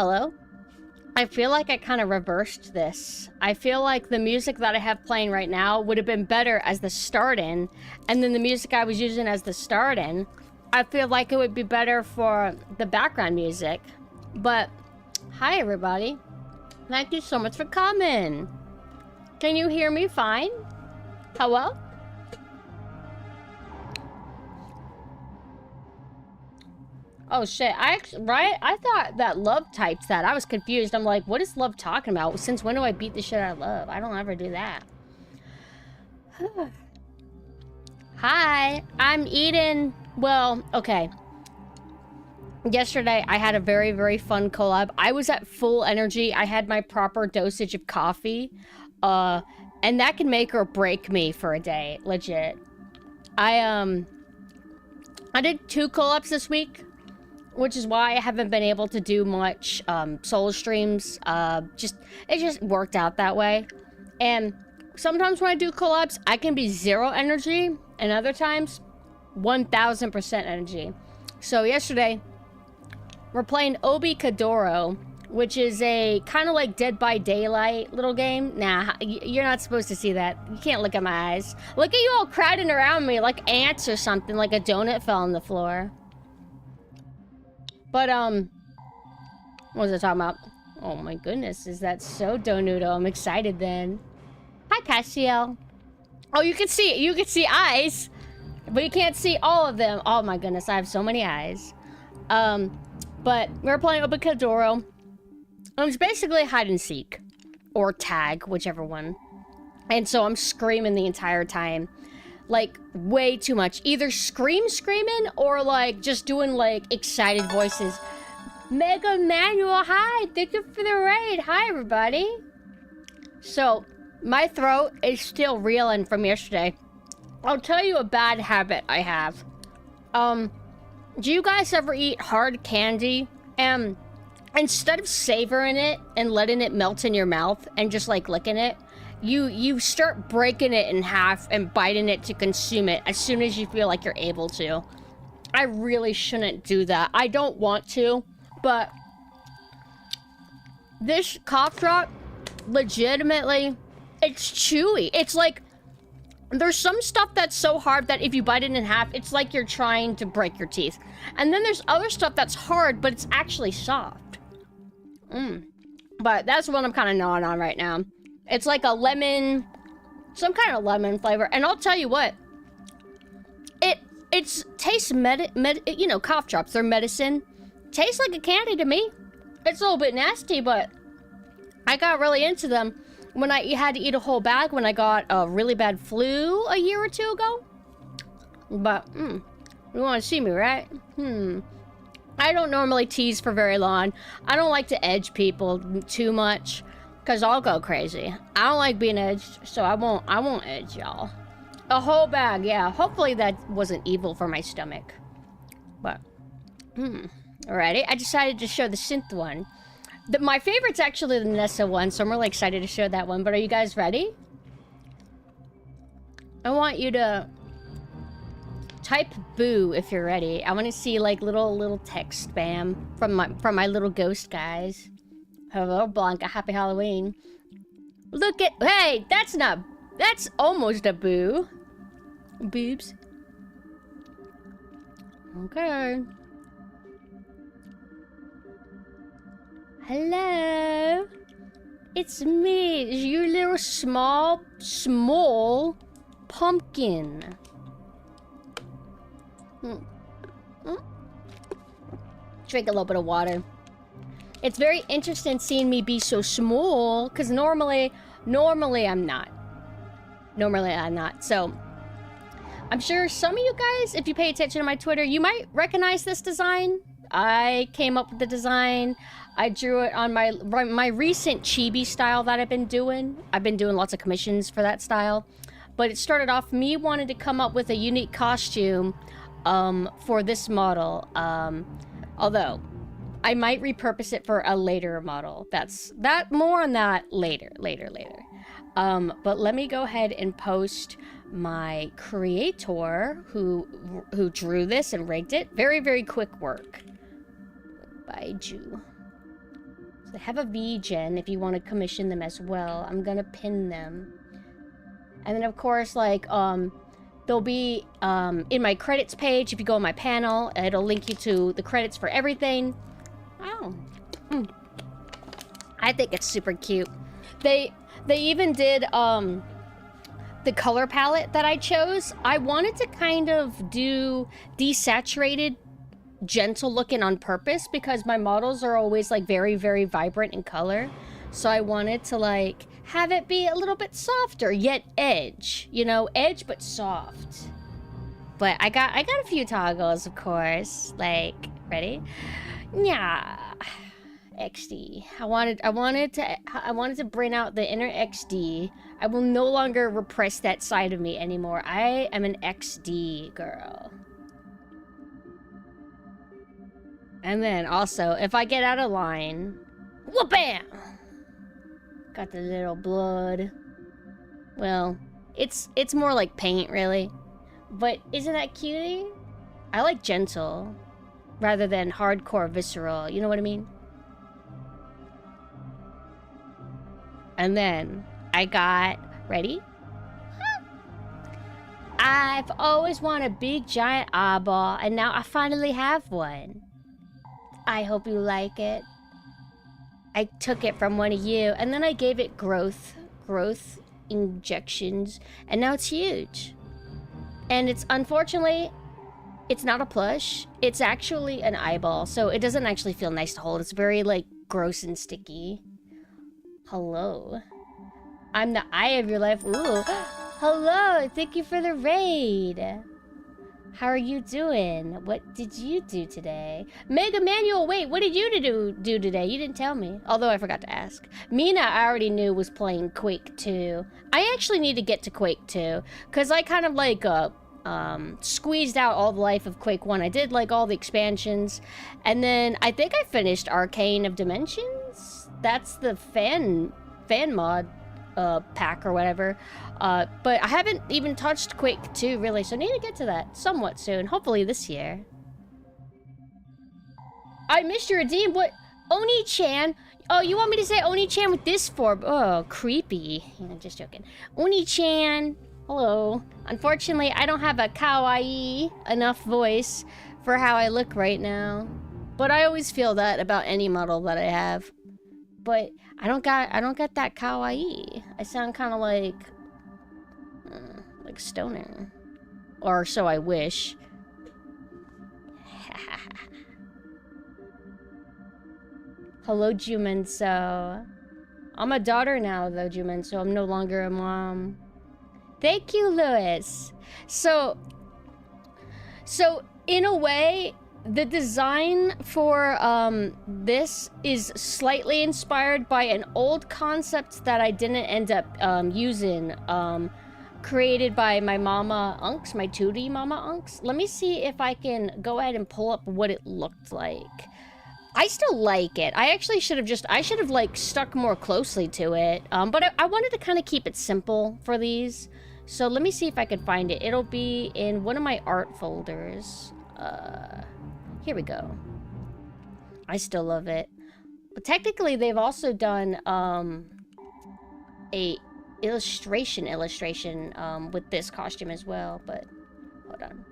Hello? I feel like I kind of reversed this. I feel like the music that I have playing right now would have been better as the start-in, and then the music I was using as the start-in, I feel like it would be better for the background music. But, hi everybody. Thank you so much for coming. Can you hear me fine? Hello? Oh shit, I thought that Love typed that. I was confused. I'm like, what is Love talking about? Since when do I beat the shit out of Love? I don't ever do that. Hi, I'm eating, well, okay. Yesterday, I had a very, very fun collab. I was at full energy. I had my proper dosage of coffee. And that can make or break me for a day, legit. I did 2 collabs this week, which is why I haven't been able to do much solo streams. It just worked out that way. And sometimes when I do collabs, I can be 0 energy, and other times, 1000% energy. So yesterday, we're playing Obi Kadoro, which is a kind of like Dead by Daylight little game. Nah, you're not supposed to see that. You can't look at my eyes. Look at you all crowding around me like ants or something, like a donut fell on the floor. But, what was I talking about? Oh my goodness, is that so Donudo? I'm excited then. Hi, Cassiel. Oh, you can see it. You can see eyes, but you can't see all of them. Oh my goodness, I have so many eyes. But we're playing Obi Kadoro. It's basically hide and seek. Or tag, whichever one. And so I'm screaming the entire time. Like, way too much. Either screaming, or like, just doing like, excited voices. Mega Manual, hi! Thank you for the raid! Hi, everybody! So, my throat is still reeling from yesterday. I'll tell you a bad habit I have. Do you guys ever eat hard candy? And instead of savoring it and letting it melt in your mouth and just like licking it, you start breaking it in half and biting it to consume it as soon as you feel like you're able to. I really shouldn't do that. I don't want to, but this cough drop, legitimately, it's chewy. It's like, there's some stuff that's so hard that if you bite it in half, it's like you're trying to break your teeth. And then there's other stuff that's hard, but it's actually soft. But that's what I'm kind of gnawing on right now. It's like a lemon, some kind of lemon flavor. And I'll tell you what, it tastes you know, cough drops, they're medicine. Tastes like a candy to me. It's a little bit nasty, but I got really into them when I had to eat a whole bag when I got a really bad flu a year or 2 ago. But, you want to see me, right? I don't normally tease for very long. I don't like to edge people too much, because I'll go crazy. I don't like being edged, so I won't edge y'all. A whole bag, yeah. Hopefully that wasn't evil for my stomach. But, alrighty. I decided to show the synth one. My favorite's actually the Nessa one, so I'm really excited to show that one. But are you guys ready? I want you to type boo if you're ready. I want to see like little text spam from my little ghost guys. Hello, Blanca. Happy Halloween. Look at, hey, that's almost a boo. Boobs. Okay. Hello, it's me, it's your little small pumpkin. Drink a little bit of water. It's very interesting seeing me be so small, because normally I'm not. So, I'm sure some of you guys, if you pay attention to my Twitter, you might recognize this design. I came up with the design. I drew it on my recent chibi style that I've been doing. I've been doing lots of commissions for that style. But it started off me wanting to come up with a unique costume for this model. Although, I might repurpose it for a later model. More on that later. But let me go ahead and post my creator who drew this and rigged it. Very, very quick work. By Ju. So they have a V-Gen if you want to commission them as well. I'm gonna pin them. And then, of course, like, they'll be in my credits page. If you go on my panel, it'll link you to the credits for everything. Oh. I think it's super cute. They even did the color palette that I chose. I wanted to kind of do desaturated, gentle looking on purpose because my models are always like very, very vibrant in color. So I wanted to like have it be a little bit softer, yet edge. You know, edge but soft. But I got a few toggles, of course. Like, ready? Yeah. XD. I wanted to bring out the inner XD. I will no longer repress that side of me anymore. I am an XD girl. And then also, if I get out of line, whoop-bam! Got the little blood. Well, it's more like paint, really. But isn't that cutie? I like gentle rather than hardcore visceral. You know what I mean? And then I got, ready? I've always wanted a big giant eyeball, and now I finally have one. I hope you like it. I took it from one of you, and then I gave it growth injections, and now it's huge. And it's, unfortunately, it's not a plush. It's actually an eyeball, so it doesn't actually feel nice to hold. It's very, like, gross and sticky. Hello. I'm the eye of your life. Ooh. Hello. Thank you for the raid. How are you doing? What did you do today? Mega Manual, wait, what did you do today? You didn't tell me. Although I forgot to ask. Mina, I already knew, was playing Quake 2. I actually need to get to Quake 2. Because I kind of like squeezed out all the life of Quake 1. I did like all the expansions. And then I think I finished Arcane of Dimensions. That's the fan mod pack or whatever. But I haven't even touched Quake 2 really, so I need to get to that somewhat soon. Hopefully this year. I missed your redeem. What? Oni-chan? Oh, you want me to say Oni-chan with this form? Oh, creepy. Just joking. Oni-chan. Hello. Unfortunately, I don't have a kawaii enough voice for how I look right now. But I always feel that about any model that I have. But I don't got that kawaii. I sound kind of like stoner, or so I wish. Hello, Jumenso. I'm a daughter now, though, Jumenso. I'm no longer a mom. Thank you, Lewis. So in a way, the design for this is slightly inspired by an old concept that I didn't end up using, created by my mama Unks, my 2D mama Unks. Let me see if I can go ahead and pull up what it looked like. I still like it. I actually should have like stuck more closely to it, but I wanted to kind of keep it simple for these. So let me see if I can find it. It'll be in one of my art folders. Here we go. I still love it. But technically, they've also done a illustration with this costume as well, but hold on.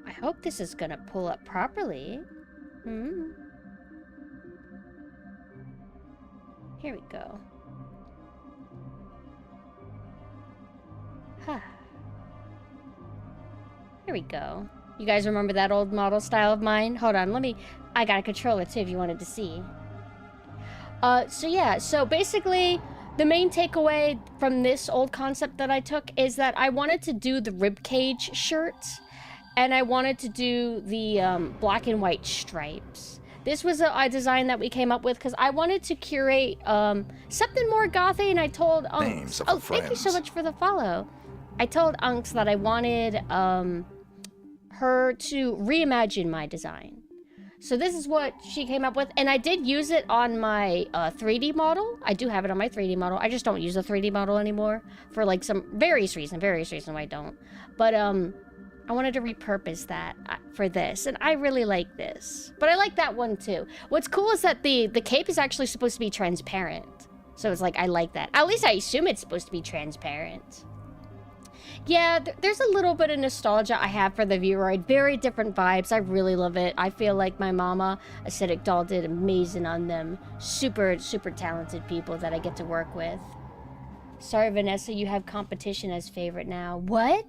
I hope this is gonna pull up properly. Here we go. Here we go. You guys remember that old model style of mine? Hold on, I got a controller too if you wanted to see. So yeah, so basically, the main takeaway from this old concept that I took is that I wanted to do the ribcage shirt, and I wanted to do the black and white stripes. This was a design that we came up with because I wanted to curate something more gothy, and I told Unks, oh, thank you so much for the follow. I told Unks that I wanted her to reimagine my design. So this is what she came up with, and I did use it on my 3D model. I do have it on my 3D model. I just don't use a 3D model anymore for like some various reason why I don't. But I wanted to repurpose that for this, and I really like this. But I like that one too. What's cool is that the cape is actually supposed to be transparent. So it's like, I like that. At least I assume it's supposed to be transparent. Yeah, there's a little bit of nostalgia I have for the Viewroid. Very different vibes. I really love it. I feel like my mama, Acidic Doll, did amazing on them. Super, super talented people that I get to work with. Sorry, Vanessa, you have competition as favorite now. What?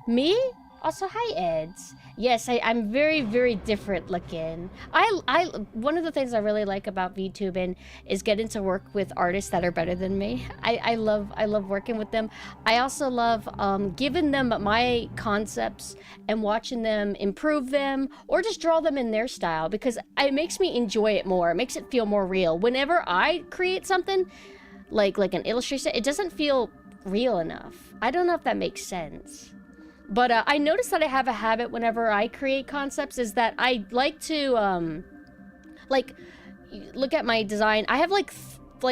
Me? Also, hi, Eds. Yes, I'm very, very different looking. One of the things I really like about VTubing is getting to work with artists that are better than me. I love working with them. I also love giving them my concepts and watching them improve them or just draw them in their style, because it makes me enjoy it more. It makes it feel more real. Whenever I create something like an illustration, it doesn't feel real enough. I don't know if that makes sense. But I noticed that I have a habit whenever I create concepts is that I like to, look at my design. I have like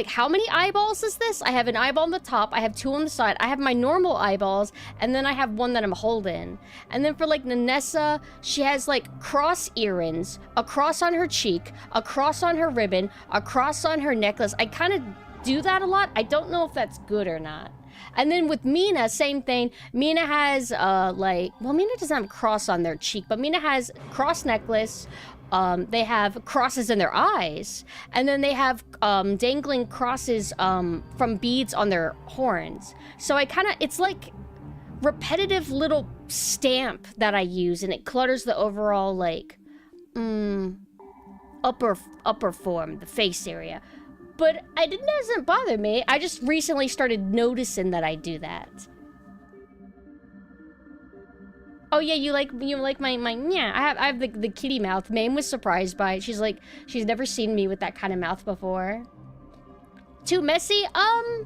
how many eyeballs is this? I have an eyeball on the top. I have 2 on the side. I have my normal eyeballs, and then I have one that I'm holding. And then for like Nanessa, she has like cross earrings, a cross on her cheek, a cross on her ribbon, a cross on her necklace. I kind of do that a lot. I don't know if that's good or not. And then with Mina, same thing. Mina has, Mina doesn't have a cross on their cheek, but Mina has cross necklace. They have crosses in their eyes. And then they have dangling crosses from beads on their horns. So it's like repetitive little stamp that I use, and it clutters the overall, upper form, the face area. But it doesn't bother me. I just recently started noticing that I do that. Oh yeah, you like my yeah. I have the kitty mouth. Mame was surprised by it. She's like, she's never seen me with that kind of mouth before. Too messy? I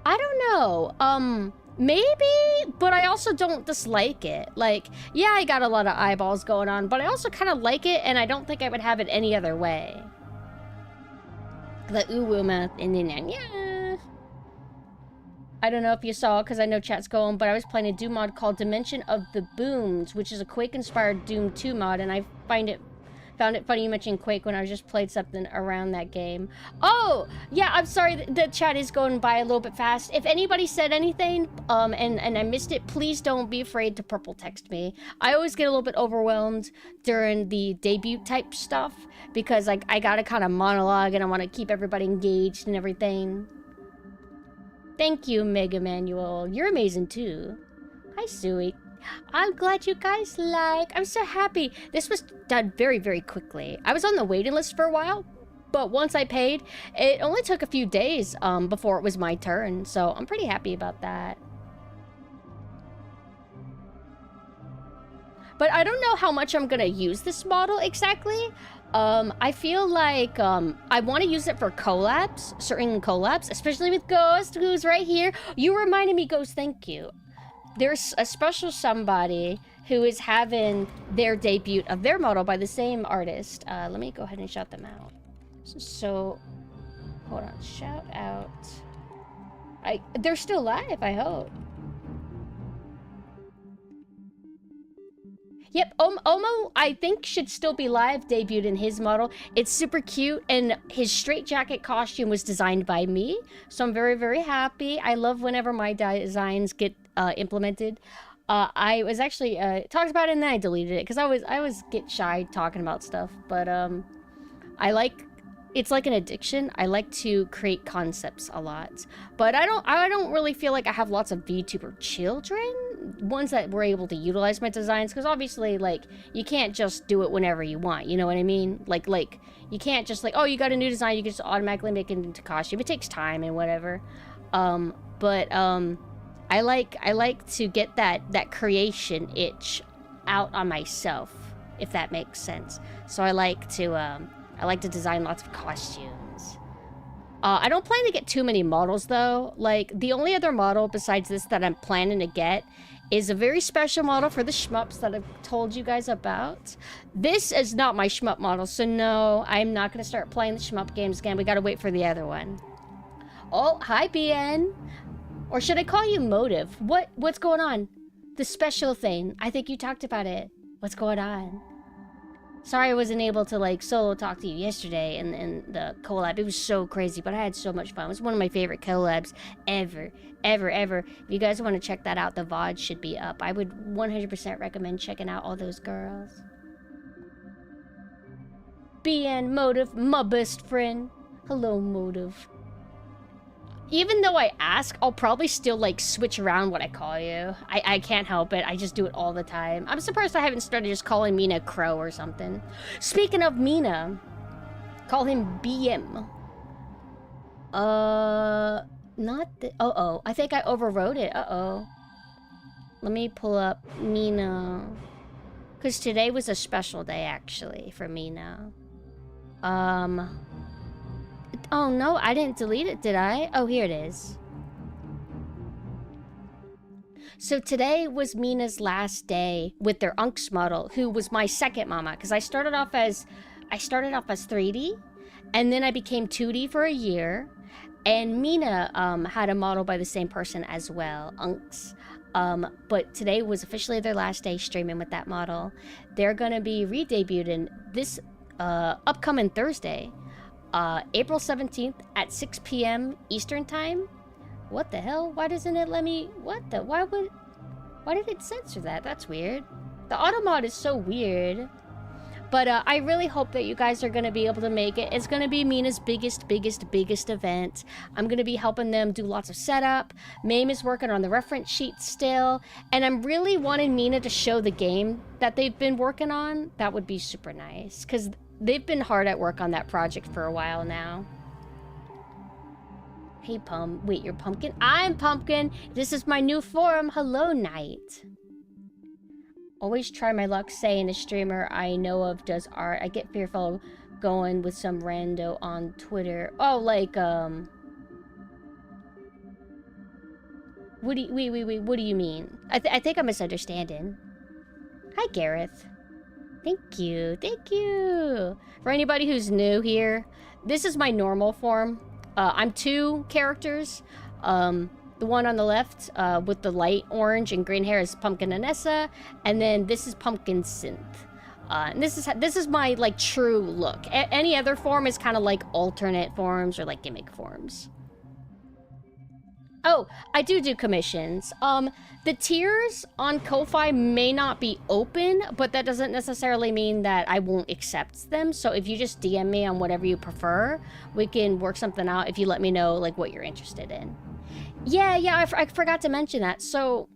don't know. Maybe, but I also don't dislike it. Like, yeah, I got a lot of eyeballs going on, but I also kind of like it, and I don't think I would have it any other way. The ooh mouth and then yeah. I don't know if you saw, because I know chat's going, but I was playing a Doom mod called Dimension of the Booms, which is a Quake-inspired Doom 2 mod, and I found it funny you mentioned Quake when I just played something around that game. Oh, yeah, I'm sorry, the chat is going by a little bit fast. If anybody said anything, and I missed it, please don't be afraid to purple text me. I always get a little bit overwhelmed during the debut type stuff, because I gotta kind of monologue, and I want to keep everybody engaged and everything. Thank you, Mega Manuel. You're amazing too. Hi, Suey. I'm glad you guys like. I'm so happy. This was done very, very quickly. I was on the waiting list for a while, but once I paid, it only took a few days before it was my turn. So I'm pretty happy about that. But I don't know how much I'm gonna use this model exactly. I feel like I want to use it for collabs, certain collabs, especially with Ghost, who's right here. You reminded me, Ghost, thank you. There's a special somebody who is having their debut of their model by the same artist. Let me go ahead and shout them out. So, hold on, shout out. They're still live, I hope. Yep, Omo, I think, should still be live, debuted in his model. It's super cute, and his straitjacket costume was designed by me, so I'm very, very happy. I love whenever my designs get implemented. I was actually talked about it, and then I deleted it, because I always get shy talking about stuff, but it's like an addiction. I like to create concepts a lot, but I don't really feel like I have lots of VTuber children, ones that were able to utilize my designs, because obviously, like, you can't just do it whenever you want, you know what I mean? Like you can't just like, oh, you got a new design, you can just automatically make it into costume. It takes time and whatever. I like to get that creation itch out on myself, if that makes sense. So I like to design lots of costumes. I don't plan to get too many models, though. Like, the only other model besides this that I'm planning to get is a very special model for the shmups that I've told you guys about. This is not my shmup model, so no, I'm not going to start playing the shmup games again. We got to wait for the other one. Oh, hi, BN. Or should I call you Motive? What's going on? The special thing. I think you talked about it. What's going on? Sorry I wasn't able to, like, solo talk to you yesterday in the collab. It was so crazy, but I had so much fun. It was one of my favorite collabs ever. If you guys want to check that out, the VOD should be up. I would 100% recommend checking out all those girls. BN Motive, my best friend. Hello, Motive. Even though I ask, I'll probably still, like, switch around what I call you. I can't help it. I just do it all the time. I'm surprised I haven't started just calling Mina Crow or something. Speaking of Mina, call him BM. Not the... Uh-oh. I think I overwrote it. Uh-oh. Let me pull up Mina. Because today was a special day, actually, for Mina. Oh, no, I didn't delete it, did I? Oh, here it is. So today was Mina's last day with their Unks model, who was my second mama, because I started off as 3D, and then I became 2D for a year, and Mina had a model by the same person as well, Unks. But today was officially their last day streaming with that model. They're gonna be re-debuted this upcoming Thursday. April 17th at 6 p.m. Eastern Time. What the hell? Why doesn't it let me... Why did it censor that? That's weird. The auto mod is so weird. But I really hope that you guys are going to be able to make it. It's going to be Mina's biggest event. I'm going to be helping them do lots of setup. Mame is working on the reference sheet still. And I'm really wanting Mina to show the game that they've been working on. That would be super nice. Because they've been hard at work on that project for a while now. Hey, Wait, you're Pumpkin? I'm Pumpkin! This is my new forum. Hello, Night. Always try my luck saying a streamer I know of does art. I get fearful going with some rando on Twitter. Oh, like, What do you, what do you mean? I think I'm misunderstanding. Hi, Gareth. Thank you. For anybody who's new here, this is my normal form. I'm 2 characters. The one on the left with the light orange and green hair is Pumpkin Anessa, and then this is PumpkinSynth. And this is my, like, true look. Any other form is kind of like alternate forms or like gimmick forms. Oh, I do commissions. The tiers on Ko-Fi may not be open, but that doesn't necessarily mean that I won't accept them. So if you just DM me on whatever you prefer, we can work something out if you let me know, like, what you're interested in. Yeah, I forgot to mention that. So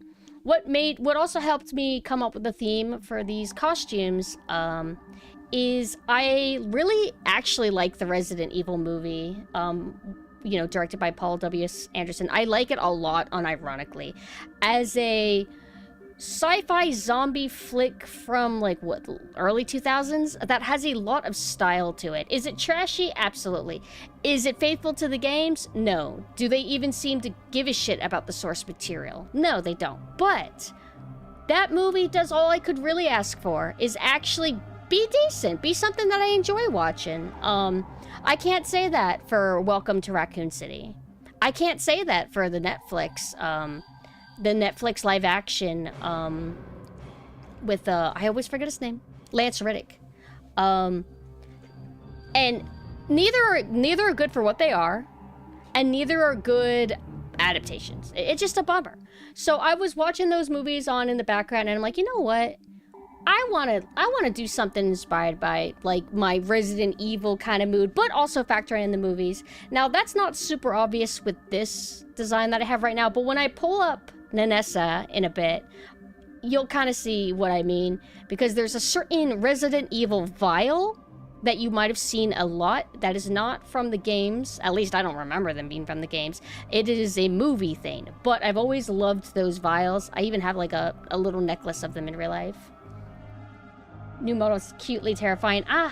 what also helped me come up with the theme for these costumes is I really actually like the Resident Evil movie. You know, directed by Paul W.S. Anderson. I like it a lot, unironically. As a sci-fi zombie flick from, like, what, early 2000s? That has a lot of style to it. Is it trashy? Absolutely. Is it faithful to the games? No. Do they even seem to give a shit about the source material? No, they don't. But that movie does all I could really ask for, is actually be decent. Be something that I enjoy watching. I can't say that for Welcome to Raccoon City. I can't say that for the Netflix live action, with, I always forget his name, Lance Reddick. And neither are good for what they are, and neither are good adaptations. It's just a bummer. So I was watching those movies on in the background, and I'm like, you know what? I want to do something inspired by, like, my Resident Evil kind of mood, but also factor in the movies. Now, that's not super obvious with this design that I have right now, but when I pull up Nanessa in a bit, you'll kind of see what I mean, because there's a certain Resident Evil vial that you might have seen a lot that is not from the games. At least I don't remember them being from the games. It is a movie thing, but I've always loved those vials. I even have, like, a little necklace of them in real life. New model's cutely terrifying. You're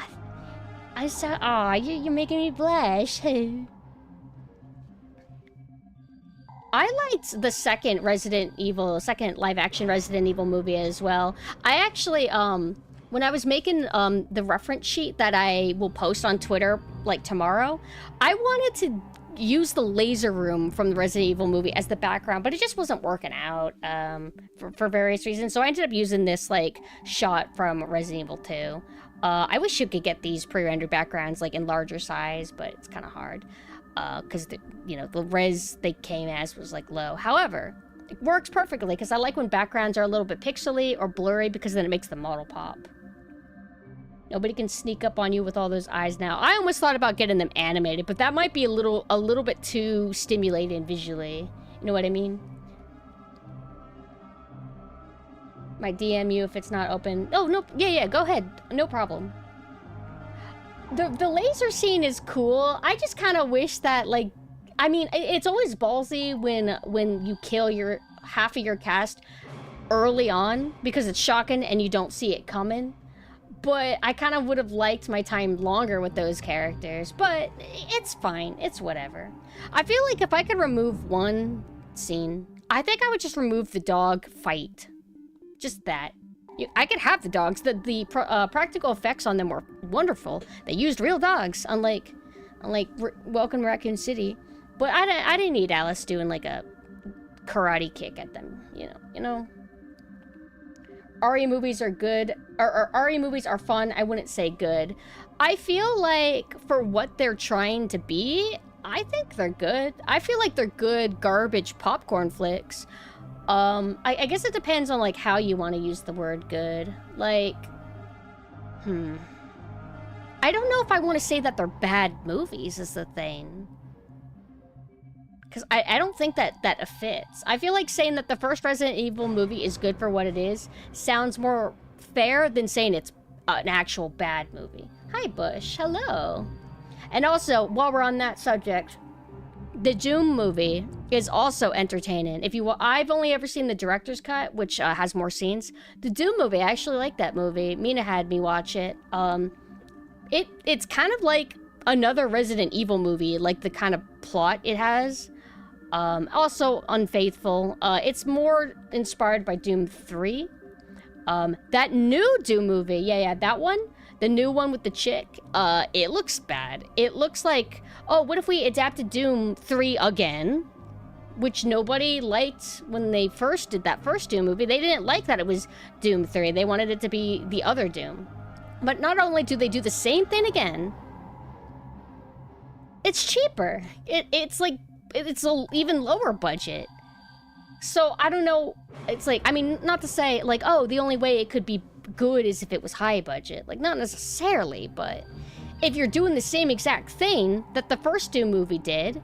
making me blush. I liked the second live action Resident Evil movie as well. I actually, when I was making the reference sheet that I will post on Twitter, like, tomorrow, I wanted to use the laser room from the Resident Evil movie as the background, but it just wasn't working out for various reasons. So I ended up using this like shot from Resident Evil 2. I wish you could get these pre-rendered backgrounds like in larger size, but it's kind of hard because the res they came as was like low. However, it works perfectly because I like when backgrounds are a little bit pixely or blurry because then it makes the model pop. Nobody can sneak up on you with all those eyes now. I almost thought about getting them animated, but that might be a little bit too stimulating visually. You know what I mean? Might DM you if it's not open. Oh, no. Yeah, go ahead. No problem. The laser scene is cool. I just kind of wish that, like... I mean, it's always ballsy when you kill half of your cast early on because it's shocking and you don't see it coming. But I kind of would have liked my time longer with those characters. But it's fine. It's whatever. I feel like if I could remove one scene, I think I would just remove the dog fight. Just that. I could have the dogs. The practical effects on them were wonderful. They used real dogs, unlike Welcome to Raccoon City. But I didn't need Alice doing like a karate kick at them. You know. RE movies are good, or RE movies are fun. I wouldn't say good. I feel like for what they're trying to be, I think they're good. I feel like they're good garbage popcorn flicks. I guess it depends on like how you want to use the word good. Like, I don't know if I want to say that they're bad movies is the thing. Because I don't think that fits. I feel like saying that the first Resident Evil movie is good for what it is sounds more fair than saying it's an actual bad movie. Hi, Bush. Hello. And also, while we're on that subject, the Doom movie is also entertaining. I've only ever seen the director's cut, which has more scenes. The Doom movie, I actually like that movie. Mina had me watch it. It's kind of like another Resident Evil movie, like the kind of plot it has. Also unfaithful. It's more inspired by Doom 3. That new Doom movie, yeah, that one, the new one with the chick, it looks bad. It looks like, oh, what if we adapted Doom 3 again? Which nobody liked when they first did that first Doom movie. They didn't like that it was Doom 3. They wanted it to be the other Doom. But not only do they do the same thing again, it's cheaper. It's like, it's an even lower budget. So, I don't know. It's like, I mean, not to say, like, oh, the only way it could be good is if it was high budget. Like, not necessarily, but if you're doing the same exact thing that the first Doom movie did,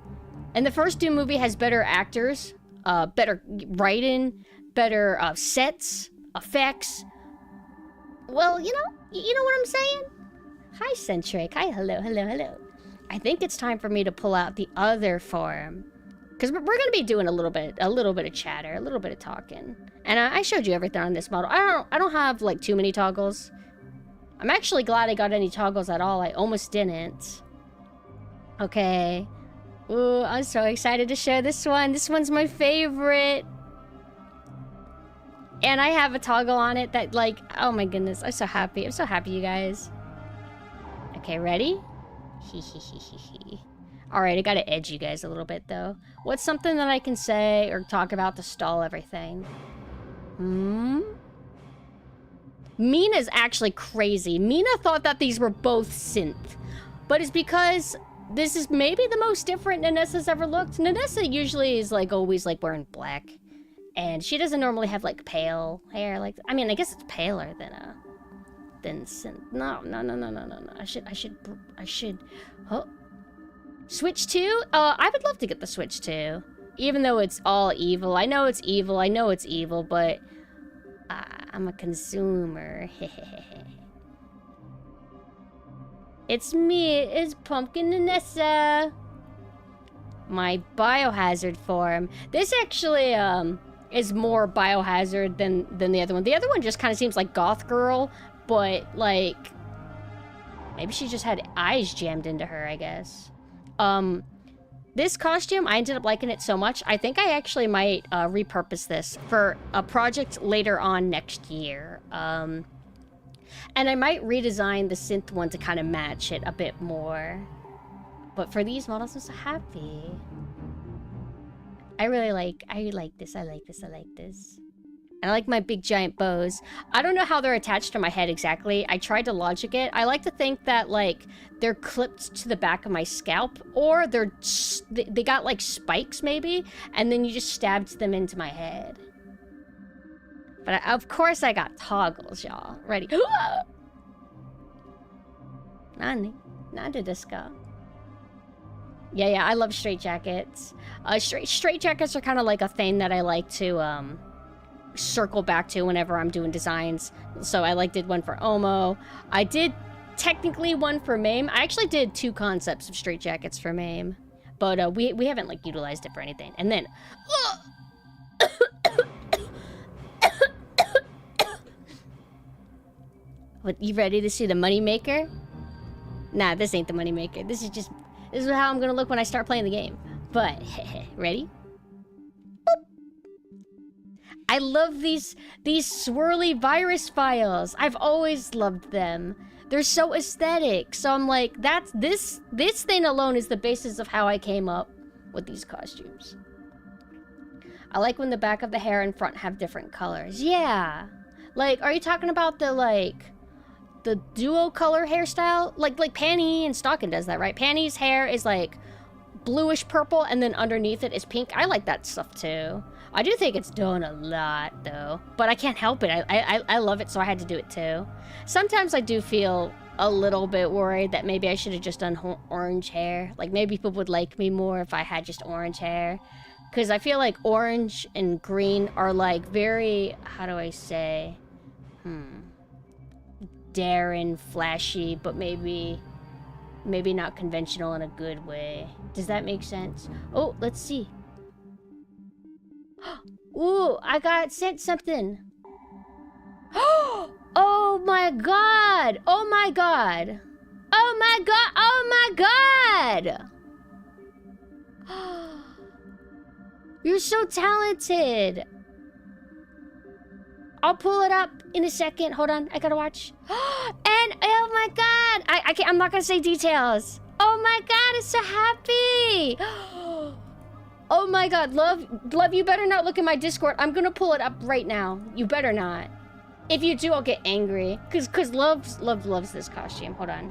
and the first Doom movie has better actors, better writing, better sets, effects, well, you know what I'm saying? Hi, Centric. Hi, hello. I think it's time for me to pull out the other forum. Because we're going to be doing a little bit of chatter, a little bit of talking. And I showed you everything on this model. I don't have, like, too many toggles. I'm actually glad I got any toggles at all. I almost didn't. Okay. Ooh, I'm so excited to show this one. This one's my favorite. And I have a toggle on it that, like, oh my goodness. I'm so happy. I'm so happy, you guys. Okay, ready? Alright, I gotta edge you guys a little bit, though. What's something that I can say or talk about to stall everything? Mina's actually crazy. Mina thought that these were both synth. But it's because this is maybe the most different Nanessa's ever looked. Nanessa usually is, like, always, like, wearing black. And she doesn't normally have, like, pale hair. Like, I mean, I guess it's paler than synth. No. I should. Oh. Switch 2? I would love to get the Switch 2. Even though it's all evil. I know it's evil, but I'm a consumer. It's me, it's Pumpkin Nanessa. My Biohazard form. This actually, is more Biohazard than the other one. The other one just kind of seems like Goth Girl, but, like, maybe she just had eyes jammed into her, I guess. This costume, I ended up liking it so much, I think I actually might, repurpose this for a project later on next year. And I might redesign the synth one to kind of match it a bit more. But for these models, I'm so happy. I like this. I like this. And I like my big giant bows. I don't know how they're attached to my head exactly. I tried to logic it. I like to think that like they're clipped to the back of my scalp, or they got like spikes maybe, and then you just stabbed them into my head. But of course I got toggles, y'all. Ready? Nani desu ka? Yeah, I love straight jackets. Straight jackets are kind of like a thing that I like to circle back to whenever I'm doing designs. So I did one for Omo. I did technically one for MAME. I actually did 2 concepts of straight jackets for MAME, but we haven't like utilized it for anything. And then what, you ready to see the money maker? Nah, this ain't the money maker. This is how I'm gonna look when I start playing the game. But ready? I love these swirly virus files. I've always loved them. They're so aesthetic. So I'm like, this thing alone is the basis of how I came up with these costumes. I like when the back of the hair and front have different colors. Yeah. Like, are you talking about the duo color hairstyle? Like Panny and Stockin does that, right? Panny's hair is like bluish purple, and then underneath it is pink. I like that stuff too. I do think it's done a lot though, but I can't help it. I love it, so I had to do it too. Sometimes I do feel a little bit worried that maybe I should have just done orange hair. Like maybe people would like me more if I had just orange hair, because I feel like orange and green are like very, how do I say, daring, flashy, but maybe not conventional in a good way. Does that make sense? Oh, let's see. Ooh, I got sent something. Oh my god! Oh my god! Oh my god! Oh my god! You're so talented. I'll pull it up in a second. Hold on, I gotta watch. And oh my god! I can't, I'm not gonna say details. Oh my god, I'm so happy! Oh my god, love, you better not look at my Discord. I'm gonna pull it up right now. You better not. If you do, I'll get angry. Cause love loves this costume. Hold on.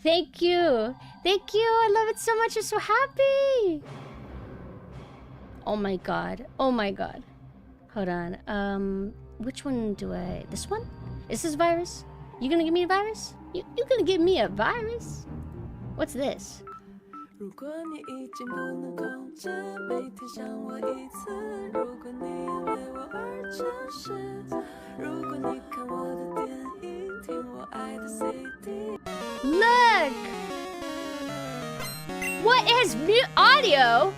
Thank you. Thank you. I love it so much. I'm so happy. Oh my god. Oh my god. Hold on. Which one do I... This one? Is this virus? You gonna give me a virus? You gonna give me a virus? What's this? Look! What? It has mute audio?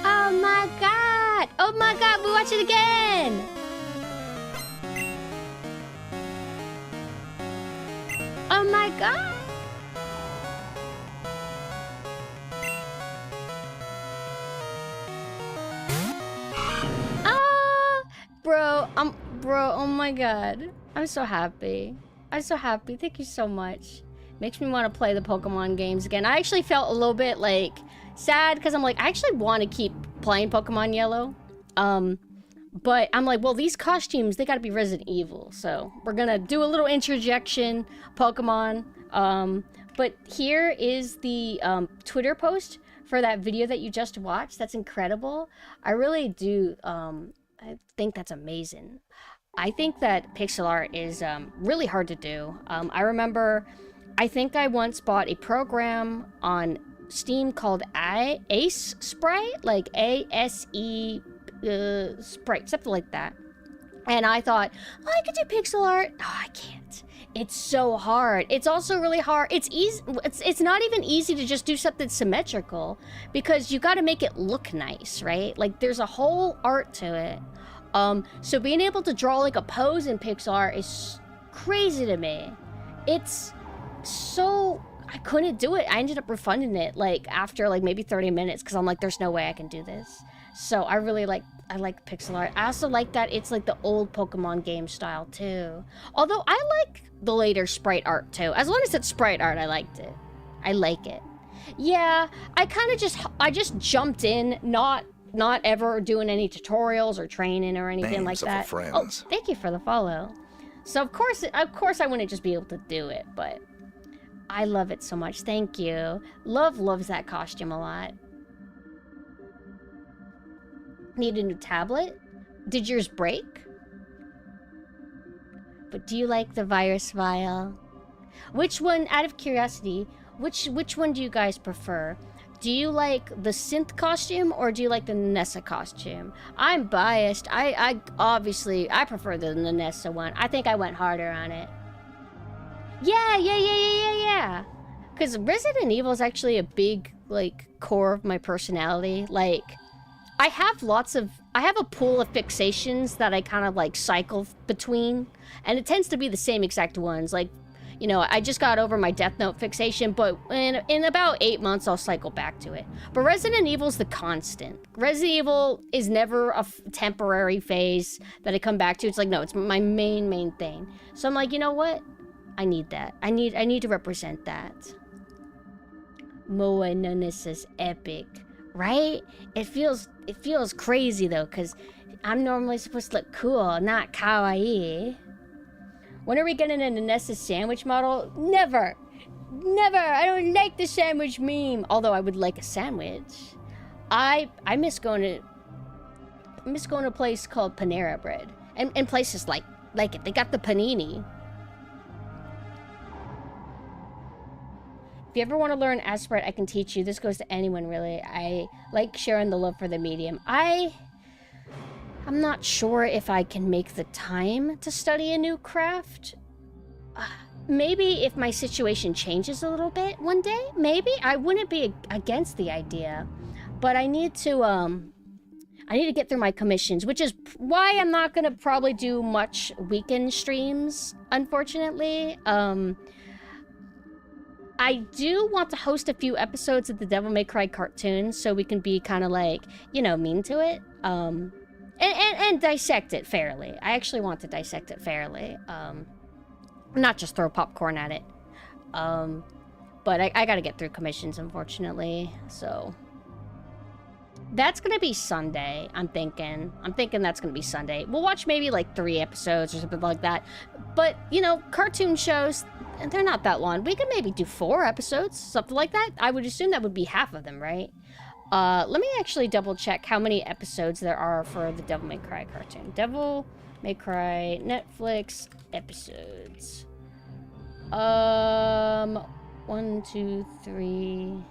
Oh my god! Oh my god, we watch it again! Oh my god! Oh, bro, oh my god. I'm so happy. I'm so happy. Thank you so much. Makes me want to play the Pokemon games again. I actually felt a little bit like sad because I'm like, I actually want to keep playing Pokemon Yellow. But I'm like, well, these costumes, they gotta be Resident Evil. So we're gonna do a little interjection, Pokemon. But here is the Twitter post for that video that you just watched. That's incredible. I really do, I think that's amazing. I think that pixel art is really hard to do. I remember, I think I once bought a program on Steam called Ace Sprite, like A-S-E Sprite, something like that. And I thought, oh, I could do pixel art. Oh, I can't. It's so hard. It's also really hard. It's easy. It's not even easy to just do something symmetrical because you got to make it look nice, right? Like there's a whole art to it. So being able to draw like a pose in pixel art is crazy to me. It's so, I couldn't do it. I ended up refunding it like after like maybe 30 minutes because I'm like, there's no way I can do this. So I really like pixel art. I also like that it's like the old Pokemon game style too. Although I like the later sprite art too. As long as it's sprite art, I liked it. I like it. Yeah, I just jumped in, not ever doing any tutorials or training or anything like that. Oh, thank you for the follow. So of course I wouldn't just be able to do it, but I love it so much. Thank you. Loves that costume a lot. Need a new tablet? Did yours break? But do you like the virus vial? Which one, out of curiosity, which one do you guys prefer? Do you like the synth costume or do you like the Nessa costume? I'm biased. I obviously prefer the Nessa one. I think I went harder on it. Yeah. Because Resident Evil is actually a big, like, core of my personality. Like, I have a pool of fixations that I kind of, like, cycle between. And it tends to be the same exact ones. Like, you know, I just got over my Death Note fixation, but in about 8 months, I'll cycle back to it. But Resident Evil's the constant. Resident Evil is never a temporary phase that I come back to. It's like, no, it's my main thing. So I'm like, you know what? I need that. I need to represent that. Moe no Nessa's epic, right? It feels crazy though, because I'm normally supposed to look cool, not kawaii. When are we getting into Nessa's sandwich model? Never! I don't like the sandwich meme. Although I would like a sandwich. I miss going to a place called Panera Bread. And places like it. They got the panini. If you ever want to learn Aspirate, I can teach you. This goes to anyone, really. I like sharing the love for the medium. I'm not sure if I can make the time to study a new craft. Maybe if my situation changes a little bit one day, maybe. I wouldn't be against the idea. But I need to get through my commissions, which is why I'm not going to probably do much weekend streams, unfortunately. I do want to host a few episodes of the Devil May Cry cartoon so we can be kind of like, you know, mean to it. And dissect it fairly. I actually want to dissect it fairly. Not just throw popcorn at it. But I gotta get through commissions, unfortunately. So that's gonna be Sunday, I'm thinking. That's gonna be Sunday. We'll watch maybe like 3 episodes or something like that. But, you know, cartoon shows, they're not that long. We could maybe do 4 episodes, something like that. I would assume that would be half of them, right? Let me actually double check how many episodes there are for the Devil May Cry cartoon. Devil May Cry Netflix episodes. 1, 2, 3.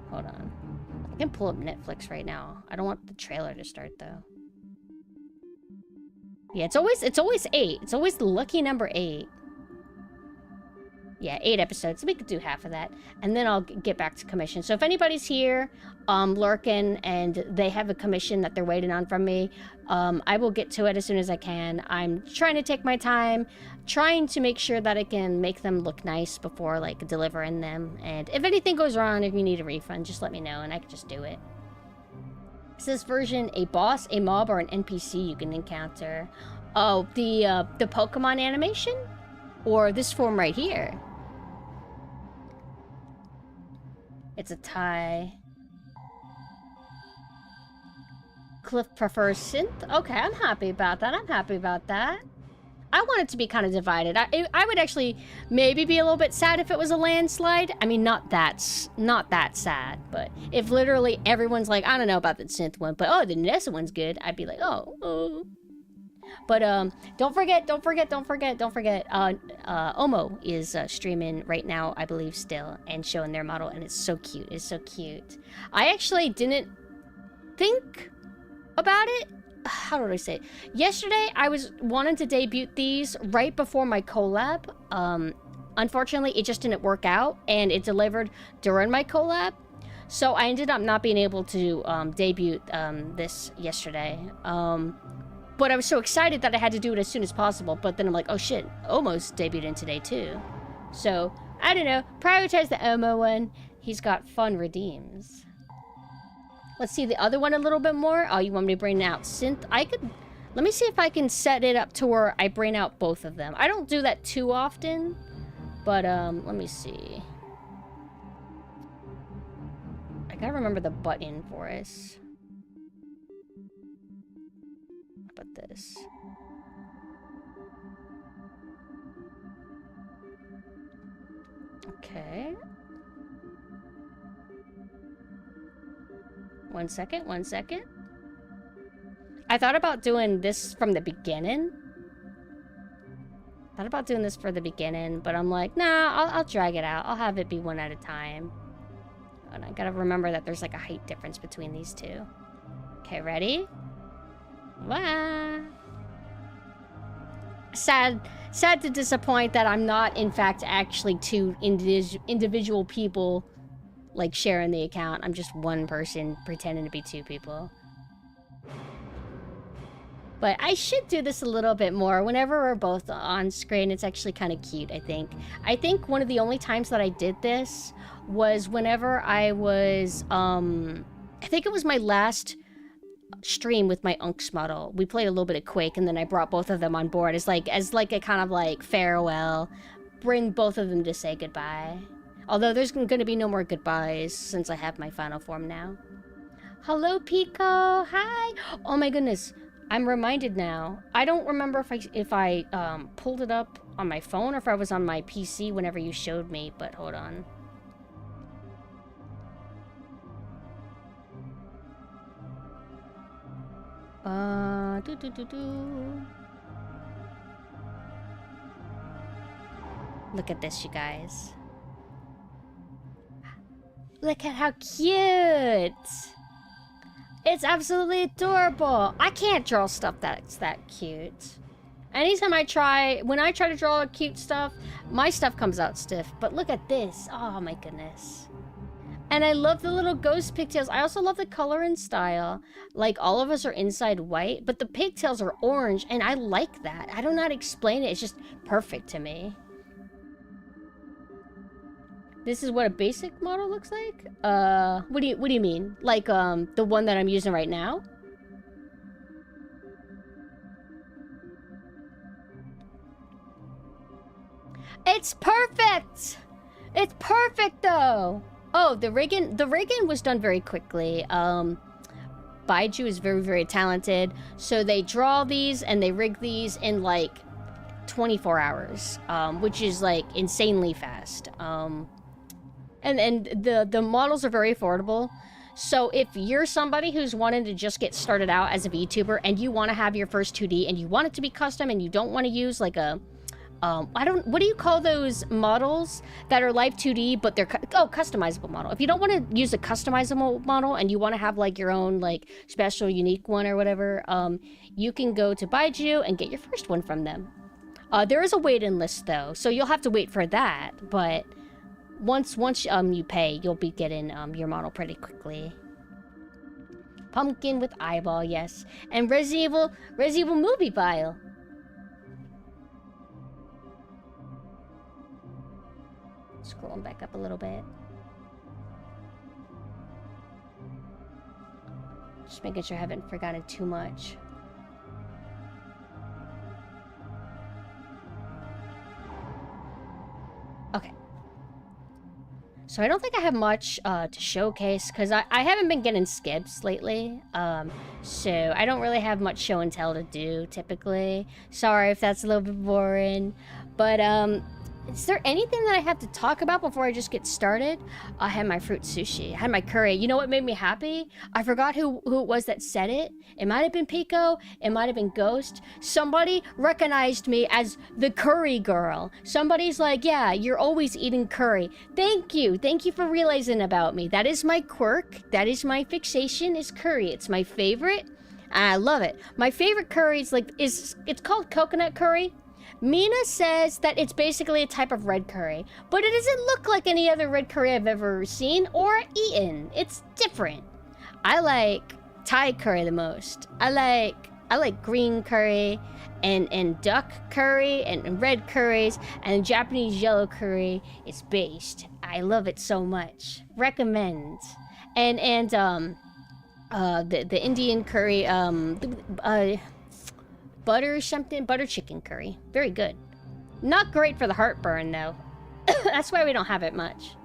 Hold on. I can pull up Netflix right now. I don't want the trailer to start though. Yeah, it's always 8. It's always the lucky number 8. Yeah, 8 episodes. We could do half of that. And then I'll get back to commission. So if anybody's here, lurking, and they have a commission that they're waiting on from me, I will get to it as soon as I can. I'm trying to take my time, trying to make sure that I can make them look nice before, like, delivering them. And if anything goes wrong, if you need a refund, just let me know, and I can just do it. Is this version a boss, a mob, or an NPC you can encounter? Oh, the Pokemon animation? Or this form right here? It's a tie. Cliff prefers synth? Okay, I'm happy about that. I want it to be kind of divided. I would actually maybe be a little bit sad if it was a landslide. I mean, not that sad, but if literally everyone's like, I don't know about the synth one, but oh, the Nessa one's good, I'd be like, oh. But don't forget. Omo is streaming right now, I believe, still, and showing their model, and it's so cute. I actually didn't think about it. How do I say it? Yesterday, I was wanting to debut these right before my collab. Unfortunately, it just didn't work out, and it delivered during my collab. So I ended up not being able to debut this yesterday. But I was so excited that I had to do it as soon as possible. But then I'm like, oh shit, almost debuted in today too. So I don't know. Prioritize the Omo one. He's got fun redeems. Let's see the other one a little bit more. Oh, you want me to bring out Synth? I could... Let me see if I can set it up to where I bring out both of them. I don't do that too often. But, let me see. I gotta remember the button for us. How about this? Okay. 1 second, 1 second. I thought about doing this from the beginning. Thought about doing this for the beginning, but I'm like, nah, I'll drag it out. I'll have it be one at a time. And I gotta remember that there's like a height difference between these two. Okay, ready? Wah! Sad to disappoint that I'm not, in fact, actually two individual people, like, sharing the account. I'm just one person pretending to be two people. But I should do this a little bit more. Whenever we're both on screen, it's actually kind of cute, I think. I think one of the only times that I did this was whenever I was, I think it was my last stream with my Unks model. We played a little bit of Quake, and then I brought both of them on board as like a kind of like farewell. Bring both of them to say goodbye. Although there's going to be no more goodbyes since I have my final form now. Hello, Pico. Hi. Oh my goodness. I'm reminded now. I don't remember if I pulled it up on my phone or if I was on my PC whenever you showed me, but hold on. Look at this, you guys. Look at how cute! It's absolutely adorable. I can't draw stuff that's that cute. Anytime when I try to draw cute stuff, my stuff comes out stiff. But look at this. Oh my goodness. And I love the little ghost pigtails. I also love the color and style. Like, all of us are inside white, but the pigtails are orange, and I like that. I don't know how to explain it. It's just perfect to me. This is what a basic model looks like? What do you mean? Like, the one that I'm using right now? It's perfect! It's perfect, though! Oh, the rigging was done very quickly. Baiju is very, very talented. So they draw these and they rig these in, like, 24 hours. Which is, like, insanely fast. And the models are very affordable. So if you're somebody who's wanting to just get started out as a VTuber and you want to have your first 2D and you want it to be custom and you don't want to use like a, what do you call those models that are live 2D but they're, customizable model. If you don't want to use a customizable model and you want to have like your own like special unique one or whatever, you can go to Baiju and get your first one from them. There is a wait-in list though, so you'll have to wait for that, but once you pay, you'll be getting your model pretty quickly. Pumpkin with eyeball, yes. And Resident Evil movie file. Scrolling back up a little bit. Just making sure I haven't forgotten too much. Okay. So I don't think I have much to showcase because I haven't been getting skips lately. So I don't really have much show and tell to do typically. Sorry if that's a little bit boring. But is there anything that I have to talk about before I just get started? I had my fruit sushi. I had my curry. You know what made me happy? I forgot who it was that said it. It might have been Pico. It might have been Ghost. Somebody recognized me as the curry girl. Somebody's like, yeah, you're always eating curry. Thank you. Thank you for realizing about me. That is my quirk. That is my fixation is curry. It's my favorite. I love it. My favorite curry is like, it's called coconut curry. Mina says that it's basically a type of red curry, but it doesn't look like any other red curry I've ever seen or eaten. It's different. I like Thai curry the most. I like I like green curry and duck curry and red curries and Japanese yellow curry. It's based. I love it so much. Recommend. And the Indian curry, butter something, butter chicken curry. Very good. Not great for the heartburn though. That's why we don't have it much.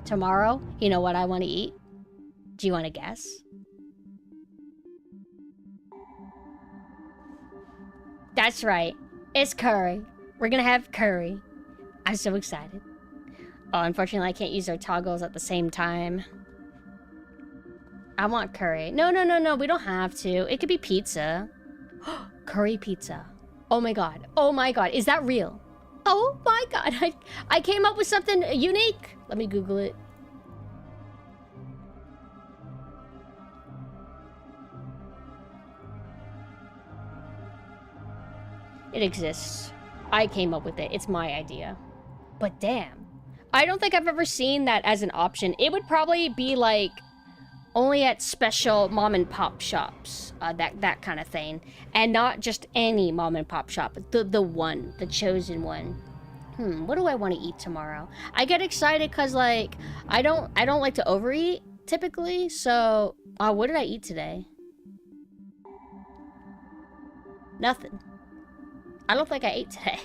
Tomorrow, you know what I want to eat? Do you want to guess? That's right. It's curry. We're gonna have curry. I'm so excited. Oh, unfortunately, I can't use our toggles at the same time. I want curry. No, no, no, no. We don't have to. It could be pizza. Curry pizza. Oh my god. Oh my god. Is that real? Oh my god. I came up with something unique. Let me Google it. It exists. I came up with it. It's my idea. But damn. I don't think I've ever seen that as an option. It would probably be like only at special mom and pop shops. That kind of thing. And not just any mom and pop shop. The one. The chosen one. What do I want to eat tomorrow? I get excited because like I don't like to overeat typically. So what did I eat today? Nothing. I don't think I ate today.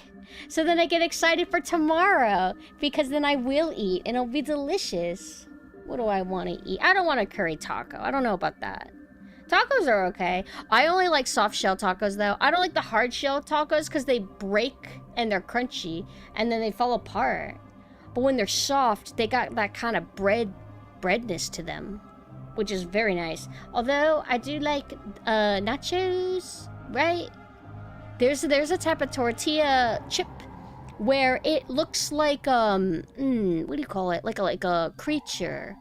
So then I get excited for tomorrow because then I will eat and it'll be delicious. What do I want to eat? I don't want a curry taco. I don't know about that. Tacos are okay. I only like soft shell tacos though. I don't like the hard shell tacos because they break and they're crunchy and then they fall apart. But when they're soft, they got that kind of breadness to them, which is very nice. Although I do like nachos, right? There's a type of tortilla chip where it looks like what do you call it? Like a creature.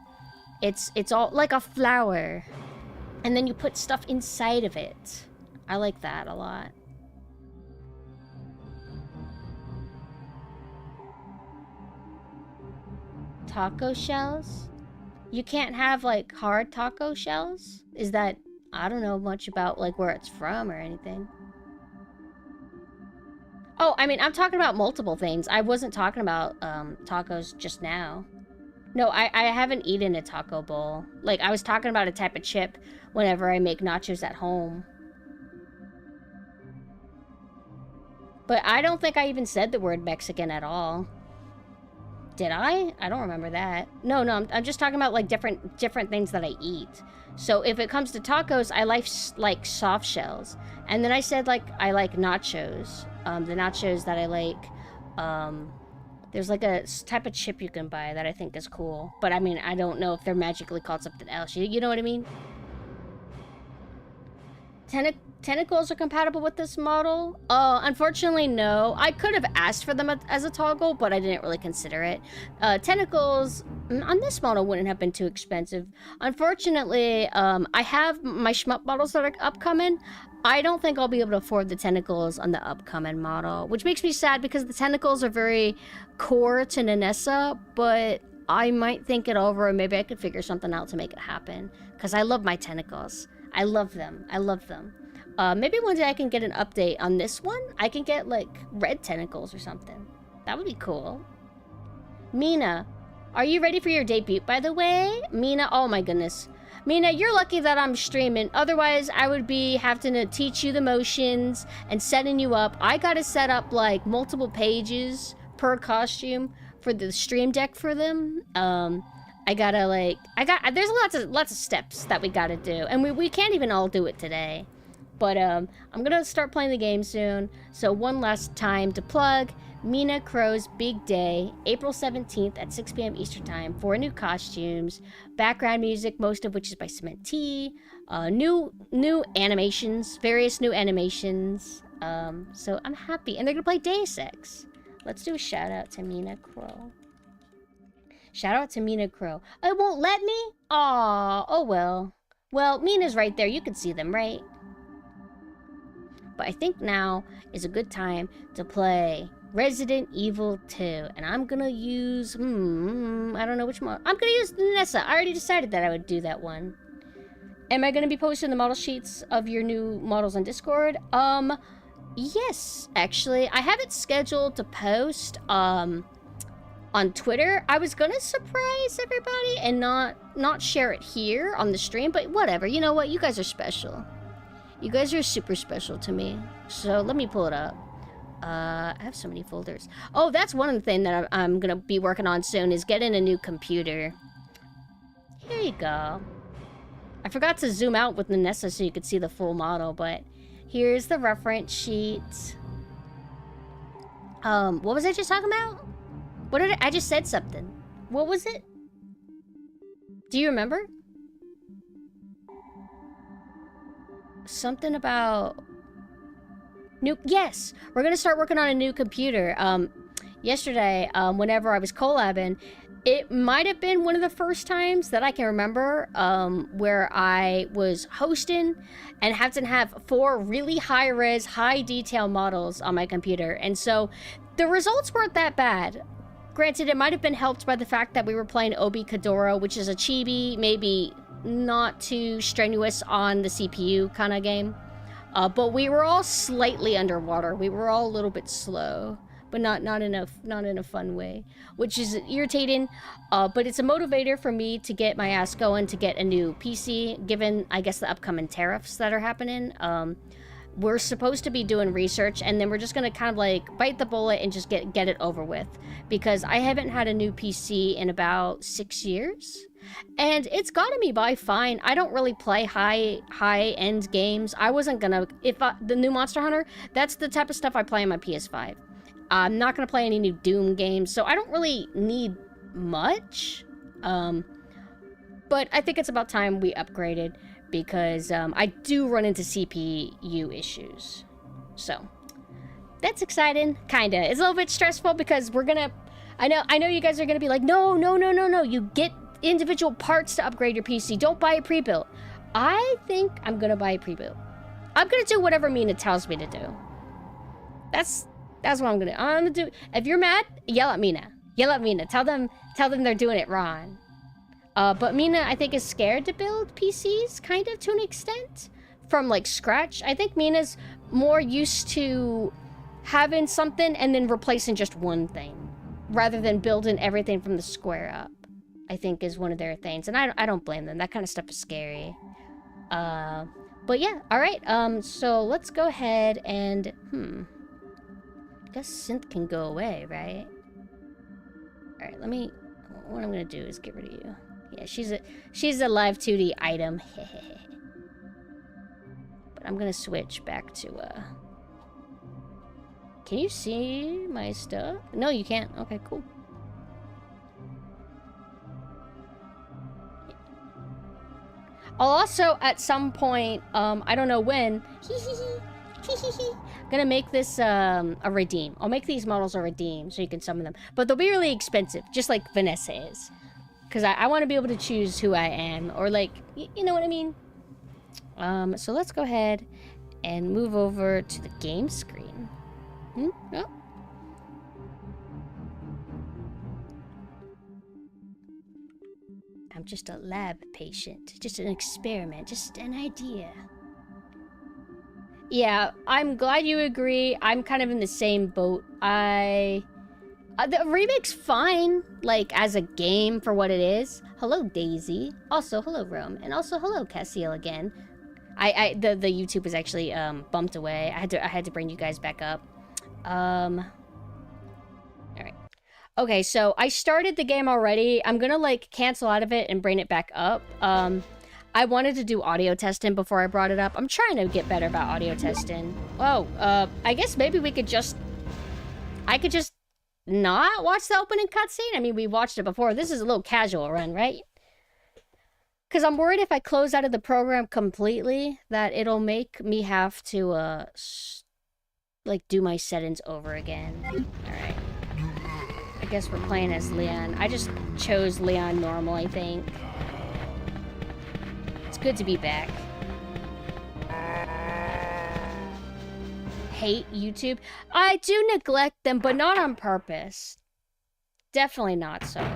It's all like a flower, and then you put stuff inside of it. I like that a lot. Taco shells? You can't have like hard taco shells? Is that, I don't know much about like where it's from or anything. Oh, I mean, I'm talking about multiple things. I wasn't talking about tacos just now. No, I haven't eaten a taco bowl. Like, I was talking about a type of chip whenever I make nachos at home. But I don't think I even said the word Mexican at all. Did I? I don't remember that. No, I'm just talking about, like, different things that I eat. So if it comes to tacos, I like soft shells. And then I said, like, I like nachos. The nachos that I like, there's like a type of chip you can buy that I think is cool. But I mean, I don't know if they're magically called something else. You know what I mean? Tentacles are compatible with this model? Unfortunately, no. I could have asked for them as a toggle, but I didn't really consider it. Tentacles on this model wouldn't have been too expensive. Unfortunately, I have my shmup models that are upcoming. I don't think I'll be able to afford the tentacles on the upcoming model, which makes me sad because the tentacles are very core to Nanessa, but I might think it over and maybe I could figure something out to make it happen because I love my tentacles. I love them. I love them. Maybe one day I can get an update on this one. I can get like red tentacles or something. That would be cool. Mina, are you ready for your debut, by the way? Mina, oh my goodness. Mina, you're lucky that I'm streaming. Otherwise, I would be having to teach you the motions and setting you up. I gotta set up like multiple pages per costume for the stream deck for them. I gotta like, there's lots of steps that we gotta do. And we can't even all do it today. But I'm gonna start playing the game soon. So one last time to plug Mina Crow's Big Day, April 17th at 6 p.m. Eastern Time. 4 new costumes, background music, most of which is by Cement T, new animations, various new animations. So I'm happy. And they're gonna play Deus Ex. Let's do a shout out to Mina Crow. Shout out to Mina Crow. It won't let me? Aw, oh well. Well, Mina's right there. You can see them, right? But I think now is a good time to play Resident Evil 2. And I'm gonna use, I don't know which one. I'm gonna use Nessa. I already decided that I would do that one. Am I going to be posting the model sheets of your new models on Discord? Yes, actually. I have it scheduled to post, on Twitter. I was gonna surprise everybody and not share it here on the stream, but whatever. You know what? You guys are special. You guys are super special to me. So let me pull it up. I have so many folders. Oh, that's one of the things that I'm gonna be working on soon is getting a new computer. Here you go. I forgot to zoom out with Nessa so you could see the full model, but here's the reference sheet. What was I just talking about? What did I just said something. What was it? Do you remember? Something about yes, we're gonna start working on a new computer. Yesterday, whenever I was collabing, it might have been one of the first times that I can remember where I was hosting and had to have 4 really high-res, high-detail models on my computer. And so the results weren't that bad. Granted, it might have been helped by the fact that we were playing Obi Kadoro, which is a chibi, maybe not too strenuous on the CPU kind of game. But we were all slightly underwater. We were all a little bit slow, but not in a fun way, which is irritating. But it's a motivator for me to get my ass going to get a new PC, given, I guess, the upcoming tariffs that are happening. We're supposed to be doing research, and then we're just gonna kind of like bite the bullet and just get it over with, because I haven't had a new PC in about 6 years. And it's gotten me by fine. I don't really play high-end games. I wasn't gonna... the new Monster Hunter, that's the type of stuff I play on my PS5. I'm not gonna play any new Doom games, so I don't really need much. But I think it's about time we upgraded, because I do run into CPU issues. So, that's exciting, kinda. It's a little bit stressful, because we're gonna... I know you guys are gonna be like, no, you get individual parts to upgrade your PC. Don't buy a pre-built. I think I'm gonna buy a pre-built. I'm gonna do whatever Mina tells me to do. That's what I'm gonna do. If you're mad, yell at Mina. Yell at Mina. Tell them they're doing it wrong. But Mina, I think, is scared to build PCs, kind of, to an extent, from, like, scratch. I think Mina's more used to having something and then replacing just one thing, rather than building everything from the square up, I think, is one of their things. And I don't blame them. That kind of stuff is scary. But yeah, alright. So let's go ahead and... I guess Synth can go away, right? Alright, what I'm gonna do is get rid of you. Yeah, she's a live 2D item. But I'm gonna switch back to, Can you see my stuff? No, you can't. Okay, cool. I'll also, at some point, I don't know when, gonna make this, a redeem. I'll make these models a redeem so you can summon them. But they'll be really expensive, just like Vanessa is. Because I want to be able to choose who I am, or like, you know what I mean? So let's go ahead and move over to the game screen. Oh. I'm just a lab patient, just an experiment, just an idea. Yeah, I'm glad you agree. I'm kind of in the same boat. The remake's fine, like, as a game for what it is. Hello, Daisy. Also, hello, Rome. And also, hello, Cassiel again. The YouTube was actually, bumped away. I had to bring you guys back up. Alright. Okay, so I started the game already. I'm gonna, like, cancel out of it and bring it back up. I wanted to do audio testing before I brought it up. I'm trying to get better about audio testing. Oh, I guess maybe we could just... I could just not watch the opening cutscene? I mean, we watched it before. This is a little casual run, right? Because I'm worried if I close out of the program completely, that it'll make me have to, like, do my settings over again. Alright. I guess we're playing as Leon. I just chose Leon normal, I think. It's good to be back. Hate YouTube. I do neglect them, but not on purpose. Definitely not so.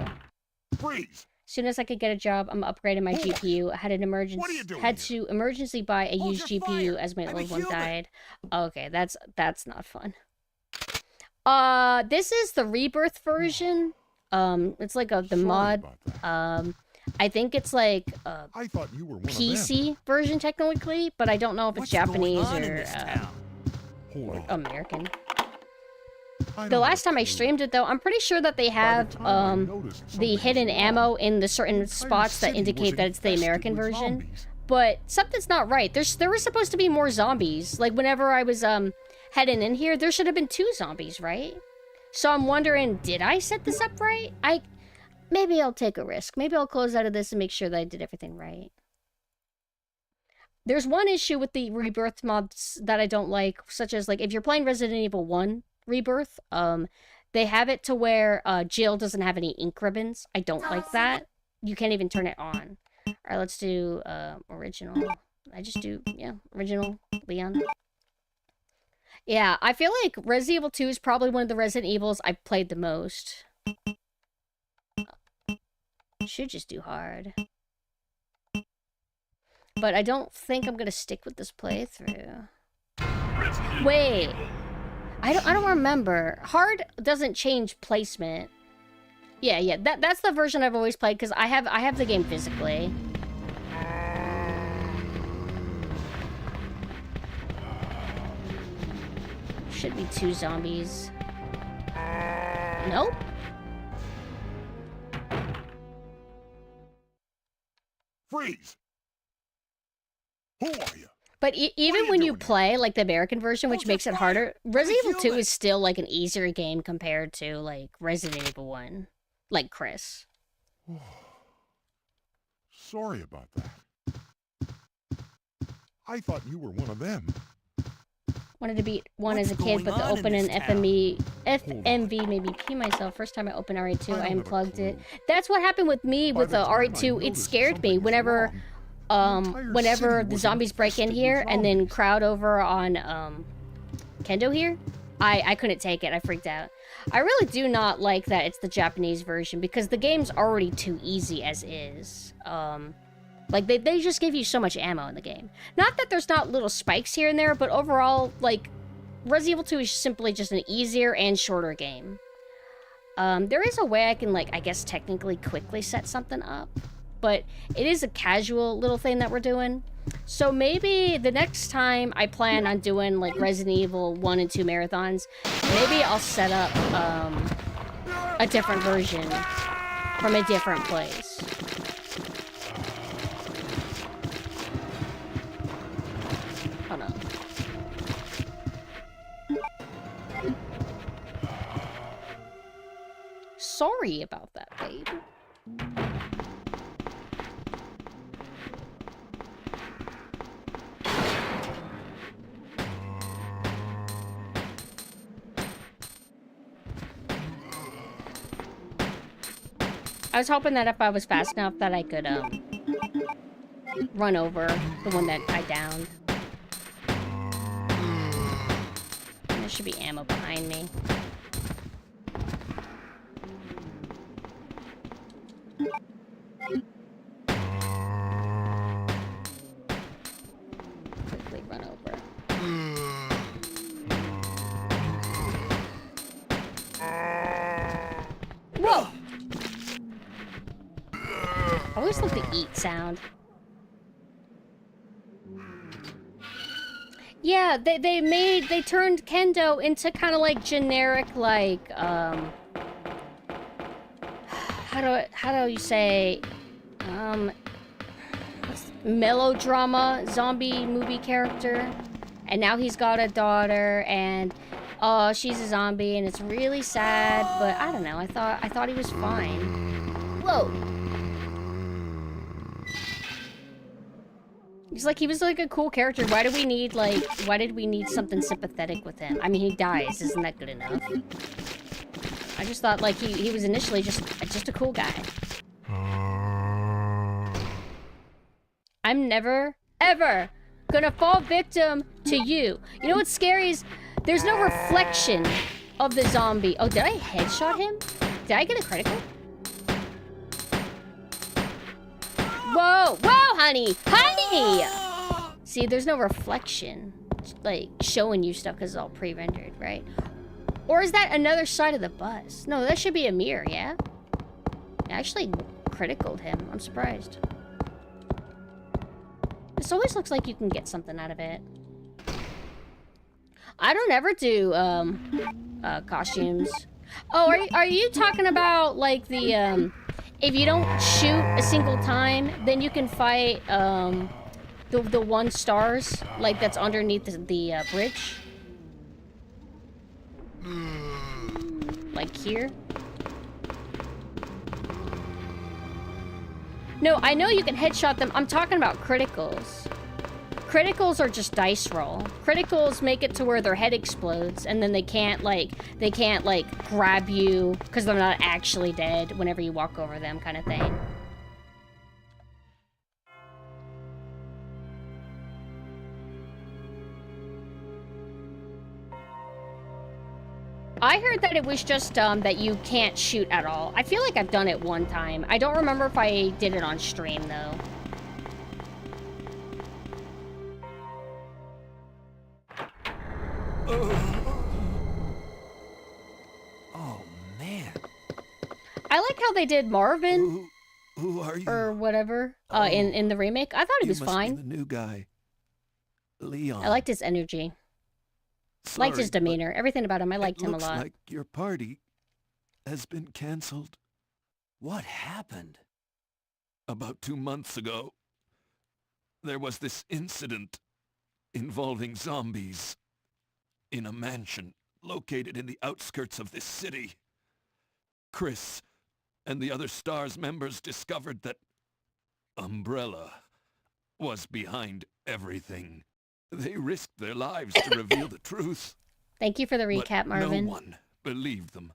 Freeze. Soon as I could get a job, I'm upgrading my GPU. I had an to emergency buy a used GPU as my old one died. Okay, that's not fun. This is the Rebirth version. It's like the mod. I think it's like I thought you were one PC version technically, but I don't know if it's Japanese or American. The last time I streamed it, though, I'm pretty sure that they have the hidden ammo in the certain spots that indicate that it's the American version. But something's not right. There were supposed to be more zombies. Like, whenever I was heading in here, there should have been 2 zombies, right? So I'm wondering, did I set this up right? Maybe I'll take a risk. Maybe I'll close out of this and make sure that I did everything right. There's one issue with the Rebirth mods that I don't like, such as, like, if you're playing Resident Evil 1 Rebirth, they have it to where Jill doesn't have any ink ribbons. I don't like that. You can't even turn it on. Alright, let's do original. Original Leon. Yeah, I feel like Resident Evil 2 is probably one of the Resident Evils I've played the most. Should just do hard. But I don't think I'm gonna stick with this playthrough. Wait. I don't remember. Hard doesn't change placement. Yeah, that's the version I've always played because I have the game physically. Should be 2 zombies. Nope. Freeze! Who are you? But even when you play, like, the American version, which makes it harder, Resident Evil 2 is still, like, an easier game compared to, like, Resident Evil 1. Like Chris. Sorry about that. I thought you were one of them. Wanted to beat one as a kid, but to open an FMV made me pee myself. First time I opened RE2, I unplugged it. That's what happened with me with the RE2. It scared me whenever the zombies break in here and then crowd over on Kendo here. I couldn't take it. I freaked out. I really do not like that it's the Japanese version because the game's already too easy as is. Like, they just give you so much ammo in the game. Not that there's not little spikes here and there, but overall, like, Resident Evil 2 is simply just an easier and shorter game. There is a way I can, like, I guess technically quickly set something up. But it is a casual little thing that we're doing. So maybe the next time I plan on doing, like, Resident Evil 1 and 2 marathons, maybe I'll set up a different version from a different place. Hold on. Sorry about that, babe. I was hoping that if I was fast enough that I could, run over the one that I downed. There should be ammo behind me. Quickly run over. Whoa! I always love the eat sound. Yeah, they turned Kendo into kind of like generic, like, how do you say, melodrama zombie movie character. And now he's got a daughter, and, she's a zombie, and it's really sad, but I don't know, I thought he was fine. Whoa! He was like a cool character. Why did we need something sympathetic with him? I mean, he dies. Isn't that good enough? I just thought, like, he was initially just a cool guy. I'm never, ever gonna fall victim to you. You know what's scary is there's no reflection of the zombie. Oh, did I headshot him? Did I get a critical? Whoa, whoa, honey, honey! See, there's no reflection, like, showing you stuff because it's all pre-rendered, right? Or is that another side of the bus? No, that should be a mirror, yeah? I actually criticaled him. I'm surprised. This always looks like you can get something out of it. I don't ever do, costumes. Oh, are you talking about, like, the, if you don't shoot a single time, then you can fight, the 1 stars, like, that's underneath the bridge? Like here? No, I know you can headshot them. I'm talking about criticals. Criticals are just dice roll. Criticals make it to where their head explodes, and then they can't, like, grab you, because they're not actually dead whenever you walk over them, kind of thing. I heard that it was just, that you can't shoot at all. I feel like I've done it one time. I don't remember if I did it on stream, though. Oh, man. I like how they did Marvin. Who are you? Or whatever, in the remake. I thought he was fine. You must be the new guy. Leon. I liked his energy. Sorry, liked his demeanor. Everything about him. I liked him a lot. It looks like your party has been canceled. What happened? About 2 months ago, there was this incident involving zombies in a mansion located in the outskirts of this city. Chris and the other STARS members discovered that Umbrella was behind everything. They risked their lives to reveal the truth. Thank you for the recap, but Marvin. no one believed them.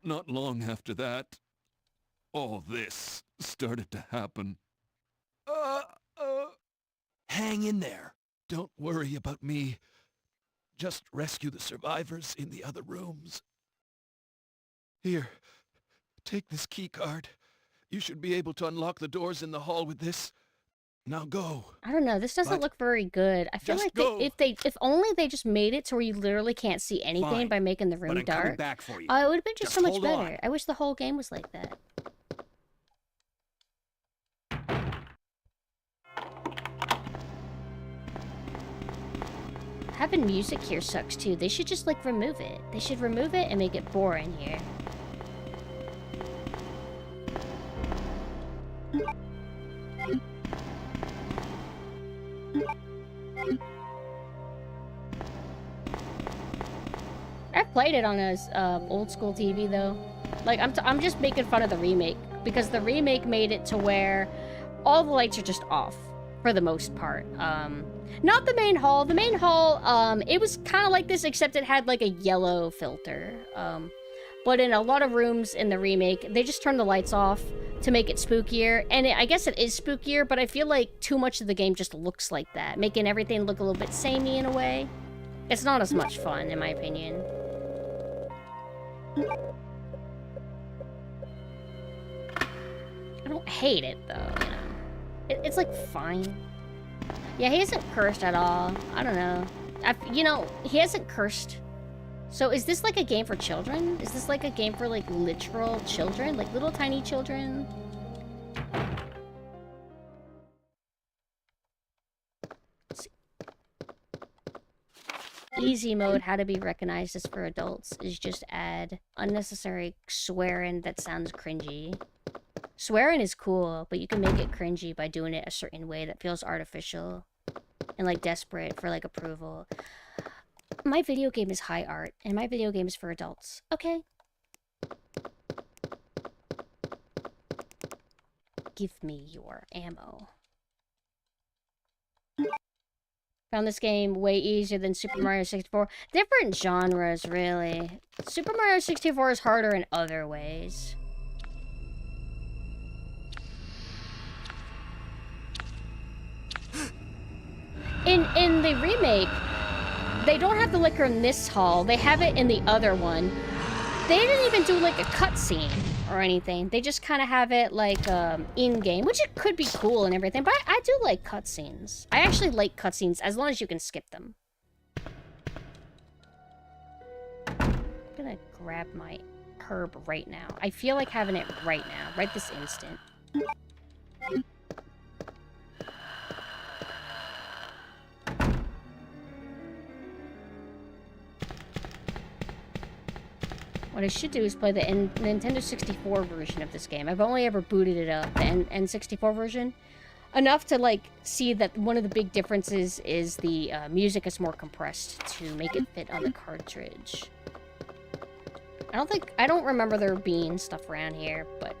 Not long after that, all this started to happen. Hang in there. Don't worry about me. Just rescue the survivors in the other rooms. Here, take this key card. You should be able to unlock the doors in the hall with this. Now go. I don't know. This doesn't look very good. I feel Just like if only they just made it to where you literally can't see anything Fine, by making the room but I'm coming dark. back for you. Oh, it would have been just so much hold better. on. I wish the whole game was like that. Having music here sucks too. They should just like remove it. They should remove it and make it boring here. I've played it on a old school TV though. Like I'm just making fun of the remake because the remake made it to where all the lights are just off for the most part. Not the main hall. The main hall, it was kind of like this except it had like a yellow filter. But in a lot of rooms in the remake, they just turned the lights off to make it spookier. And I guess it is spookier, but I feel like too much of the game just looks like that, making everything look a little bit samey in a way. It's not as much fun, in my opinion. I don't hate it, though, you know. It's, like, fine. Yeah, he isn't cursed at all. I don't know. You know, he hasn't cursed. So is this, like, a game for children? Is this, like, a game for, like, literal children? Like, little tiny children? Easy mode, how to be recognized as for adults, is just add unnecessary swearing that sounds cringy. Swearing is cool, but you can make it cringy by doing it a certain way that feels artificial and like desperate for like approval. My video game is high art, and my video game is for adults. Okay. Give me your ammo. Found this game way easier than Super Mario 64. Different genres, really. Super Mario 64 is harder in other ways. In the remake, they don't have the liquor in this hall. They have it in the other one. they didn't even do like a cutscene or anything. They just kind of have it like in-game, which it could be cool and everything, but I do like cutscenes. I actually like cutscenes as long as you can skip them. I'm gonna grab my herb right now. I feel like having it right now, right this instant. What I should do is play the Nintendo 64 version of this game. I've only ever booted it up, the N64 version. Enough to, like, see that one of the big differences is the music is more compressed to make it fit on the cartridge. I don't remember there being stuff around here, but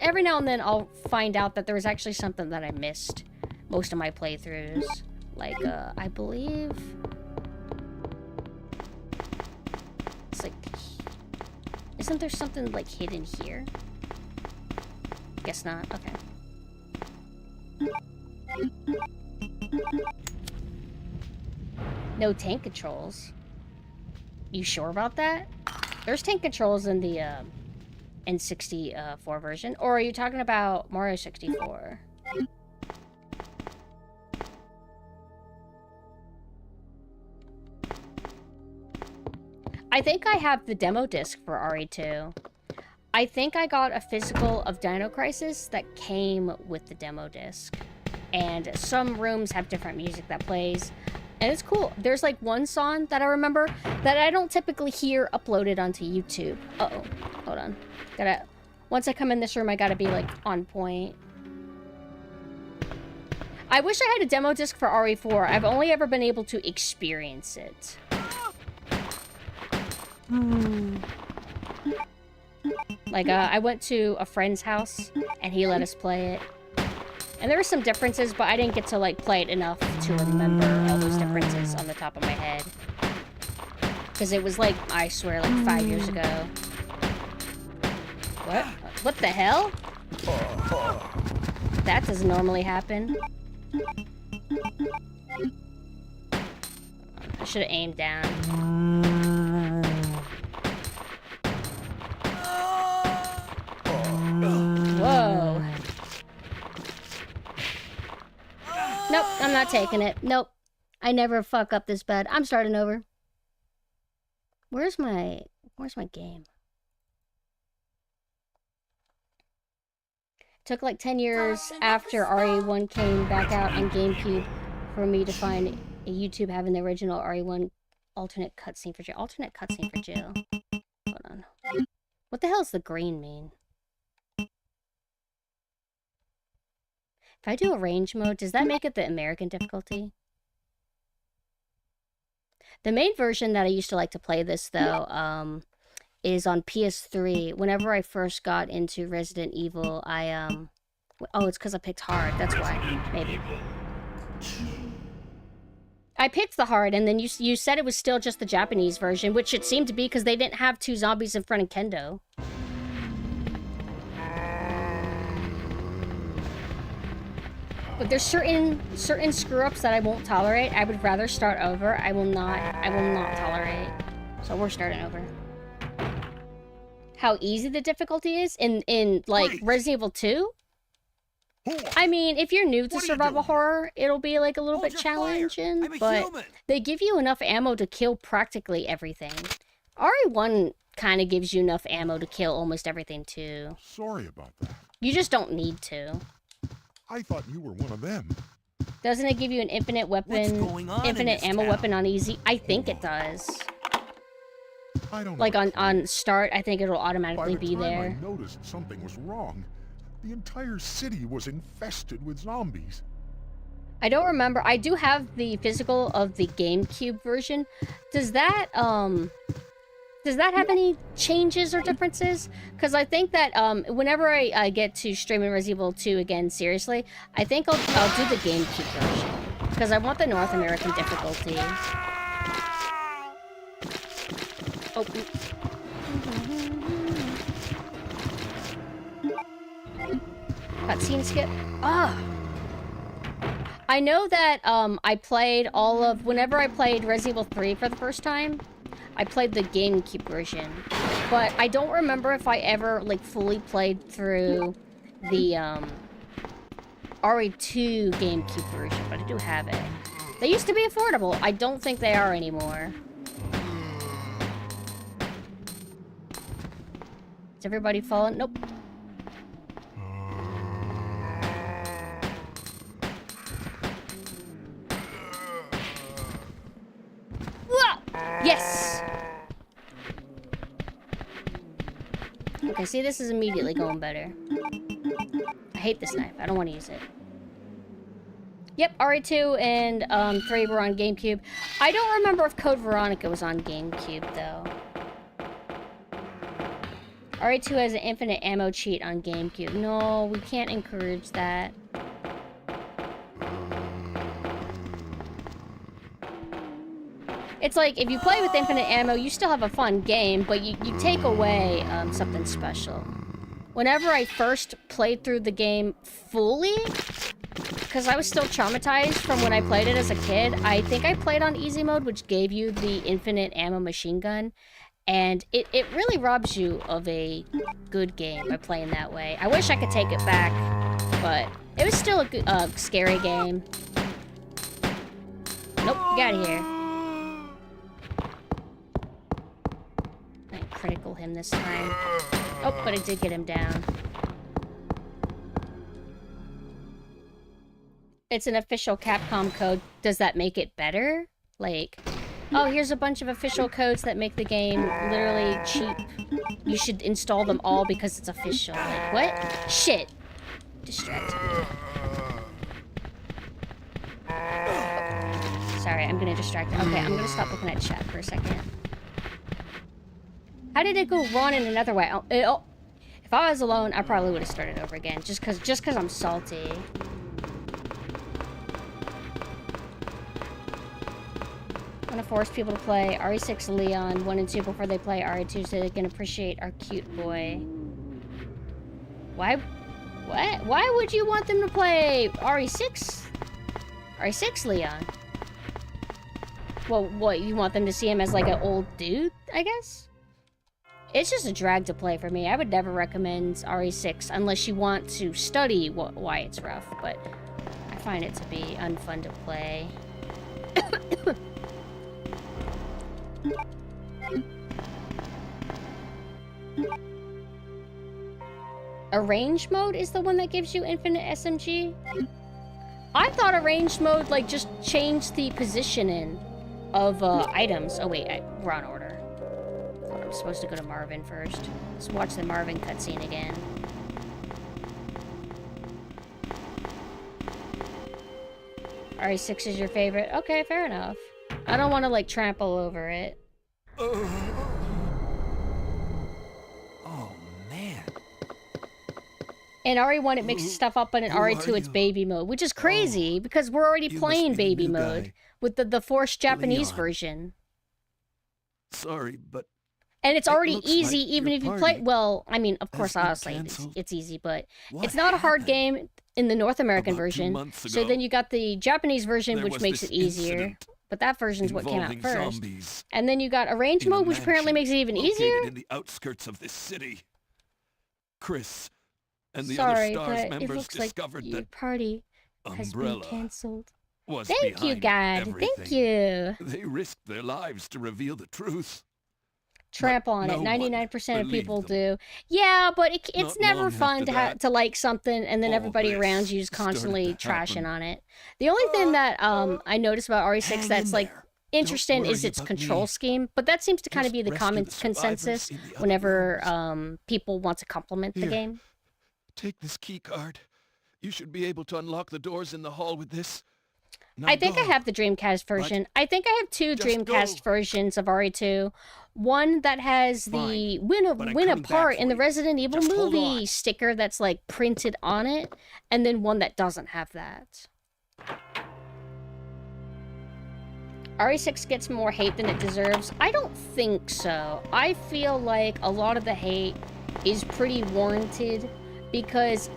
every now and then I'll find out that there was actually something that I missed most of my playthroughs. Like, I believe... It's like... Isn't there something, like, hidden here? Guess not. Okay. No tank controls. You sure about that? There's tank controls in the N64 version. Or are you talking about Mario 64? I think I have the demo disc for RE2. I think I got a physical of Dino Crisis that came with the demo disc. And some rooms have different music that plays. And it's cool. There's like one song that I remember that I don't typically hear uploaded onto YouTube. Uh-oh. Hold on. Once I come in this room, I gotta be like on point. I wish I had a demo disc for RE4. I've only ever been able to experience it. Like, I went to a friend's house, and he let us play it. And there were some differences, but I didn't get to, like, play it enough to remember all those differences on the top of my head. Because it was, like, I swear, like, 5 years ago. What? What the hell? That doesn't normally happen. I should have aimed down. Whoa. Nope, I'm not taking it. Nope. I never fuck up this bad. I'm starting over. Where's my game? Took like 10 years after RE1 came back out on GameCube for me to find a YouTube having the original RE1 alternate cutscene for jail. Alternate cutscene for jail. Hold on. What the hell does the green mean? If I do a range mode, does that make it the American difficulty? The main version that I used to like to play this, though, is on PS3. Whenever I first got into Resident Evil, oh, it's because I picked hard. That's why. Maybe. I picked the hard, and then you said it was still just the Japanese version, which it seemed to be because they didn't have two zombies in front of Kendo. But there's certain screw-ups that I won't tolerate. I would rather start over. I will not tolerate. So we're starting over. How easy the difficulty is in like Resident Evil 2? I mean, if you're new to survival horror, it'll be like a little bit challenging, but they give you enough ammo to kill practically everything. RE1 kind of gives you enough ammo to kill almost everything too. Sorry about that. You just don't need to. I thought you were one of them. Doesn't it give you an infinite weapon, infinite ammo weapon on easy? I think it does. I don't like on start, I think it'll automatically be there. I noticed something was wrong. The entire city was infested with zombies. I don't remember. I do have the physical of the GameCube version. Does that have any changes or differences? Because I think that whenever I get to streaming Resident Evil 2 again seriously, I think I'll do the GameCube version. Because I want the North American difficulty. Oh. Cutscene skip. Ah. I know that I played whenever I played Resident Evil 3 for the first time, I played the GameCube version. but I don't remember if I ever, like, fully played through the, RE2 GameCube version, but I do have it. They used to be affordable. I don't think they are anymore. Is everybody falling? Nope. Yes! Okay, see, this is immediately going better. I hate this knife. I don't want to use it. Yep, RE2 and 3 were on GameCube. I don't remember if Code Veronica was on GameCube, though. RE2 has an infinite ammo cheat on GameCube. No, we can't encourage that. It's like, if you play with infinite ammo, you still have a fun game, but you take away something special. Whenever I first played through the game fully, because I was still traumatized from when I played it as a kid, I think I played on easy mode, which gave you the infinite ammo machine gun, and it really robs you of a good game by playing that way. I wish I could take it back, but it was still a scary game. Nope, get out of here. I didn't critical him this time. Oh, but I did get him down. It's an official Capcom code. Does that make it better? Like, oh, here's a bunch of official codes that make the game literally cheap. You should install them all because it's official. Like, what? Shit. Distracted me. Sorry, I'm gonna distract him. Okay, I'm gonna stop looking at chat for a second. How did it go wrong in another way? Oh, if I was alone, I probably would have started over again. Just cause I'm salty. I'm gonna force people to play RE6 Leon 1 and 2 before they play RE2 so they can appreciate our cute boy. Why? What? Why would you want them to play RE6? RE6 Leon? Well, what, you want them to see him as like an old dude, I guess? It's just a drag to play for me. I would never recommend RE6 unless you want to study why it's rough, but I find it to be unfun to play. Arrange mode is the one that gives you infinite SMG? I thought arrange mode, like, just changed the positioning of items. Oh wait, we're on order. I thought I was supposed to go to Marvin first. Let's watch the Marvin cutscene again. RE6 is your favorite? Okay, fair enough. I don't want to, like, trample over it. Oh, man. In RE1, it mixes stuff up, but in RE2, it's baby mode, which is crazy, because we're already playing baby mode with the forced Japanese version. Sorry, but... And it's already easy, like even if you play... Well, I mean, of course, honestly, it's easy, but it's not a hard game in the North American version. So then you got the Japanese version, which makes it easier. But that version's what came out first. And then you got arrange mode, which apparently makes it even easier. In the outskirts of this city. Chris and the other STARS members discovered that party has been cancelled. Was Thank you, God. Everything. Thank you. They risked their lives to reveal the truth. Trample on it. 99% of people do. Yeah, but it's never fun to like something and then everybody around you is constantly trashing on it. The only thing that I noticed about RE6 that's like interesting is its control scheme, but that seems to kind of be the common consensus whenever people want to compliment the game. Take this key card. You should be able to unlock the doors in the hall with this. Now I think I have the Dreamcast version. I think I have two Dreamcast versions of RE2. One that has the win a part in the Resident Evil movie sticker that's like printed on it, and then one that doesn't have that. RE6 gets more hate than it deserves. I don't think so. I feel like a lot of the hate is pretty warranted because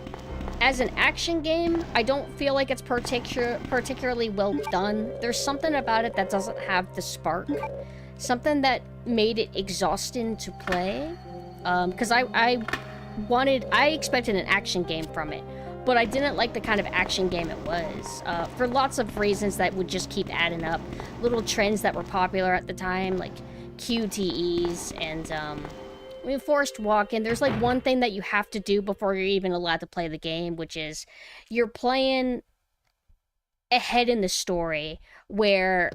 as an action game, I don't feel like it's particularly well done. There's something about it that doesn't have the spark. Something that made it exhausting to play. Because I expected an action game from it, but I didn't like the kind of action game it was, for lots of reasons that would just keep adding up. Little trends that were popular at the time, like QTEs and, forced walk-in. There's like one thing that you have to do before you're even allowed to play the game, which is you're playing ahead in the story where,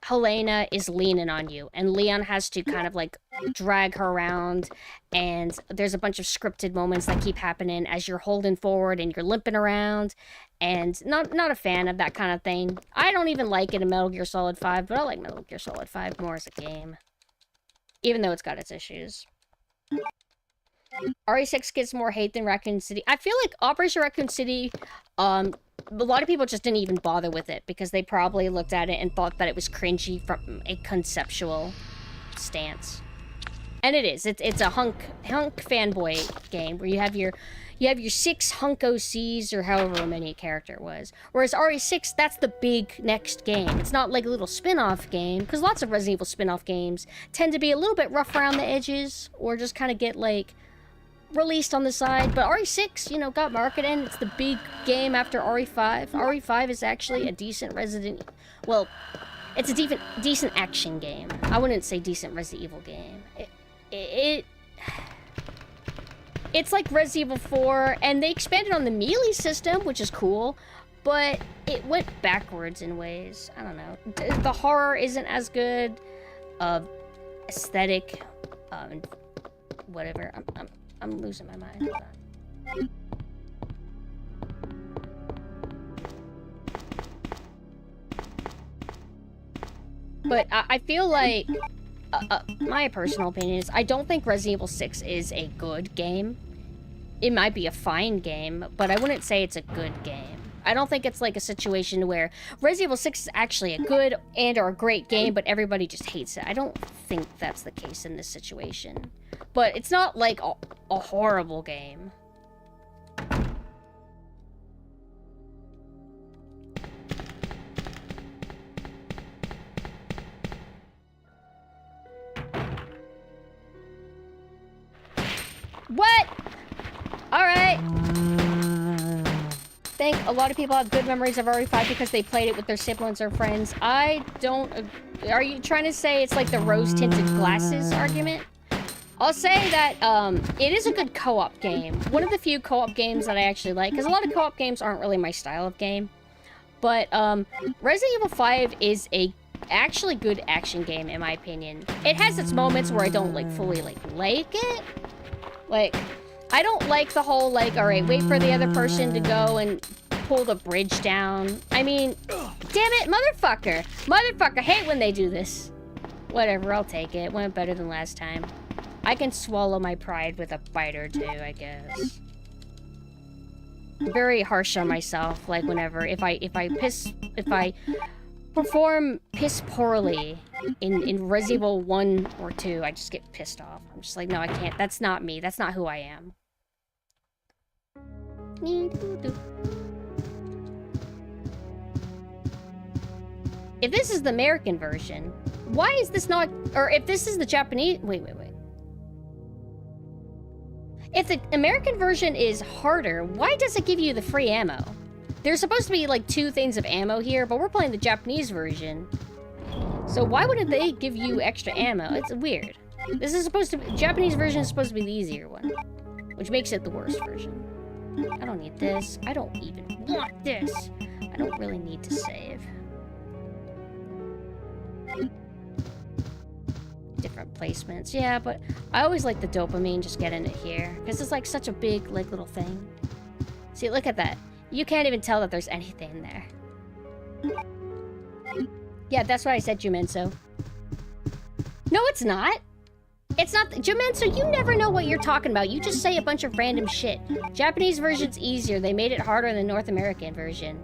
Helena is leaning on you, and Leon has to kind of like drag her around, and there's a bunch of scripted moments that keep happening as you're holding forward and you're limping around, and not a fan of that kind of thing. I don't even like it in Metal Gear Solid 5, but I like Metal Gear Solid 5 more as a game, even though it's got its issues. RE6 gets more hate than Raccoon City. I feel like Operation Raccoon City, a lot of people just didn't even bother with it because they probably looked at it and thought that it was cringy from a conceptual stance. And it is. It's a hunk fanboy game where you have your 6 hunk OCs or however many a character it was. Whereas RE6, that's the big next game. It's not like a little spin-off game, because lots of Resident Evil spin-off games tend to be a little bit rough around the edges or just kind of get like released on the side, but RE6, you know, got marketed. It's the big game after RE5. RE5 is actually a decent well, it's a decent action game. I wouldn't say decent Resident Evil game. It's like Resident Evil 4, and they expanded on the melee system, which is cool, but it went backwards in ways. I don't know. The horror isn't as good. Aesthetic, whatever. I'm losing my mind. Hold on. But I feel like, my personal opinion is, I don't think Resident Evil 6 is a good game. It might be a fine game, but I wouldn't say it's a good game. I don't think it's like a situation where Resident Evil 6 is actually a good or a great game, but everybody just hates it. I don't think that's the case in this situation. But it's not like a horrible game. What? Alright. Think a lot of people have good memories of RE5 because they played it with their siblings or friends. I don't... Are you trying to say it's like the rose-tinted glasses argument? I'll say that it is a good co-op game. One of the few co-op games that I actually like, because a lot of co-op games aren't really my style of game. But Resident Evil 5 is a actually good action game, in my opinion. It has its moments where I don't like fully like it. Like, I don't like the whole like, all right, wait for the other person to go and pull the bridge down. I mean, damn it, motherfucker. Motherfucker, hate when they do this. Whatever, I'll take it. Went better than last time. I can swallow my pride with a bite or two, I guess. Very harsh on myself, like whenever, if I perform piss poorly in Resident Evil 1 or 2, I just get pissed off. I'm just like, no, I can't. That's not me. That's not who I am. If this is the American version, why is this not... Or if this is the Japanese... Wait. If the American version is harder, why does it give you the free ammo? There's supposed to be like 2 things of ammo here, but we're playing the Japanese version. So why wouldn't they give you extra ammo? It's weird. This is supposed to be... Japanese version is supposed to be the easier one, which makes it the worst version. I don't need this. I don't even want this. I don't really need to save. Different placements. Yeah, but I always like the dopamine just getting it here, because it's like such a big, like, little thing. See, look at that. You can't even tell that there's anything there. Yeah, that's what I said, Jumenso. No, it's not. It's not... Jumenso, you never know what you're talking about. You just say a bunch of random shit. Japanese version's easier. They made it harder than the North American version.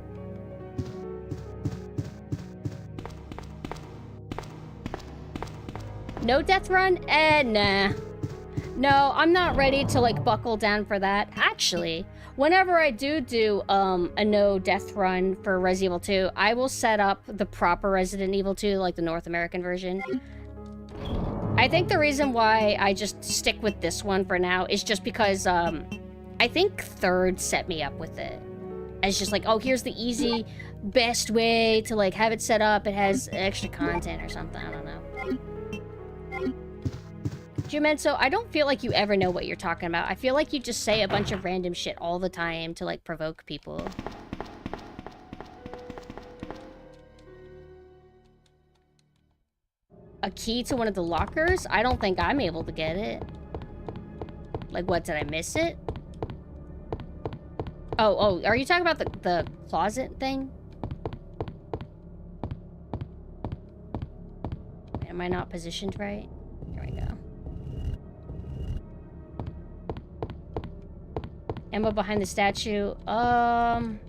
No death run? Nah. No, I'm not ready to, like, buckle down for that. Actually, whenever I do a no death run for Resident Evil 2, I will set up the proper Resident Evil 2, like the North American version. I think the reason why I just stick with this one for now is just because, I think third set me up with it. It's just like, oh, here's the easy, best way to, like, have it set up. It has extra content or something. I don't know. Jumenso, I don't feel like you ever know what you're talking about. I feel like you just say a bunch of random shit all the time to, like, provoke people. A key to one of the lockers? I don't think I'm able to get it. Like, what, did I miss it? Oh, are you talking about the closet thing? Am I not positioned right? Here we go. Ammo behind the statue. Hold on.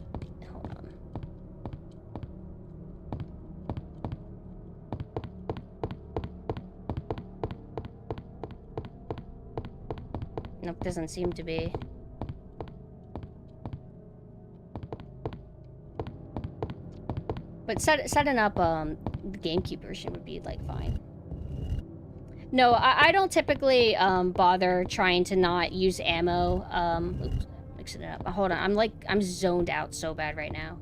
Nope, doesn't seem to be. But setting up the GameCube version would be, like, fine. No, I don't typically bother trying to not use ammo. Oops, mixing it up. Hold on, I'm zoned out so bad right now.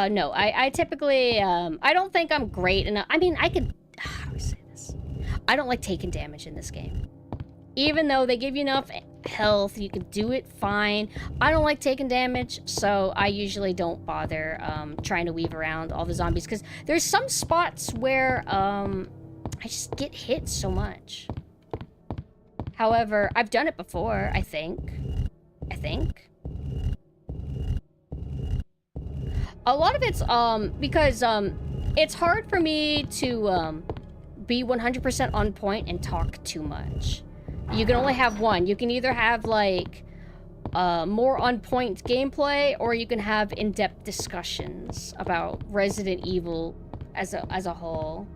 No, I typically, I don't think I'm great enough. I mean, how do I say this? I don't like taking damage in this game. Even though they give you enough health, you can do it fine. I don't like taking damage, so I usually don't bother trying to weave around all the zombies, because there's some spots where I just get hit so much. However, I've done it before, I think. A lot of it's because it's hard for me to be 100% on point and talk too much. You can only have one. You can either have, like, more on-point gameplay, or you can have in-depth discussions about Resident Evil as a whole.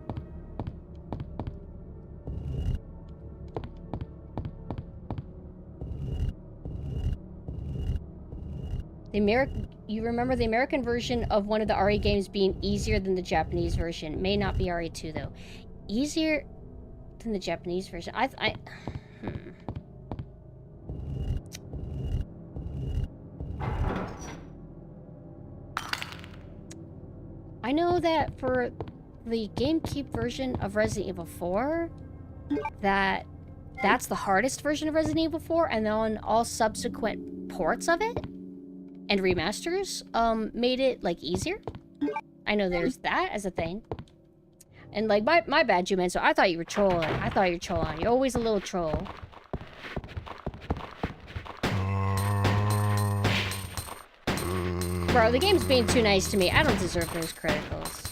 You remember the American version of one of the RE games being easier than the Japanese version. May not be RE2, though. Easier than the Japanese version. I know that for the GameCube version of Resident Evil 4, that's the hardest version of Resident Evil 4, and then all subsequent ports of it and remasters made it, like, easier. I know there's that as a thing. And, like, my bad, Juman, so I thought you were trolling. You're always a little troll. Bro, the game's being too nice to me. I don't deserve those criticals.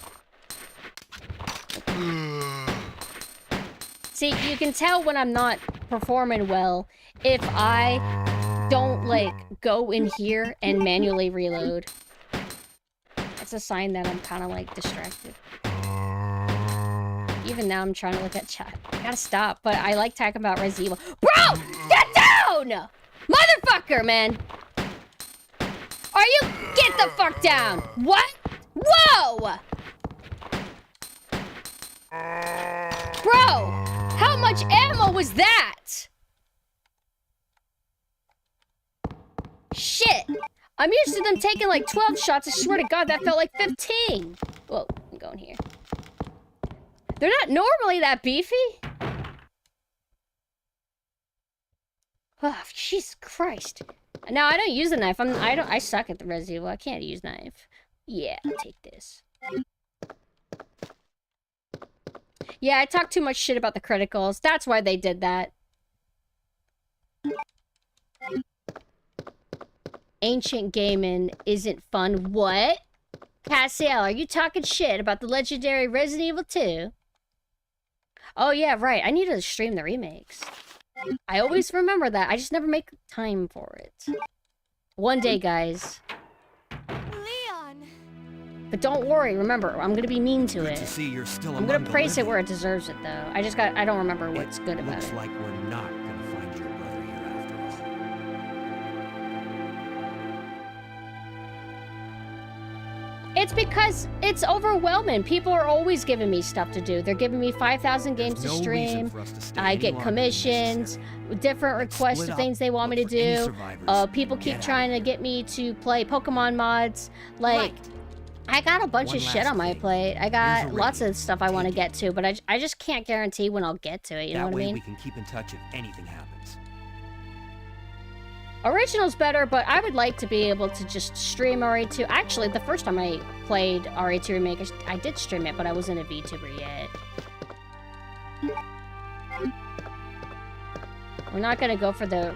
See, you can tell when I'm not performing well if I don't, like, go in here and manually reload. That's a sign that I'm kind of, like, distracted. Even now, I'm trying to look at chat. I gotta stop, but I like talking about Resident Evil. Bro! Get down! Motherfucker, man! Are you... Get the fuck down! What? Whoa! Bro! How much ammo was that? Shit! I'm used to them taking like 12 shots. I swear to God, that felt like 15. Whoa, I'm going here. They're not normally that beefy. Oh, Jesus Christ. No, I don't use a knife. I suck at the Resident Evil. I can't use knife. Yeah, I'll take this. Yeah, I talk too much shit about the criticals. That's why they did that. Ancient gaming isn't fun. What? Cassiel, are you talking shit about the legendary Resident Evil 2? Oh, yeah, right. I need to stream the remakes. I always remember that. I just never make time for it. One day, guys. Leon. But don't worry. Remember, I'm gonna be mean to it. To see you're still I'm gonna praise it where it deserves it, though. I don't remember what's good about it. Looks like we're not gonna find your brother here after all. It's because it's overwhelming. People are always giving me stuff to do. They're giving me 5,000 games to stream. I get commissions, different requests of things they want me to do. People keep trying to get me to play Pokemon mods. Like, I got a bunch of shit on my plate. I got lots of stuff I want to get to, but I just can't guarantee when I'll get to it. You know what I mean? That way we can keep in touch if anything happens. Original's better, but I would like to be able to just stream RE2. Actually, the first time I played RE2 Remake, I did stream it, but I wasn't a VTuber yet. We're not gonna go for the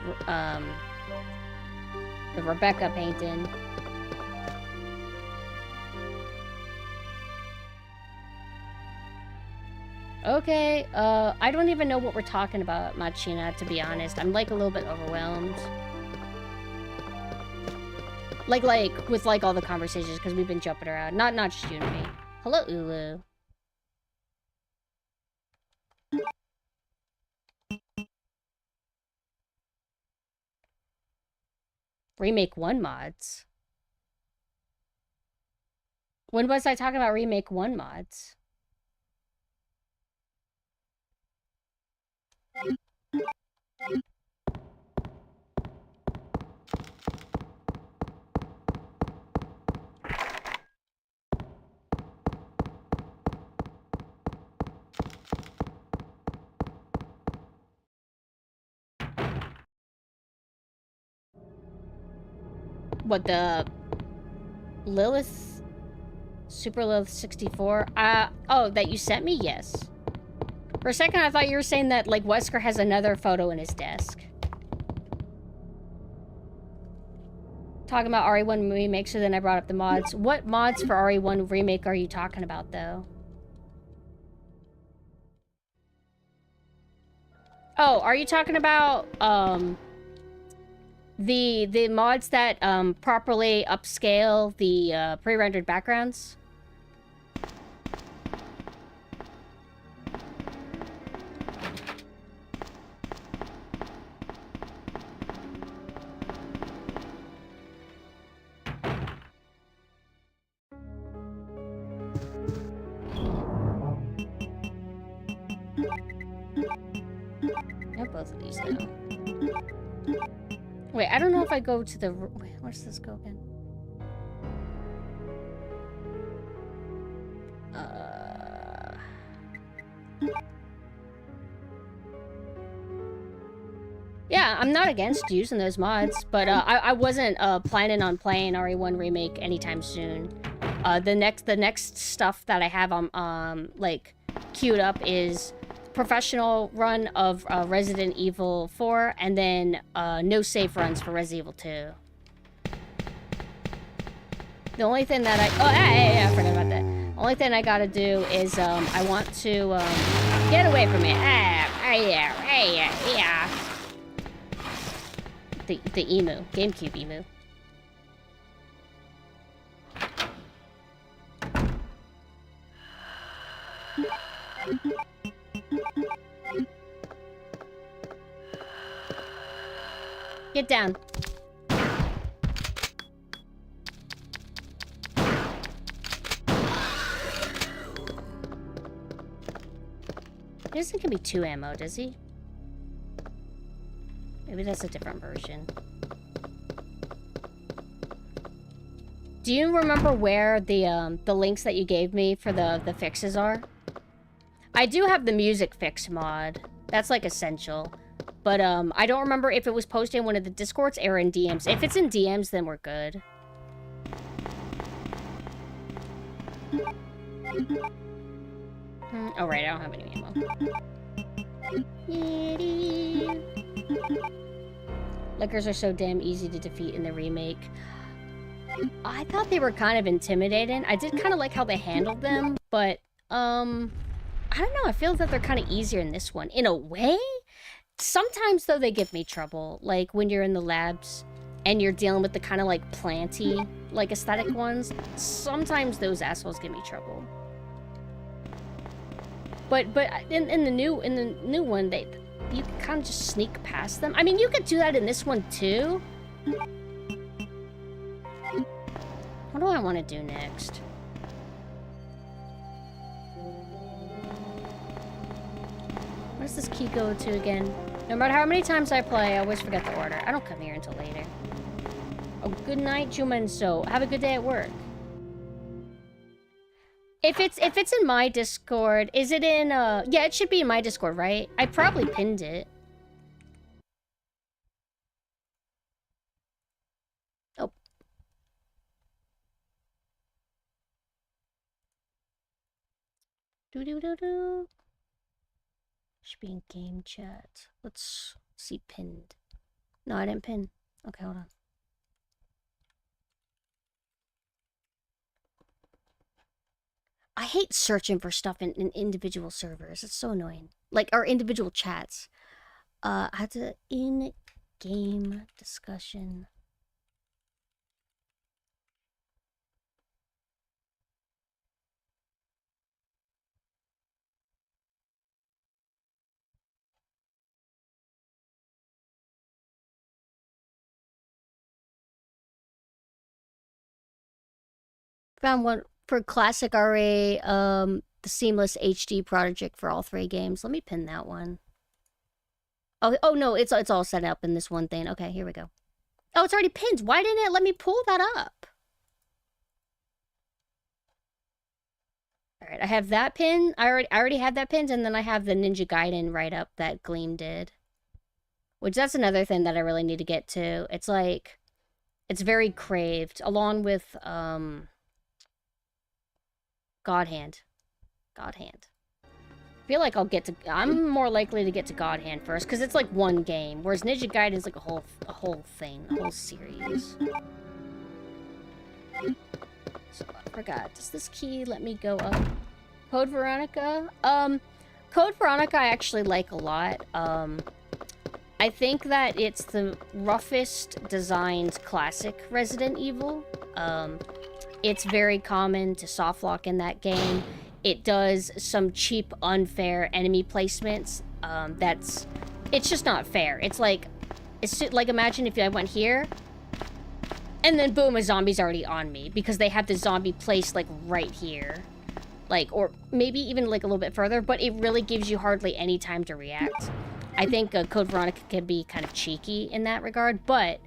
Rebecca painting. Okay, I don't even know what we're talking about, Machina, to be honest. I'm, like, a little bit overwhelmed. Like, with, like, all the conversations, because we've been jumping around. Not just you and me. Hello, Ulu. Remake 1 mods. When was I talking about Remake 1 mods? What, the Lilith, Super Lilith 64? Oh, that you sent me? Yes. For a second, I thought you were saying that, like, Wesker has another photo in his desk. Talking about RE1 Remake, so then I brought up the mods. What mods for RE1 Remake are you talking about, though? Oh, are you talking about, the mods that, properly upscale the, pre-rendered backgrounds? I have both of these now. Wait, I don't know if I go to the... Wait, where does this go again? Yeah, I'm not against using those mods, but I wasn't planning on playing RE1 Remake anytime soon. The next stuff that I have on like queued up is professional run of Resident Evil 4, and then no save runs for Resident Evil 2. The only thing that I forgot about that. Only thing I gotta do is I want to get away from it. The emu, GameCube emu. Get down. He doesn't give me 2 ammo, does he? Maybe that's a different version. Do you remember where the links that you gave me for the fixes are? I do have the music fix mod. That's like essential. But I don't remember if it was posted in one of the Discords or in DMs. If it's in DMs, then we're good. Oh right, I don't have any ammo. Lickers are so damn easy to defeat in the remake. I thought they were kind of intimidating. I did kind of like how they handled them, but I don't know. I feel that they're kind of easier in this one in a way. Sometimes though they give me trouble, like when you're in the labs and you're dealing with the kind of like planty, like aesthetic ones. Sometimes those assholes give me trouble. But in the new one, you can kind of just sneak past them. I mean, you could do that in this one too. What do I want to do next? this key go to again? No matter how many times I play, I always forget the order. I don't come here until later. Oh, good night, Jumanso. Have a good day at work. If it's in my Discord, is it in yeah, it should be in my Discord, right? I probably pinned it. Oh. Do. Should be in game chat. Let's see pinned. No, I didn't pin. Okay, hold on. I hate searching for stuff in individual servers. It's so annoying. Like, our individual chats. I had to in-game discussion. Found one for classic RA, the seamless HD project for all 3 games. Let me pin that one. Oh no, it's all set up in this one thing. Okay, here we go. Oh, it's already pinned. Why didn't it let me pull that up? All right, I have that pin. I already have that pinned, and then I have the Ninja Gaiden write-up that Gleam did. Which, that's another thing that I really need to get to. It's like, it's very craved, along with, God Hand. I feel like I'll get to... I'm more likely to get to God Hand first, because it's like one game, whereas Ninja Gaiden is like a whole thing, a whole series. So, I forgot. Does this key let me go up? Code Veronica? Code Veronica I actually like a lot. I think that it's the roughest designed classic Resident Evil. It's very common to softlock in that game. It does some cheap, unfair enemy placements. It's just not fair. It's like imagine if I went here, and then boom, a zombie's already on me because they have the zombie placed like right here, like, or maybe even like a little bit further. But it really gives you hardly any time to react. I think Code Veronica can be kind of cheeky in that regard, but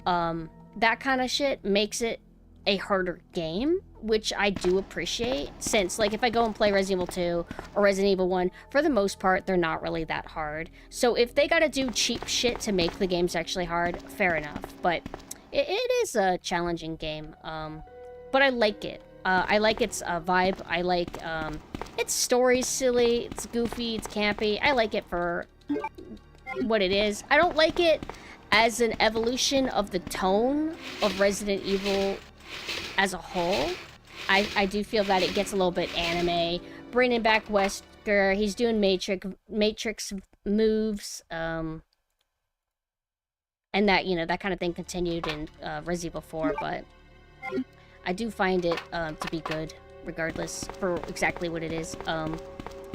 that kind of shit makes it a harder game, which I do appreciate, since, like, if I go and play Resident Evil 2 or Resident Evil 1, for the most part, they're not really that hard. So if they gotta do cheap shit to make the games actually hard, fair enough. But it is a challenging game, but I like it. I like its vibe. I like, its story's silly, it's goofy, it's campy. I like it for what it is. I don't like it as an evolution of the tone of Resident Evil as a whole. I do feel that it gets a little bit anime. Bringing back Wesker, he's doing Matrix moves, and that, you know, that kind of thing continued in Resident Evil 4, but I do find it to be good, regardless, for exactly what it is.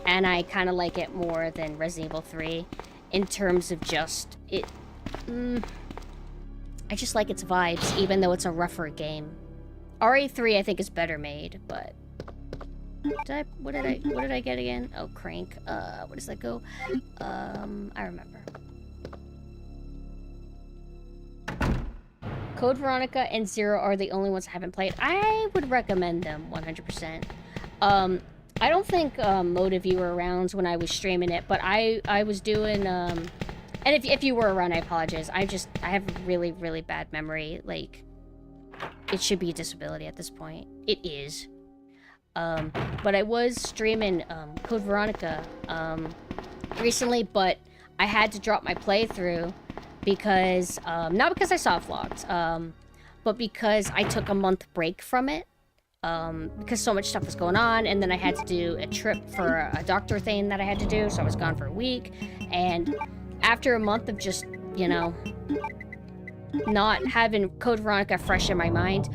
And I kind of like it more than Resident Evil 3, in terms of just, it... I just like its vibes, even though it's a rougher game. RA3 I think is better made, but what did I get again? Oh, Crank. What does that go? I remember. Code Veronica and Zero are the only ones I haven't played. I would recommend them 100%. I don't think Mode of you were around when I was streaming it, but I was doing and if you were around, I apologize. I have really, really bad memory. Like, it should be a disability at this point. It is. But I was streaming Code Veronica recently, but I had to drop my playthrough because, not because I softlocked, but because I took a month break from it. Because so much stuff was going on, and then I had to do a trip for a doctor thing that I had to do, so I was gone for a week, and after a month of just, you know, not having Code Veronica fresh in my mind,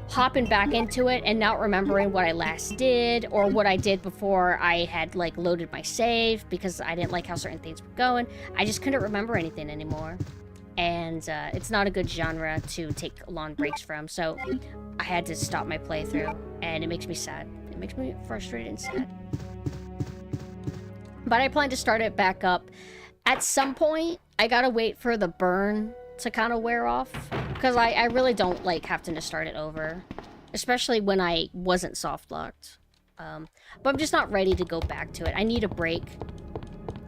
hopping back into it and not remembering what I last did or what I did before I had, like, loaded my save because I didn't like how certain things were going. I just couldn't remember anything anymore. And it's not a good genre to take long breaks from, so I had to stop my playthrough, and it makes me sad. It makes me frustrated and sad. But I plan to start it back up. At some point, I gotta wait for the burn to kind of wear off. Because I really don't like having to start it over. Especially when I wasn't soft locked. But I'm just not ready to go back to it. I need a break.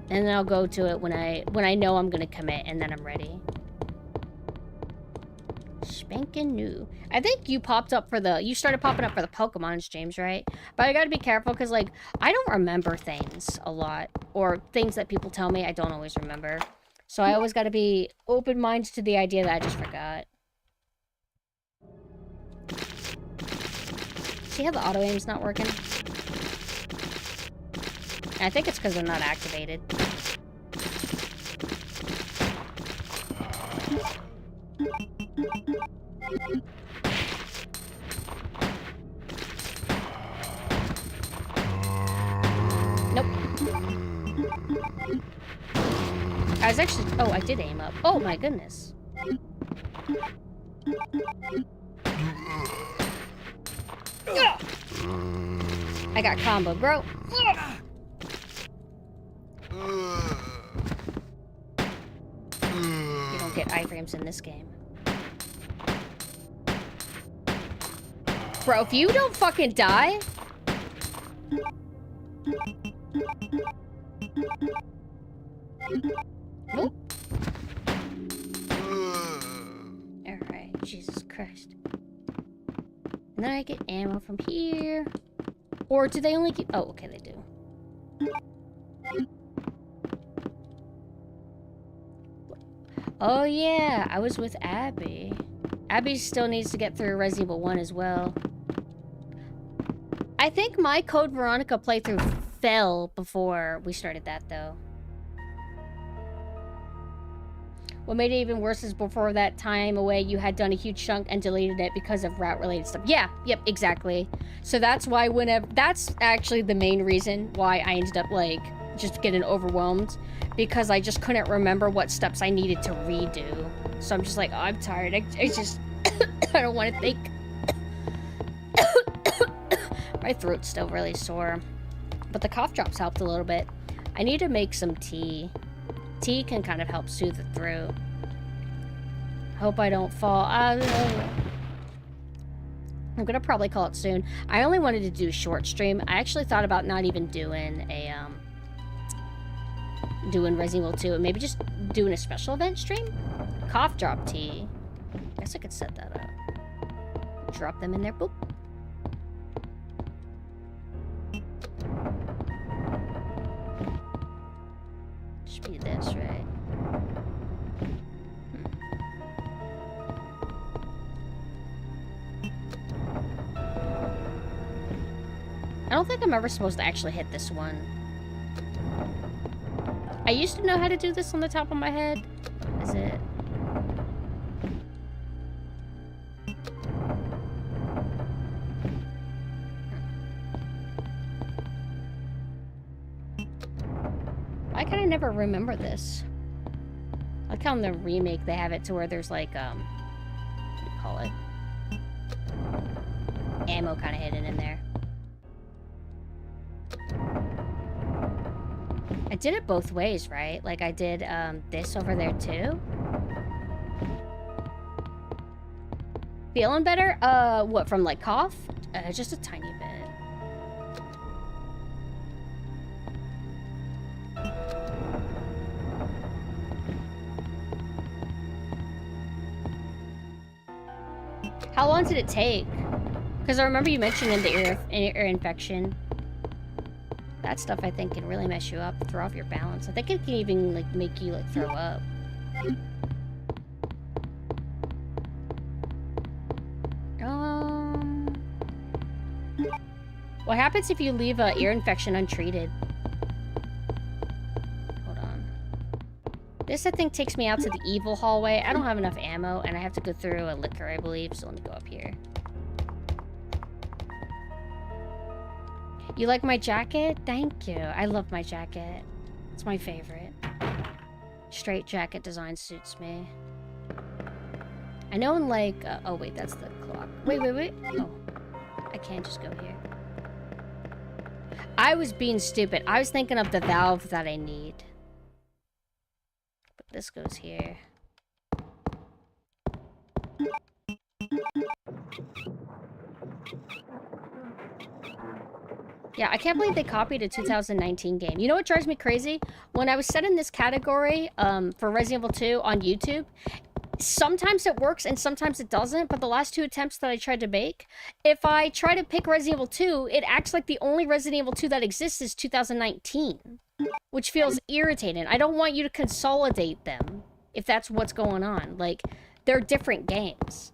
And then I'll go to it when I know I'm gonna commit, and then I'm ready. Spanking new. I think you started popping up for the Pokemons, James, right? But I gotta be careful, because, like, I don't remember things a lot. Or things that people tell me, I don't always remember. So I always gotta be open-minded to the idea that I just forgot. See how the auto-aim's not working? I think it's because they're not activated. Nope. I was actually... Oh, I did aim up. Oh, my goodness. I got combo, bro. You don't get iframes in this game. Bro, if you don't fucking die... Oh. Alright, Jesus Christ. And then I get ammo from here. Or do they only get... Oh, okay, they do. Oh, yeah, I was with Abby. Abby still needs to get through Resident Evil 1 as well. I think my Code Veronica playthrough fell before we started that, though. What made it even worse is before that time away, you had done a huge chunk and deleted it because of route-related stuff. Yeah, yep, exactly. So that's why that's actually the main reason why I ended up, like, just getting overwhelmed. Because I just couldn't remember what steps I needed to redo. So I'm just like, oh, I'm tired. I just, I don't want to think. My throat's still really sore. But the cough drops helped a little bit. I need to make some tea. Tea can kind of help soothe the throat. Hope I don't fall. I'm gonna probably call it soon. I only wanted to do a short stream. I actually thought about not even doing a, doing Resident Evil 2 and maybe just doing a special event stream? Cough drop tea. Guess I could set that up. Drop them in there. Boop. Should be this, right? I don't think I'm ever supposed to actually hit this one. I used to know how to do this on the top of my head. Is it? Why can I never remember this? I like how in the remake they have it to where there's like, what do you call it? Ammo kind of hidden in there. I did it both ways, right? Like I did this over there too. Feeling better? What, from like cough? Just a tiny bit. How long did it take? Because I remember you mentioned in the ear infection. That stuff I think can really mess you up, throw off your balance. I think it can even like make you like throw up. What happens if you leave an ear infection untreated? Hold on. This I think takes me out to the evil hallway. I don't have enough ammo and I have to go through a liquor, I believe, so let me go up here. You like my jacket? Thank you. I love my jacket. It's my favorite. Straight jacket design suits me. I know in like... oh, wait, that's the clock. Wait. Oh. I can't just go here. I was being stupid. I was thinking of the valve that I need. But this goes here. Yeah, I can't believe they copied a 2019 game. You know what drives me crazy? When I was set in this category for Resident Evil 2 on YouTube, sometimes it works and sometimes it doesn't, but the last 2 attempts that I tried to make, if I try to pick Resident Evil 2, it acts like the only Resident Evil 2 that exists is 2019, which feels irritating. I don't want you to consolidate them if that's what's going on. Like, they're different games.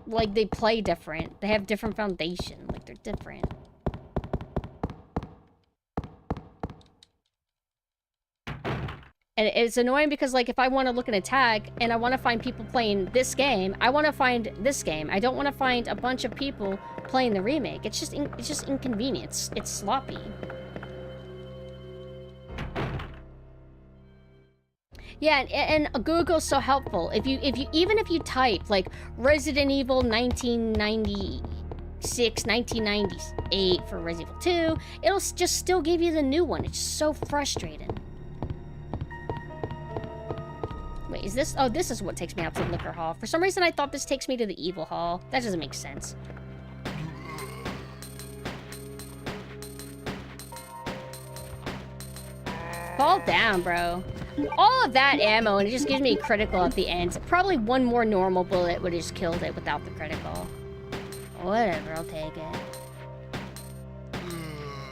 Like, they play different. They have different foundation. Like, they're different. And it's annoying because, like, if I want to look at a tag and I want to find people playing this game, I want to find this game. I don't want to find a bunch of people playing the remake. It's just inconvenient. It's sloppy. Yeah, and Google's so helpful. Even if you type like Resident Evil 1996, 1998 for Resident Evil 2, it'll just still give you the new one. It's just so frustrating. Wait, is this? Oh, this is what takes me out to the liquor hall. For some reason, I thought this takes me to the evil hall. That doesn't make sense. Fall down, bro. All of that ammo, and it just gives me a critical at the end. Probably one more normal bullet would have just killed it without the critical. Whatever, I'll take it.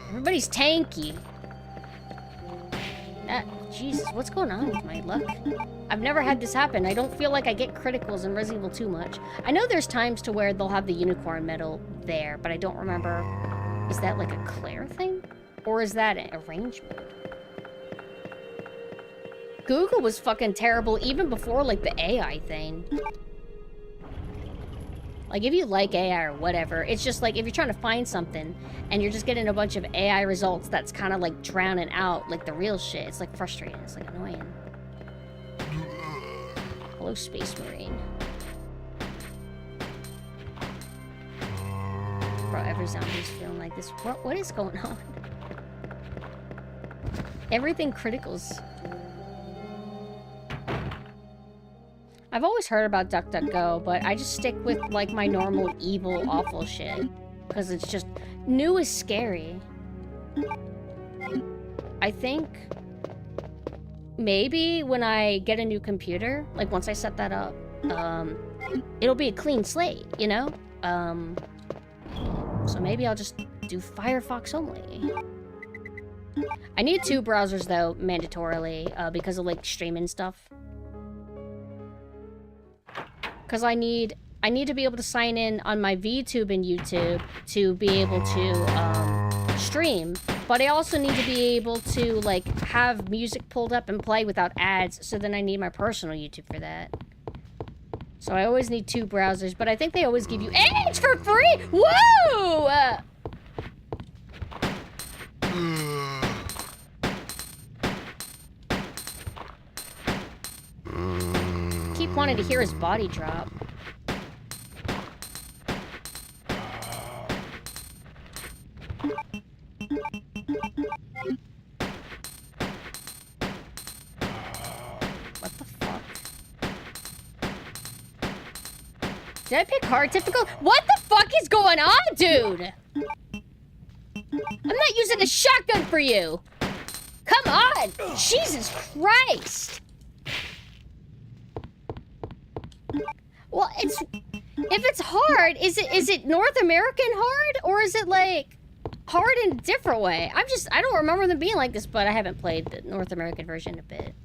Everybody's tanky. Jesus, what's going on with my luck? I've never had this happen. I don't feel like I get criticals in Resident Evil 2 much. I know there's times to where they'll have the unicorn medal there, but I don't remember. Is that like a Claire thing? Or is that an arrangement? Google was fucking terrible even before, like, the AI thing. Like, if you like AI or whatever, it's just like, if you're trying to find something and you're just getting a bunch of AI results that's kind of, like, drowning out, like, the real shit. It's, like, frustrating. It's, like, annoying. Hello, Space Marine. Bro, every zombie's feeling like this. What is going on? Everything criticals. I've always heard about DuckDuckGo, but I just stick with, like, my normal evil, awful shit. Because it's just... New is scary. I think... Maybe when I get a new computer, like, once I set that up, it'll be a clean slate, you know? So maybe I'll just do Firefox only. I need 2 browsers, though, mandatorily, because of, like, streaming stuff. Because I need to be able to sign in on my VTube and YouTube to be able to stream. But I also need to be able to, like, have music pulled up and play without ads. So then I need my personal YouTube for that. So I always need 2 browsers. But I think they always give you Edge for free! Woo! Keep wanting to hear his body drop. What the fuck? Did I pick hard difficult? What the fuck is going on, dude? I'm not using a shotgun for you. Come on! Jesus Christ! Well, if it's hard, is it North American hard, or is it like hard in a different way? I don't remember them being like this, but I haven't played the North American version a bit.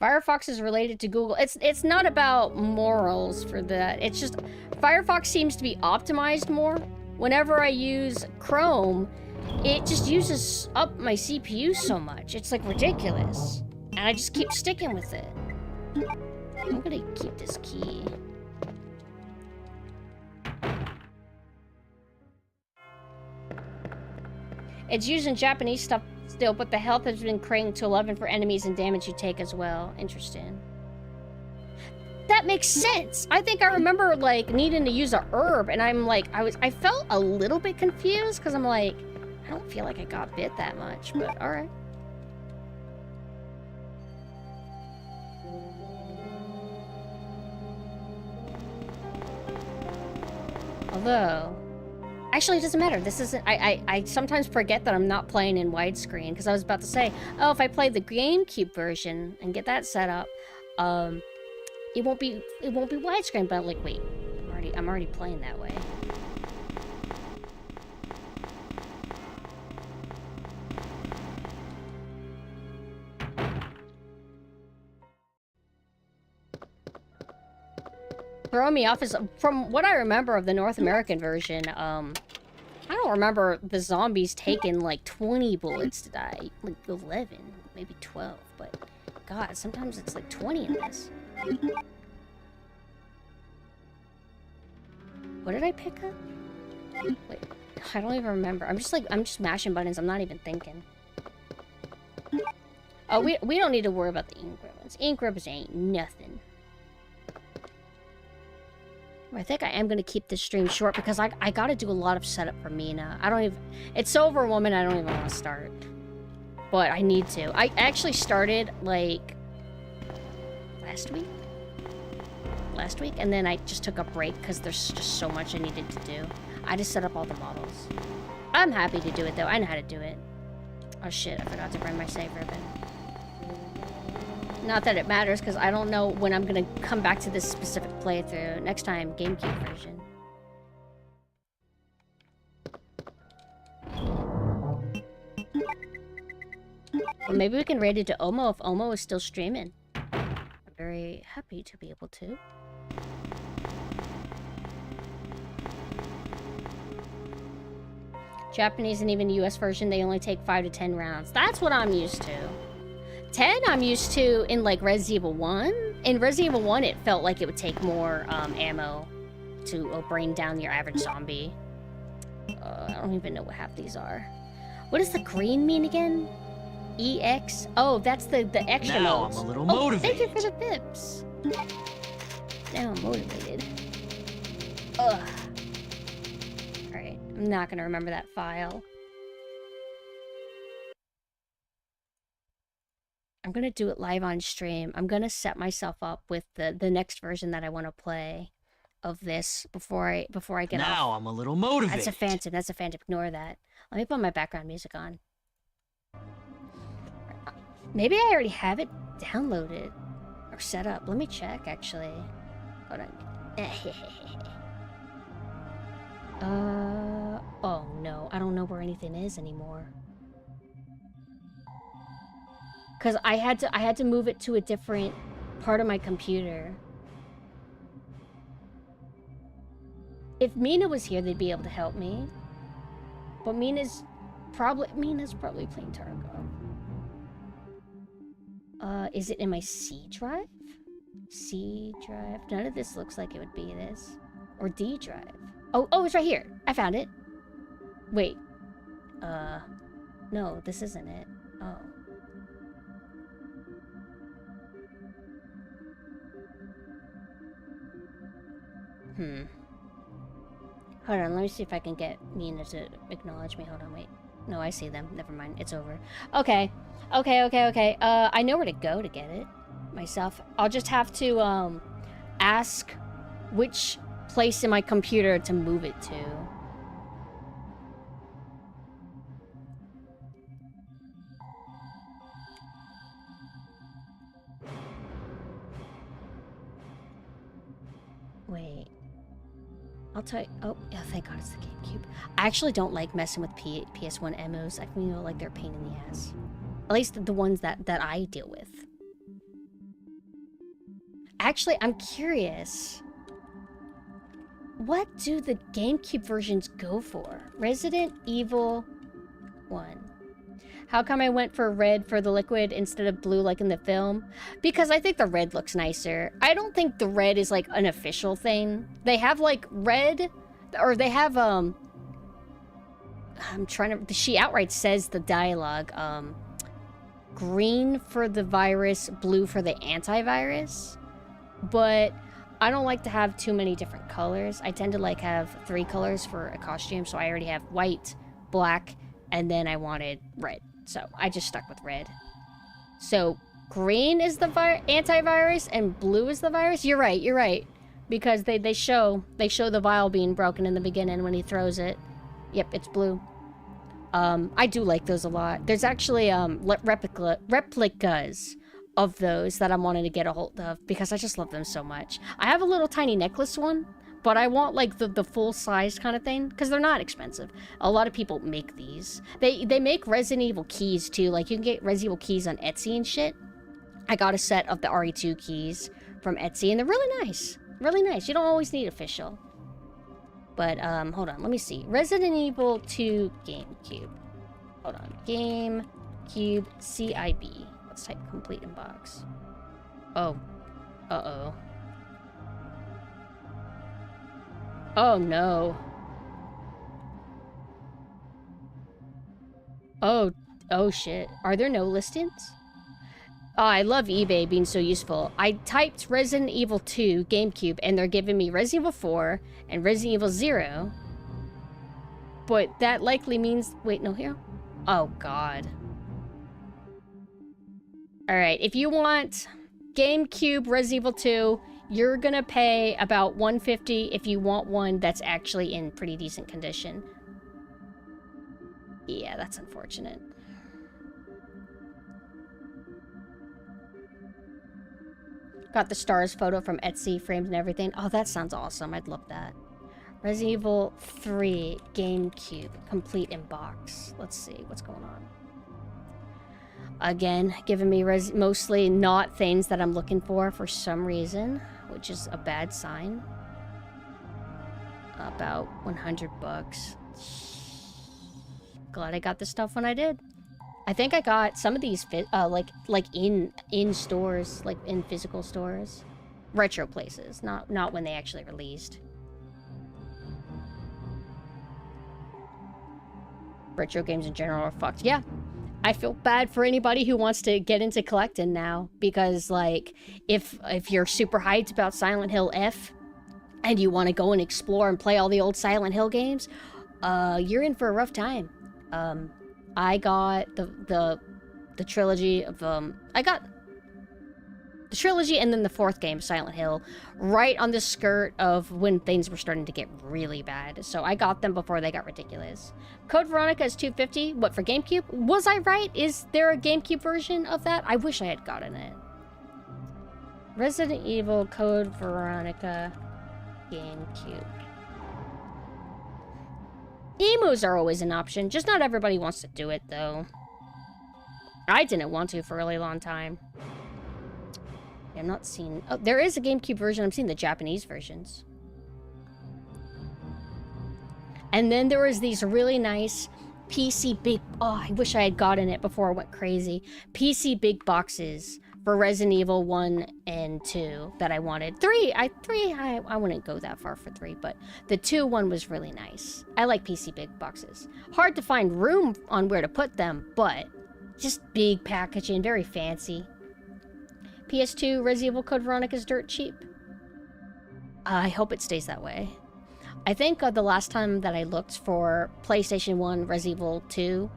Firefox is related to Google. It's not about morals for that. It's just Firefox seems to be optimized more. Whenever I use Chrome, it just uses up my CPU so much. It's like ridiculous. And I just keep sticking with it. I'm gonna keep this key. It's using Japanese stuff still, but the health has been cranked to 11 for enemies and damage you take as well. Interesting. that makes sense. I think I remember, like, needing to use a herb, and I'm like, I felt a little bit confused, because I'm like, I don't feel like I got bit that much, but alright. Although, actually, it doesn't matter. This isn't. I sometimes forget that I'm not playing in widescreen, because I was about to say, oh, if I play the GameCube version and get that set up, it won't be widescreen. But I'm like, wait, I'm already playing that way. Throwing me off is, from what I remember of the North American version, I don't remember the zombies taking like 20 bullets to die. Like 11, maybe 12, but God, sometimes it's like 20 in this. What did I pick up? Wait, I don't even remember. I'm just mashing buttons. I'm not even thinking. Oh, we don't need to worry about the ink ribbons. Ink ribbons ain't nothing. I think I am going to keep this stream short because I got to do a lot of setup for Mina. It's so overwhelming I don't even want to start. But I need to. I actually started, like, last week, and then I just took a break because there's just so much I needed to do. I just set up all the models. I'm happy to do it, though. I know how to do it. Oh, shit. I forgot to bring my save ribbon. Not that it matters, because I don't know when I'm going to come back to this specific playthrough. Next time, GameCube version. Well, maybe we can raid it to Omo if Omo is still streaming. I'm very happy to be able to. Japanese and even the US version, they only take 5 to 10 rounds. That's what I'm used to. 10 I'm used to in, like, Resident Evil 1. In Resident Evil 1, it felt like it would take more ammo to bring down your average zombie. I don't even know what half these are. What does the green mean again? EX? Oh, that's the extra now modes. I'm a little Thank motivated. you for the pips. Now I'm motivated. Ugh. Alright, I'm not gonna remember that file. I'm gonna do it live on stream. I'm gonna set myself up with the next version that I want to play of this before I get off. Now I'm a little motivated. That's a phantom. That's a phantom. Ignore that. Let me put my background music on. Maybe I already have it downloaded or set up. Let me check, actually. Hold on. Oh no. I don't know where anything is anymore. Because I had to move it to a different part of my computer. If Mina was here, they'd be able to help me. But Mina's probably playing Tarkov. Is it in my C drive? C drive? None of this looks like it would be this. Or D drive. Oh, it's right here. I found it. Wait. No, this isn't it. Oh. Hold on, let me see if I can get Mina to acknowledge me. Hold on, wait. No, I see them. Never mind. It's over. Okay. I know where to go to get it myself. I'll just have to, ask which place in my computer to move it to. Wait. I'll tell you. Oh, yeah, thank God it's the GameCube. I actually don't like messing with PS1 emos. I feel like they're a pain in the ass. At least the ones that I deal with. Actually, I'm curious. What do the GameCube versions go for? Resident Evil 1. How come I went for red for the liquid instead of blue like in the film? Because I think the red looks nicer. I don't think the red is like an official thing. They have like red, or they have, she outright says the dialogue, green for the virus, blue for the antivirus. but I don't like to have too many different colors. I tend to like have 3 colors for a costume, so I already have white, black, and then I wanted red. So I just stuck with red. So green is the antivirus and blue is the virus? You're right. Because they show the vial being broken in the beginning when he throws it. Yep, it's blue. I do like those a lot. There's actually replicas of those that I'm wanting to get a hold of because I just love them so much. I have a little tiny necklace one, but I want like the full size kind of thing because they're not expensive. A lot of people make these. They make Resident Evil keys too. Like you can get Resident Evil keys on Etsy and shit. I got a set of the RE2 keys from Etsy and they're really nice. Really nice. You don't always need official. But, hold on. Let me see. Resident Evil 2 GameCube. Hold on. GameCube CIB. Let's type complete in box. Oh. Uh-oh. Oh, no. Oh, shit. Are there no listings? Oh, I love eBay being so useful. I typed Resident Evil 2 GameCube and they're giving me Resident Evil 4 and Resident Evil 0. But that likely means... Wait, no, here? Oh, God. Alright, if you want GameCube Resident Evil 2, you're gonna pay about $150 if you want one that's actually in pretty decent condition. Yeah, that's unfortunate. Got the stars photo from Etsy, framed and everything. Oh, that sounds awesome. I'd love that. Resident Evil 3 GameCube, complete in box. Let's see what's going on. Again, giving me mostly not things that I'm looking for some reason, which is a bad sign. About 100 bucks. Glad I got the stuff when I did. I think I got some of these like in stores, like in physical stores, retro places, not when they actually released. Retro games in general are fucked. Yeah, I feel bad for anybody who wants to get into collecting now because like if you're super hyped about Silent Hill F and you want to go and explore and play all the old Silent Hill games, you're in for a rough time. I got the trilogy of I got the trilogy and then the 4th game, Silent Hill, right on the skirt of when things were starting to get really bad. So I got them before they got ridiculous. Code Veronica is $250. What, for GameCube? Was I right? Is there a GameCube version of that? I wish I had gotten it. Resident Evil Code Veronica GameCube. Emus are always an option, just not everybody wants to do it, though. I didn't want to for a really long time. I'm not seeing... Oh, there is a GameCube version. I'm seeing the Japanese versions. And then there was these really nice PC big... Oh, I wish I had gotten it before I went crazy. PC big boxes for Resident Evil 1 and 2 that I wanted. 3, I wouldn't go that far for 3, but the 2 one was really nice. I like PC big boxes. Hard to find room on where to put them, but just big packaging, very fancy. PS2 Resident Evil Code Veronica is dirt cheap. I hope it stays that way. I think the last time that I looked for PlayStation 1 Resident Evil 2,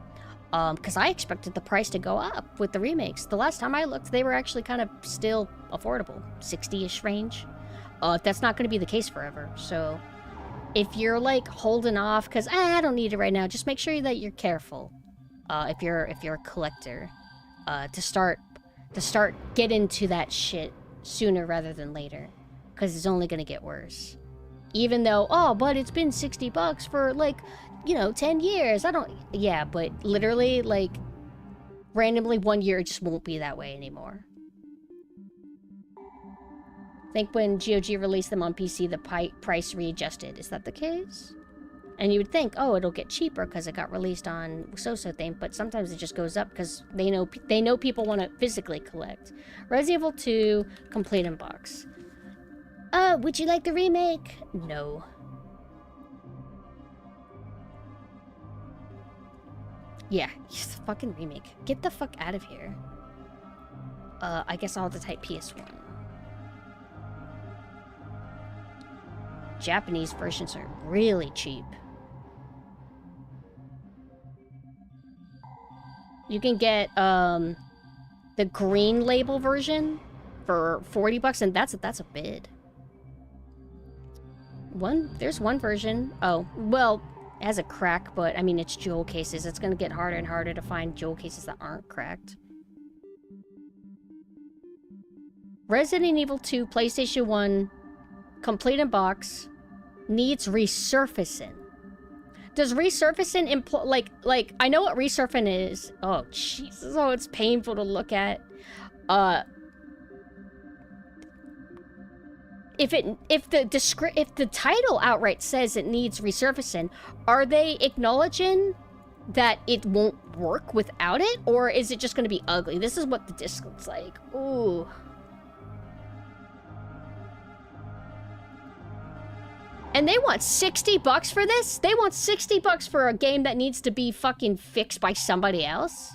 because I expected the price to go up with the remakes. The last time I looked, they were actually kind of still affordable, 60-ish range. That's not going to be the case forever. So if you're like holding off, because I don't need it right now, just make sure that you're careful. If you're a collector, to start get into that shit sooner rather than later, because it's only going to get worse. Even though, oh, but it's been 60 bucks for like, you know, 10 years. Yeah, but literally, like, randomly 1 year, it just won't be that way anymore. I think when GOG released them on PC, the price readjusted. Is that the case? And you would think, oh, it'll get cheaper because it got released on so thing, but sometimes it just goes up because they know people want to physically collect. Resident Evil 2, complete in box. Would you like the remake? No. Yeah, fucking remake. Get the fuck out of here. I guess I'll have to type PS1. Japanese versions are really cheap. You can get the green label version for 40 bucks, and that's a bid. There's one version. Oh, well, it has a crack, but I mean, it's jewel cases. It's gonna get harder and harder to find jewel cases that aren't cracked. Resident Evil 2 PlayStation 1 complete in box needs resurfacing. Does resurfacing imply like I know what resurfacing is. Oh Jesus! Oh, it's painful to look at. If the title outright says it needs resurfacing, are they acknowledging that it won't work without it, or is it just going to be ugly? This is what the disc looks like. Ooh. And they want 60 bucks for this? They want 60 bucks for a game that needs to be fucking fixed by somebody else?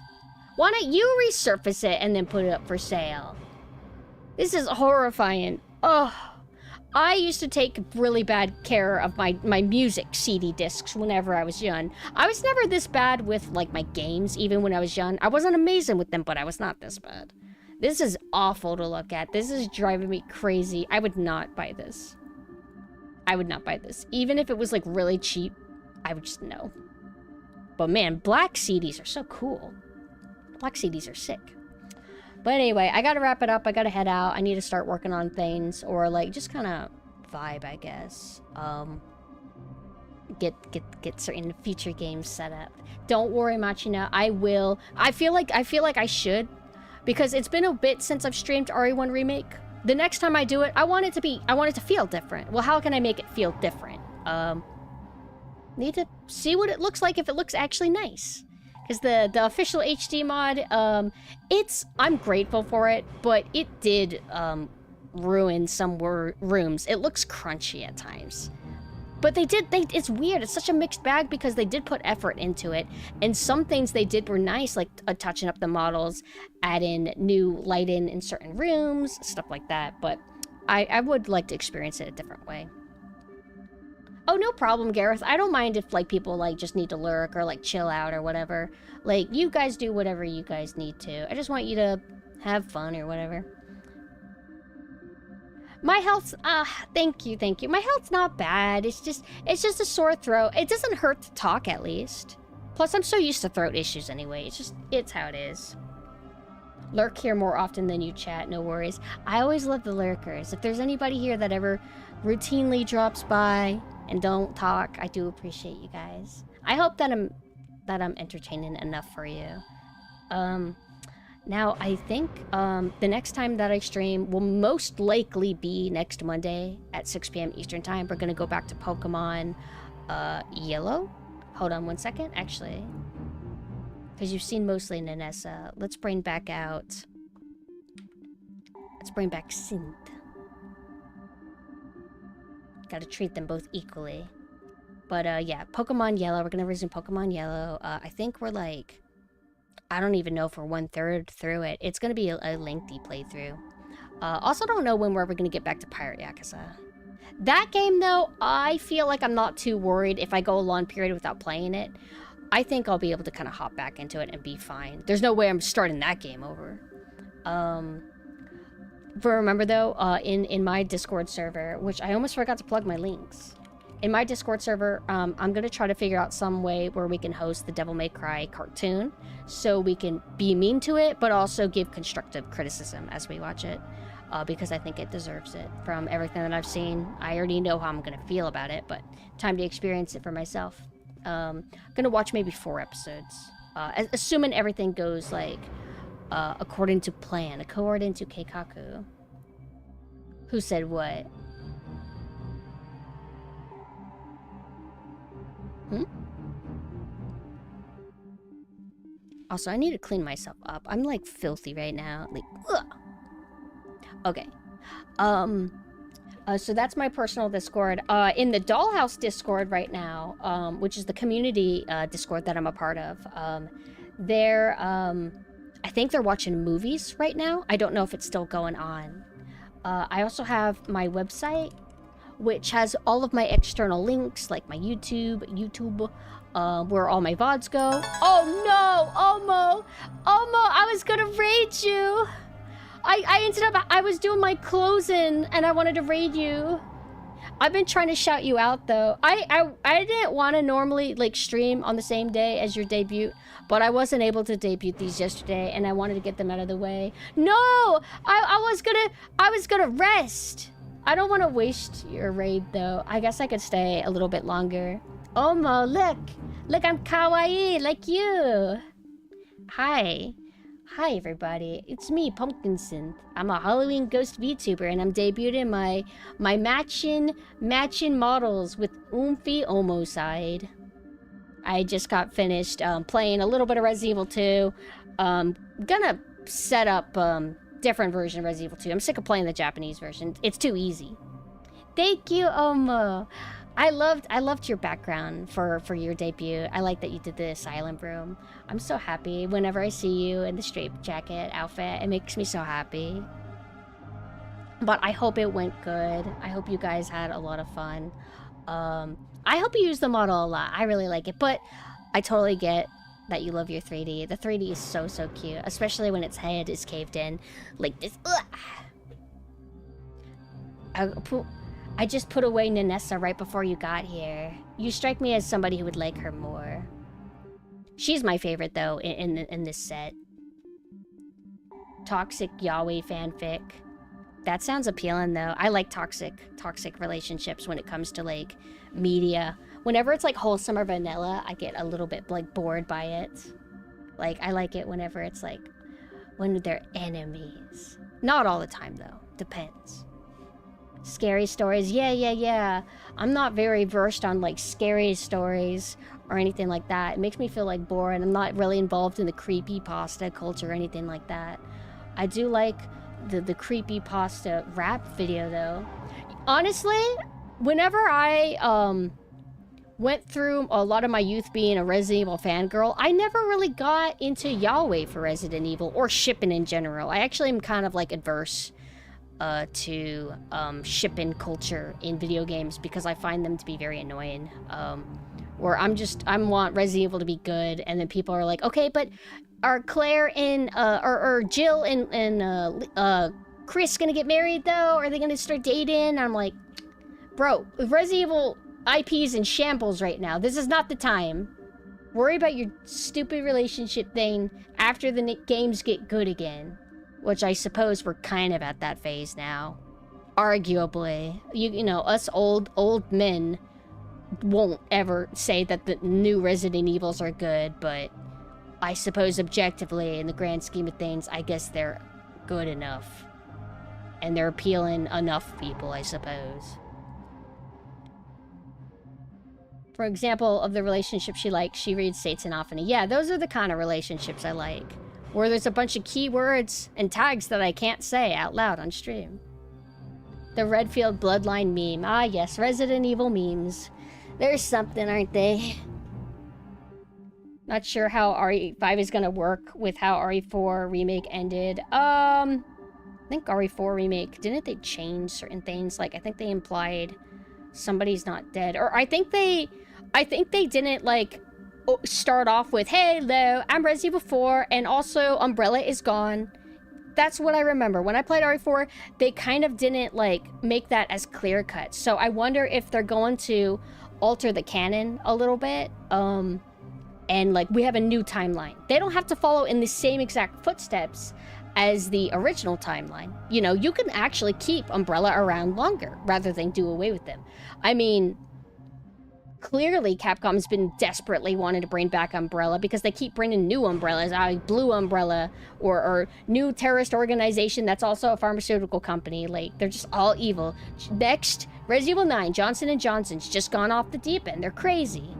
Why don't you resurface it and then put it up for sale? This is horrifying. Oh, I used to take really bad care of my music CD discs whenever I was young. I was never this bad with like my games, even when I was young. I wasn't amazing with them, but I was not this bad. This is awful to look at. This is driving me crazy. I would not buy this. I would not buy this. Even if it was like really cheap, I would just no. But man, black CDs are so cool. Black CDs are sick. But anyway, I gotta wrap it up. I gotta head out. I need to start working on things, or like just kind of vibe, I guess. Get certain future games set up. Don't worry, Machina. I will. I feel like I should, because it's been a bit since I've streamed RE1 Remake. The next time I do it, I want it to feel different. Well, how can I make it feel different? Need to see what it looks like, if it looks actually nice. Because the official HD mod, I'm grateful for it, but it did ruin some rooms. It looks crunchy at times. But it's weird. It's such a mixed bag because they did put effort into it. And some things they did were nice, like touching up the models, add in new lighting in certain rooms, stuff like that. But I would like to experience it a different way. Oh, no problem, Gareth. I don't mind if, like, people, like, just need to lurk or, like, chill out or whatever. Like, you guys do whatever you guys need to. I just want you to have fun or whatever. My health's, thank you. My health's not bad. It's just a sore throat. It doesn't hurt to talk, at least. Plus, I'm so used to throat issues anyway. It's how it is. Lurk here more often than you chat, no worries. I always love the lurkers. If there's anybody here that ever routinely drops by and don't talk, I do appreciate you guys. I hope that I'm entertaining enough for you. Now, I think the next time that I stream will most likely be next Monday at 6 p.m. Eastern Time. We're going to go back to Pokemon Yellow. Hold on one second, actually. Because you've seen mostly Nanessa. Let's bring back out... Let's bring back Synth. Gotta treat them both equally. But yeah, Pokemon Yellow. We're going to resume Pokemon Yellow. I think we're like... I don't even know if we're 1/3 through it. It's going to be a lengthy playthrough. Also don't know when we're ever going to get back to Pirate Yakuza. That game, though, I feel like I'm not too worried if I go a long period without playing it. I think I'll be able to kind of hop back into it and be fine. There's no way I'm starting that game over. Remember, though, in my Discord server, which I almost forgot to plug my links. In my Discord server, I'm going to try to figure out some way where we can host the Devil May Cry cartoon so we can be mean to it, but also give constructive criticism as we watch it, because I think it deserves it. From everything that I've seen, I already know how I'm going to feel about it, but time to experience it for myself. I'm going to watch maybe 4 episodes, assuming everything goes, like, according to plan, according to Keikaku. Who said what? Also, I need to clean myself up. I'm, like, filthy right now. Like, ugh. Okay. So that's my personal Discord. In the Dollhouse Discord right now, which is the community Discord that I'm a part of, I think they're watching movies right now. I don't know if it's still going on. I also have my website, which has all of my external links, like my YouTube, where all my VODs go. Oh no, Omo, I was gonna raid you. I ended up, I was doing my closing and I wanted to raid you. I've been trying to shout you out though. I didn't want to normally like stream on the same day as your debut, but I wasn't able to debut these yesterday and I wanted to get them out of the way. No, I was gonna rest. I don't want to waste your raid though. I guess I could stay a little bit longer. Omo, look, I'm kawaii like you. Hi everybody, it's me, PumpkinSynth. I'm a Halloween ghost VTuber and I'm debuting my matching models with Oomphy Omo side. I just got finished playing a little bit of Resident Evil 2. Gonna set up different version of Resident Evil 2. I'm sick of playing the Japanese version. It's too easy. Thank you, Omo. I loved your background for your debut. I like that you did the asylum room. I'm so happy whenever I see you in the straight jacket outfit. It makes me so happy. But I hope it went good. I hope you guys had a lot of fun. I hope you use the model a lot. I really like it. But I totally get that you love your 3D. The 3D is so cute, especially when its head is caved in like this. I just put away Nanessa right before you got here. You strike me as somebody who would like her more. She's my favorite, though, in this set. Toxic Yahweh fanfic. That sounds appealing, though. I like toxic relationships when it comes to, like, media. Whenever it's, like, wholesome or vanilla, I get a little bit, like, bored by it. Like, I like it whenever it's, like, when they're enemies. Not all the time, though. Depends. Scary stories, yeah. I'm not very versed on like scary stories or anything like that. It makes me feel like bored. I'm not really involved in the creepypasta culture or anything like that. I do like the creepypasta rap video though. Honestly, whenever I went through a lot of my youth being a Resident Evil fangirl, I never really got into Yahweh for Resident Evil or shipping in general. I actually am kind of like adverse to shipping culture in video games because I find them to be very annoying. Where I want Resident Evil to be good, and then people are like, okay, but are Claire and or Jill and Chris gonna get married though? Are they gonna start dating? And I'm like, bro, Resident Evil IP's in shambles right now. This is not the time. Worry about your stupid relationship thing after the games get good again. Which I suppose we're kind of at that phase now. Arguably. You know, us old men won't ever say that the new Resident Evils are good, but I suppose objectively, in the grand scheme of things, I guess they're good enough. And they're appealing enough people, I suppose. For example, of the relationship she likes, she reads Satanophany. Yeah, those are the kind of relationships I like. Where there's a bunch of keywords and tags that I can't say out loud on stream. The Redfield Bloodline meme. Ah yes, Resident Evil memes. There's something, aren't they? Not sure how RE5 is gonna work with how RE4 remake ended. I think RE4 remake, didn't they change certain things? Like, I think they implied somebody's not dead. Or I think they didn't, like, start off with, hey, hello, I'm Resident Evil 4, and also Umbrella is gone. That's what I remember. When I played RE4, they kind of didn't, like, make that as clear-cut. So I wonder if they're going to alter the canon a little bit, and, like, we have a new timeline. They don't have to follow in the same exact footsteps as the original timeline. You know, you can actually keep Umbrella around longer, rather than do away with them. I mean, clearly Capcom's been desperately wanting to bring back Umbrella because they keep bringing new Umbrellas, Blue Umbrella, or new terrorist organization that's also a pharmaceutical company. Like, they're just all evil. Next, Resident Evil 9, Johnson & Johnson's just gone off the deep end. They're crazy.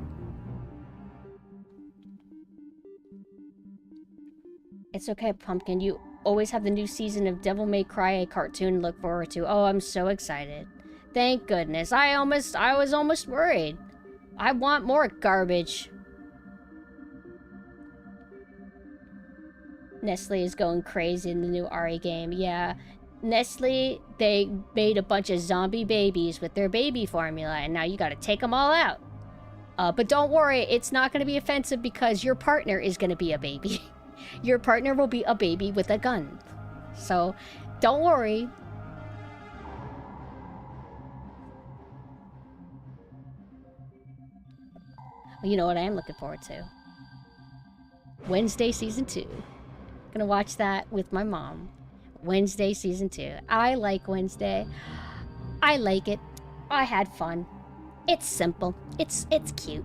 It's okay, Pumpkin. You always have the new season of Devil May Cry cartoon to look forward to. Oh, I'm so excited. Thank goodness. I was almost worried. I want more garbage. Nestle is going crazy in the new RE game. Yeah. Nestle, they made a bunch of zombie babies with their baby formula, and now you gotta take them all out. But don't worry, it's not gonna be offensive because your partner is gonna be a baby. Your partner will be a baby with a gun. So, don't worry. You know what I am looking forward to? Wednesday Season 2. Gonna watch that with my mom. Wednesday Season 2. I like Wednesday. I like it. I had fun. It's simple. It's cute.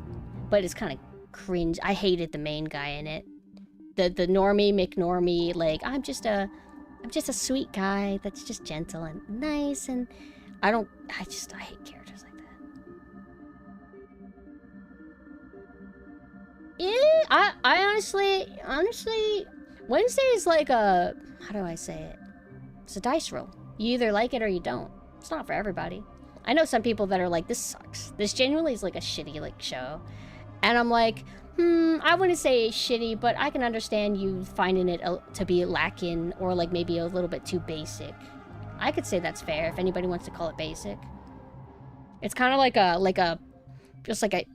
But it's kind of cringe. I hated the main guy in it. The normie McNormie, like, I'm just a sweet guy that's just gentle and nice, and I hate characters like that. Yeah, I honestly, Wednesday is like a, how do I say it? It's a dice roll. You either like it or you don't. It's not for everybody. I know some people that are like, this sucks. This genuinely is like a shitty, like, show. And I'm like, I wouldn't say shitty, but I can understand you finding it to be lacking or like maybe a little bit too basic. I could say that's fair if anybody wants to call it basic. It's kind of like just like a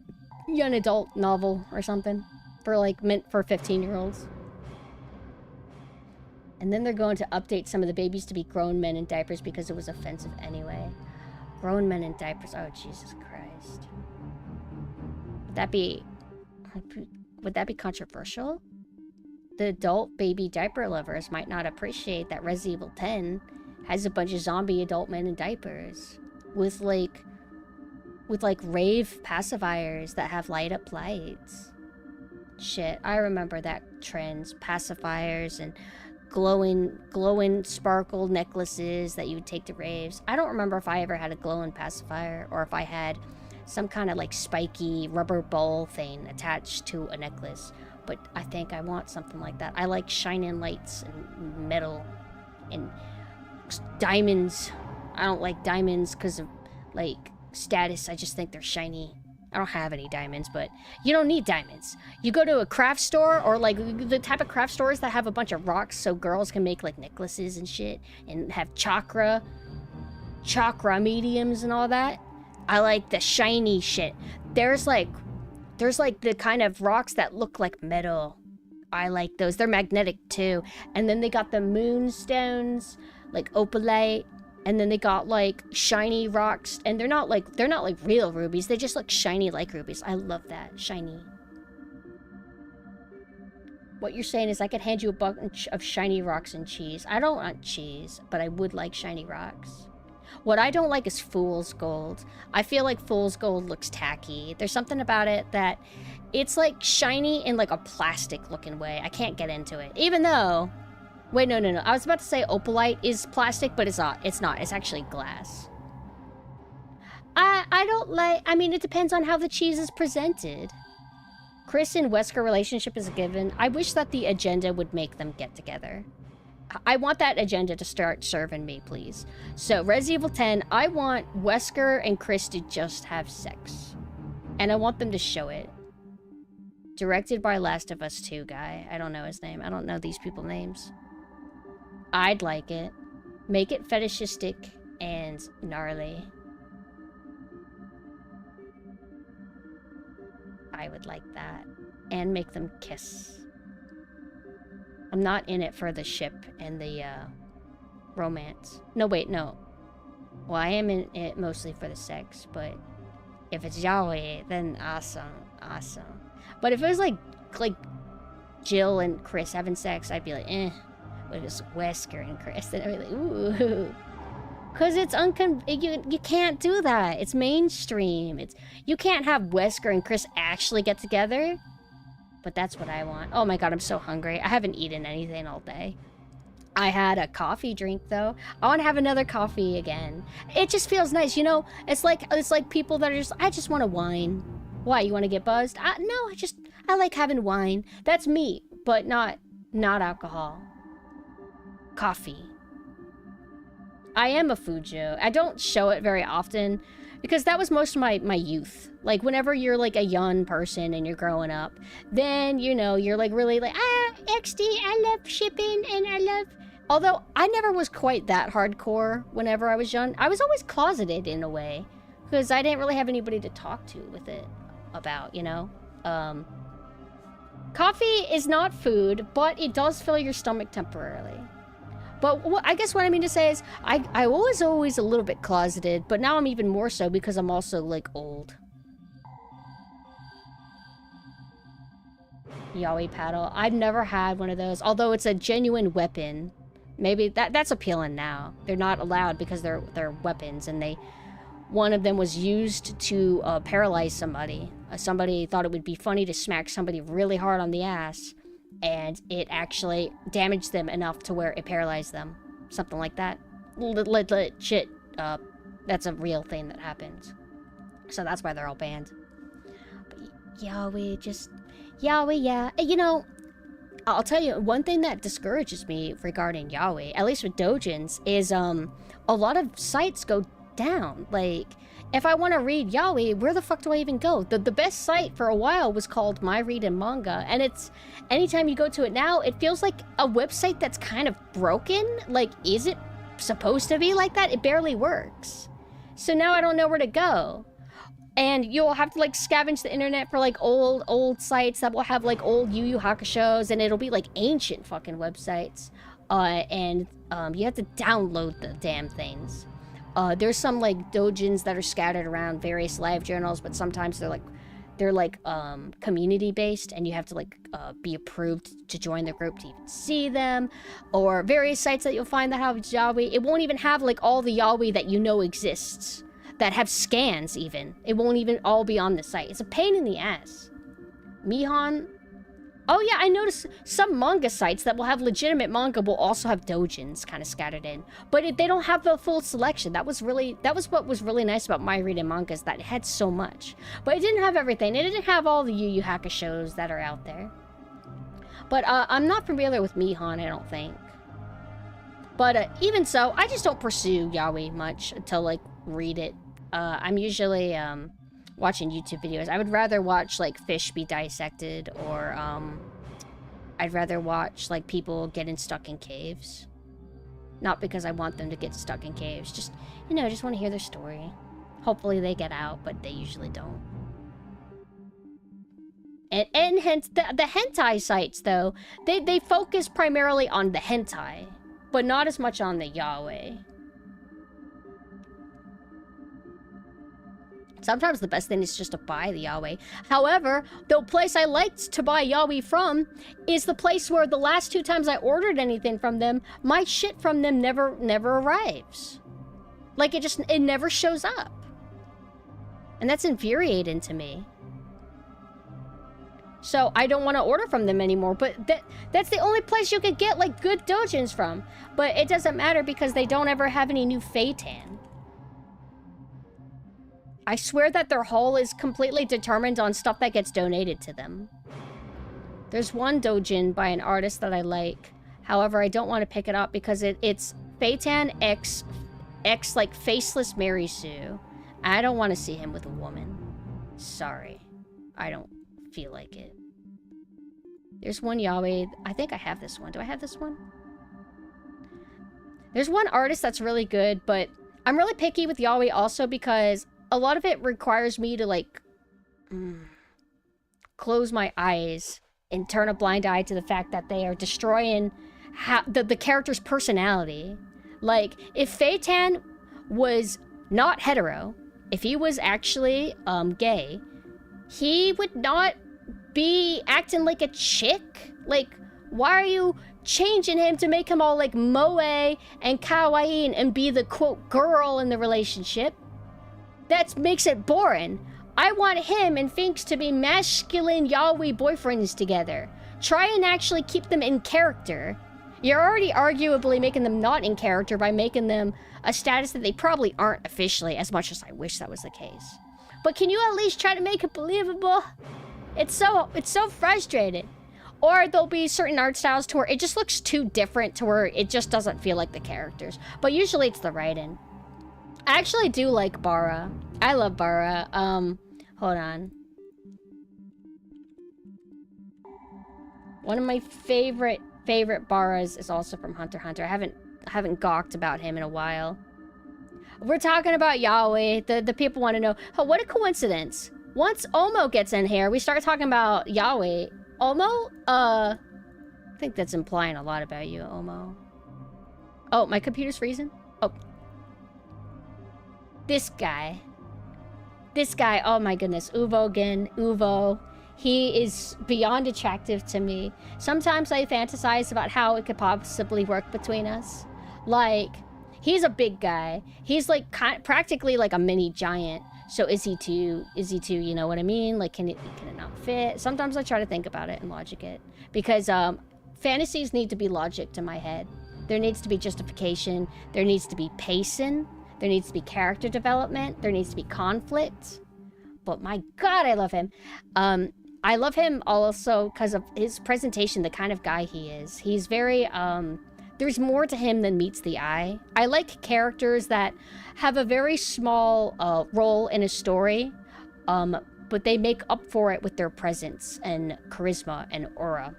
young adult novel or something for like meant for 15-year-olds. And then they're going to update some of the babies to be grown men in diapers because it was offensive anyway. Grown men in diapers. Oh, Jesus Christ. Would that be controversial? The adult baby diaper lovers might not appreciate that Resident Evil 10 has a bunch of zombie adult men in diapers with like rave pacifiers that have light up lights. Shit, I remember that trends, pacifiers and glowing sparkle necklaces that you would take to raves. I don't remember if I ever had a glowing pacifier or if I had some kind of like spiky rubber ball thing attached to a necklace, but I think I want something like that. I like shining lights and metal and diamonds. I don't like diamonds because of like status. I just think they're shiny. I don't have any diamonds, but you don't need diamonds. You go to a craft store or like the type of craft stores that have a bunch of rocks so girls can make like necklaces and shit and have chakra mediums and all that. I like the shiny shit. There's like the kind of rocks that look like metal. I like those. They're magnetic too. And then they got the moonstones, like opalite. And then they got like shiny rocks, and they're not like real rubies. They just look shiny like rubies. I love that. Shiny. What you're saying is I could hand you a bunch of shiny rocks and cheese. I don't want cheese, but I would like shiny rocks. What I don't like is fool's gold. I feel like fool's gold looks tacky. There's something about it that it's like shiny in like a plastic looking way. I can't get into it. Even though, wait, no. I was about to say opalite is plastic, but it's not. It's not. It's actually glass. I don't like, I mean, it depends on how the cheese is presented. Chris and Wesker relationship is a given. I wish that the agenda would make them get together. I want that agenda to start serving me, please. So, Resident Evil 10, I want Wesker and Chris to just have sex. And I want them to show it. Directed by Last of Us 2 guy. I don't know his name. I don't know these people's names. I'd like it. Make it fetishistic and gnarly. I would like that. And make them kiss. I'm not in it for the ship and the romance. No, wait, no. Well, I am in it mostly for the sex, but if it's yaoi, then awesome. But if it was like Jill and Chris having sex, I'd be like, eh. But it's Wesker and Chris, then I'd be like, ooh. Because it's you can't do that. It's mainstream. You can't have Wesker and Chris actually get together. But that's what I want. Oh my god, I'm so hungry. I haven't eaten anything all day. I had a coffee drink though. I want to have another coffee again. It just feels nice, you know. It's like people that are just, I just want a wine. Why, you want to get buzzed? No, I like having wine. That's me, but not alcohol. Coffee. I am a Fujo. I don't show it very often because that was most of my youth. Like, whenever you're like a young person and you're growing up, then, you know, you're like really like, XD, I love shipping and I love Although I never was quite that hardcore whenever I was young. I was always closeted in a way. Because I didn't really have anybody to talk to with it about, you know? Coffee is not food, but it does fill your stomach temporarily. But I guess what I mean to say is, I was always a little bit closeted, but now I'm even more so because I'm also, like, old. Yaoi paddle. I've never had one of those, although it's a genuine weapon. Maybe that's appealing now. They're not allowed because they're weapons, and one of them was used to paralyze somebody. Somebody thought it would be funny to smack somebody really hard on the ass, and it actually damaged them enough to where it paralyzed them. Something like that. Legit. That's a real thing that happens. So that's why they're all banned. But yaoi, yeah. You know, I'll tell you, one thing that discourages me regarding yaoi, at least with doujins, is a lot of sites go down. Like, if I want to read yaoi, where the fuck do I even go? The best site for a while was called My Read and Manga, and it's, anytime you go to it now, it feels like a website that's kind of broken. Like, is it supposed to be like that? It barely works. So now I don't know where to go. And you'll have to, like, scavenge the internet for, like, old sites that will have, like, old Yu Yu Hakushos, and it'll be, like, ancient fucking websites. And you have to download the damn things. There's some, like, doujins that are scattered around various live journals, but sometimes they're like community-based, and you have to, like, be approved to join the group to even see them. Or various sites that you'll find that have yaoi. It won't even have, like, all the yaoi that you know exists. That have scans, even. It won't even all be on the site. It's a pain in the ass. Mihan. Oh yeah, I noticed some manga sites that will have legitimate manga will also have doujins kind of scattered in. But they don't have the full selection. That was what was really nice about My Read and Manga, is that it had so much. But it didn't have everything. It didn't have all the Yu Yu Hakushos that are out there. But I'm not familiar with Mihan, I don't think. But even so, I just don't pursue yaoi much until, like, read it. I'm usually watching YouTube videos. I would rather watch, like, fish be dissected, or I'd rather watch, like, people getting stuck in caves. Not because I want them to get stuck in caves, just, you know, just want to hear their story. Hopefully they get out, but they usually don't. And hence, the hentai sites, though, they focus primarily on the hentai, but not as much on the yaoi. Sometimes the best thing is just to buy the yaoi. However, the place I liked to buy yaoi from is the place where the last 2 times I ordered anything from them, my shit from them never arrives. Like, it never shows up. And that's infuriating to me. So I don't want to order from them anymore, but that's the only place you could get, like, good doujins from. But it doesn't matter because they don't ever have any new Feitan. I swear that their haul is completely determined on stuff that gets donated to them. There's one doujin by an artist that I like. However, I don't want to pick it up because it's Feitan X like faceless Mary Sue. I don't want to see him with a woman. Sorry. I don't feel like it. There's one yaoi. I think I have this one. Do I have this one? There's one artist that's really good, but I'm really picky with yaoi also because a lot of it requires me to, like, close my eyes and turn a blind eye to the fact that they are destroying the character's personality. Like, if Feitan was not hetero, if he was actually gay, he would not be acting like a chick. Like, why are you changing him to make him all, like, moe and kawaii and be the, quote, girl in the relationship? That makes it boring. I want him and Finks to be masculine yaoi boyfriends together. Try and actually keep them in character. You're already arguably making them not in character by making them a status that they probably aren't officially, as much as I wish that was the case. But can you at least try to make it believable? It's so frustrating. Or there'll be certain art styles to where it just looks too different to where it just doesn't feel like the characters. But usually it's the writing. I actually do like Bara. I love Bara. Hold on. One of my favorite favorite Baras is also from Hunter x Hunter. I haven't gawked about him in a while. We're talking about Yahweh. The people want to know. Oh, what a coincidence. Once Omo gets in here, we start talking about Yahweh. Omo? I think that's implying a lot about you, Omo. Oh, my computer's freezing? Oh. This guy. This guy, oh my goodness. Uvo. He is beyond attractive to me. Sometimes I fantasize about how it could possibly work between us. Like, he's a big guy. He's like practically like a mini giant. So is he too, you know what I mean? Like, can it not fit? Sometimes I try to think about it and logic it. Because fantasies need to be logic to my head. There needs to be justification. There needs to be pacing. There needs to be character development. There needs to be conflict. But my God, I love him. I love him also because of his presentation, the kind of guy he is. He's very, there's more to him than meets the eye. I like characters that have a very small role in a story, but they make up for it with their presence and charisma and aura.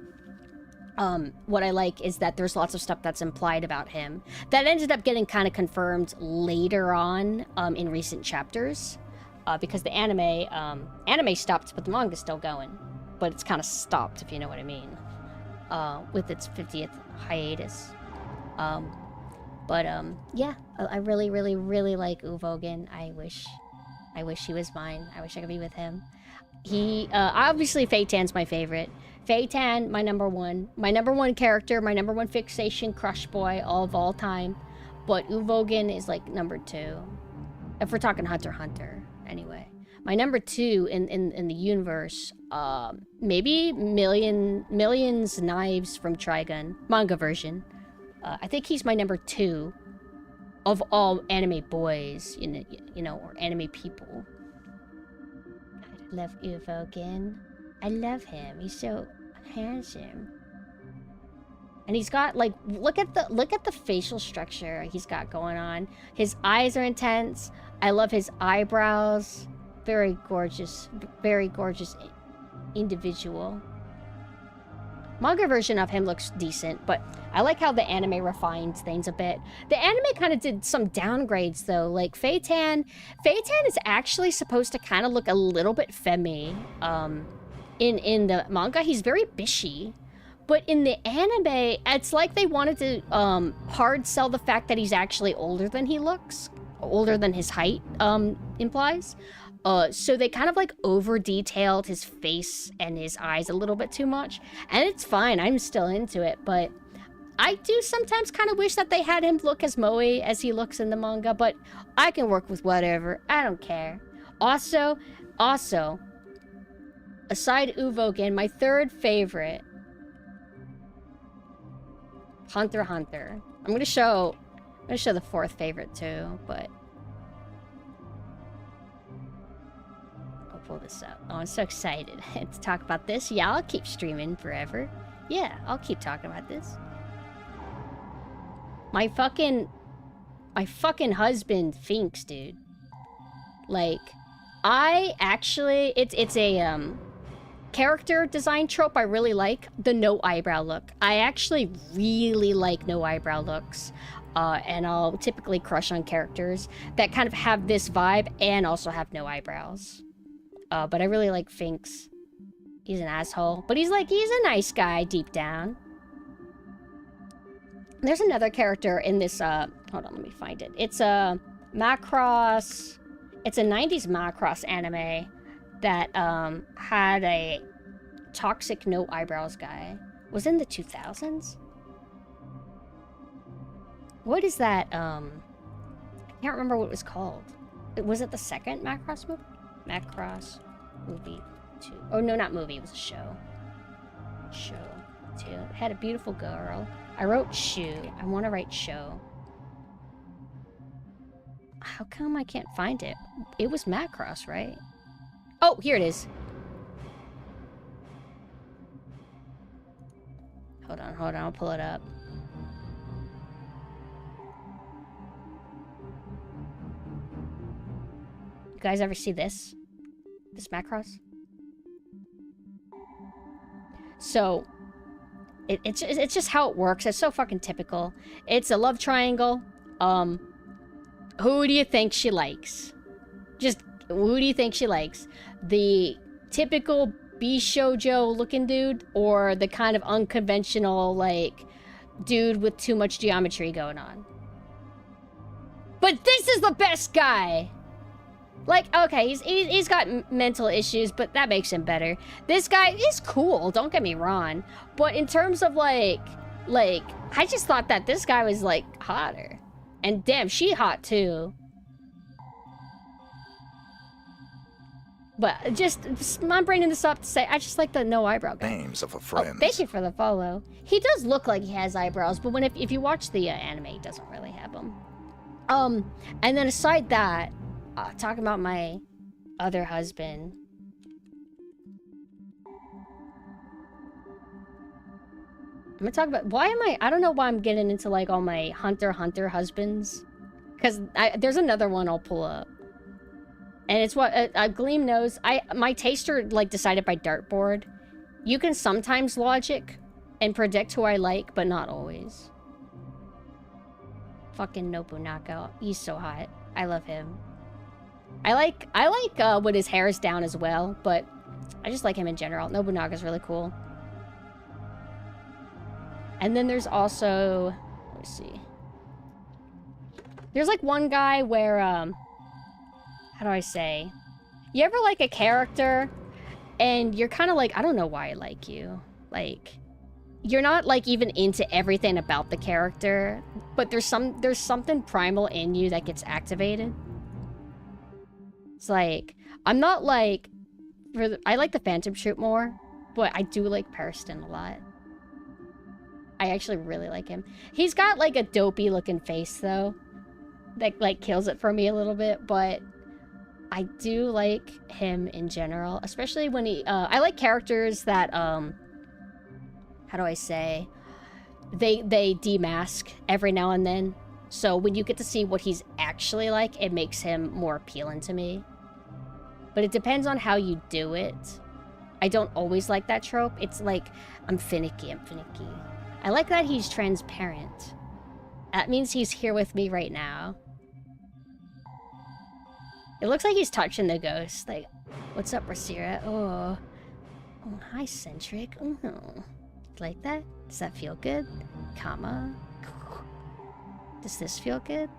What I like is that there's lots of stuff that's implied about him that ended up getting kind of confirmed later on in recent chapters. Because the anime stopped, but the manga's still going. But it's kind of stopped, if you know what I mean. With its 50th hiatus. Yeah, I really, really, really like Uvogen. I wish he was mine. I wish I could be with him. He, obviously Feitan's my favorite. Feitan, my number one. My number one character, my number one fixation, crush boy of all time. But Uvogen is like number 2. If we're talking Hunter x Hunter. Anyway, my number 2 in the universe, maybe Millions Knives from Trigun, manga version. I think he's my number 2 of all anime boys, you know, or anime people. I love Uvogen. I love him. He's so handsome. And he's got like, look at the facial structure he's got going on. His eyes are intense. I love his eyebrows. Very gorgeous individual. Manga version of him looks decent, but I like how the anime refines things a bit. The anime kind of did some downgrades though. Like Feitan is actually supposed to kind of look a little bit femmy. In the manga, he's very bishy. But in the anime, it's like they wanted to hard sell the fact that he's actually older than he looks. Older than his height implies. So they kind of like over detailed his face and his eyes a little bit too much. And it's fine, I'm still into it, but I do sometimes kind of wish that they had him look as moe as he looks in the manga, but I can work with whatever, I don't care. Also, aside Uvogen, my third favorite, Hunter x Hunter. I'm gonna show the fourth favorite too, but I'll pull this up. Oh, I'm so excited to talk about this. Yeah, I'll keep streaming forever. Yeah, I'll keep talking about this. My fucking husband thinks, dude. Like, I actually, it's a character design trope I really like, the no eyebrow look. I actually really like no eyebrow looks. And I'll typically crush on characters that kind of have this vibe and also have no eyebrows. But I really like Finks. He's an asshole, but he's a nice guy deep down. There's another character in this, hold on, let me find it. It's a Macross, it's a 90s Macross anime that had a toxic no eyebrows guy. Was in the 2000s? What is that, I can't remember what it was called. Was it the second Macross movie? Macross movie 2. Oh no, not movie, it was a show. Show 2. It had a beautiful girl. I wrote shoe. I want to write show. How come I can't find it? It was Macross, right? Oh, here it is. Hold on, I'll pull it up. You guys ever see this? This Macross? So, It's just how it works. It's so fucking typical. It's a love triangle. Who do you think she likes? Just, who do you think she likes? The typical B-shoujo looking dude, or the kind of unconventional, like, dude with too much geometry going on? But this is the best guy! Like, okay, he's got mental issues, but that makes him better. This guy is cool, don't get me wrong. But in terms of, like, I just thought that this guy was, like, hotter. And damn, she hot, too. But just, I'm bringing this up to say, I just like the no eyebrow guy. Names of a Oh, friend. thank you for the follow. He does look like he has eyebrows, but if you watch the anime, he doesn't really have them. And then aside that, talking about my other husband. I'm gonna talk about, I don't know why I'm getting into like all my Hunter x Hunter husbands. Because there's another one I'll pull up. And it's what Gleam knows. My tastes are like decided by dartboard. You can sometimes logic and predict who I like, but not always. Fucking Nobunaga. He's so hot. I love him. I like when his hair is down as well, but I just like him in general. Nobunaga's really cool. And then there's also, let me see. There's like one guy where, how do I say? You ever like a character and you're kind of like, I don't know why I like you. Like, you're not like even into everything about the character, but there's something primal in you that gets activated. It's like, I'm not like, I like the Phantom Troop more, but I do like Pariston a lot. I actually really like him. He's got like a dopey looking face though, that like kills it for me a little bit, but I do like him in general, especially when he, I like characters that, how do I say, they demask every now and then. So when you get to see what he's actually like, it makes him more appealing to me. But it depends on how you do it. I don't always like that trope. It's like, I'm finicky. I like that he's transparent. That means he's here with me right now. It looks like he's touching the ghost. Like, what's up, Rasira? Oh, hi, Centric. Oh, like that? Does that feel good? Comma. Does this feel good?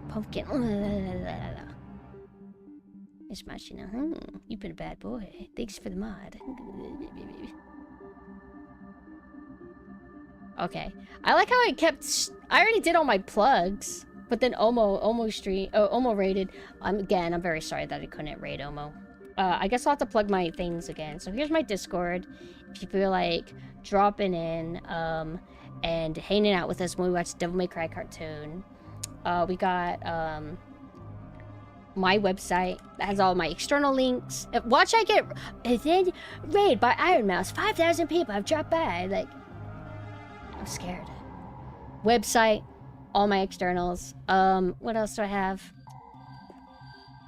Pumpkin. It's much, you know. You've been a bad boy. Thanks for the mod. Okay. I like how I already did all my plugs, but then Omo raided. Again, I'm very sorry that I couldn't raid Omo. I guess I'll have to plug my things again. So here's my Discord. If you feel like dropping in, and hanging out with us when we watch the Devil May Cry cartoon. We got, my website that has all my external links. Watch I get raided by Iron Mouse. 5,000 people have dropped by. Like, I'm scared. Website, all my externals. What else do I have?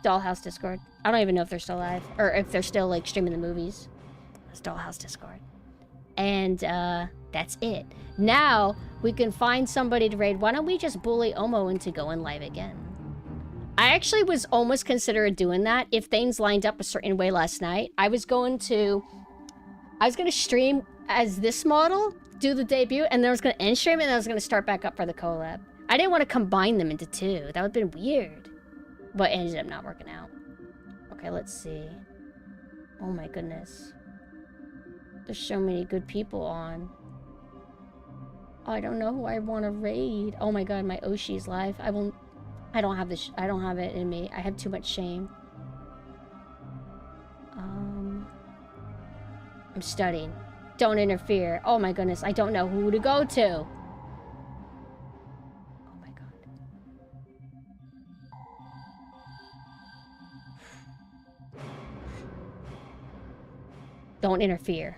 Dollhouse Discord. I don't even know if they're still alive. Or if they're still, like, streaming the movies. It's Dollhouse Discord. And, that's it. Now, we can find somebody to raid. Why don't we just bully Omo into going live again? I actually was almost considering doing that if things lined up a certain way last night. I was going to stream as this model, do the debut, and then I was going to end stream, and then I was going to start back up for the collab. I didn't want to combine them into two. That would have been weird. But it ended up not working out. Okay, let's see. Oh my goodness. There's so many good people on. I don't know who I want to raid. Oh my god, my Oshi's live. I don't have this. I don't have it in me. I have too much shame. I'm studying. Don't interfere. Oh my goodness, I don't know who to go to. Oh my god. Don't interfere.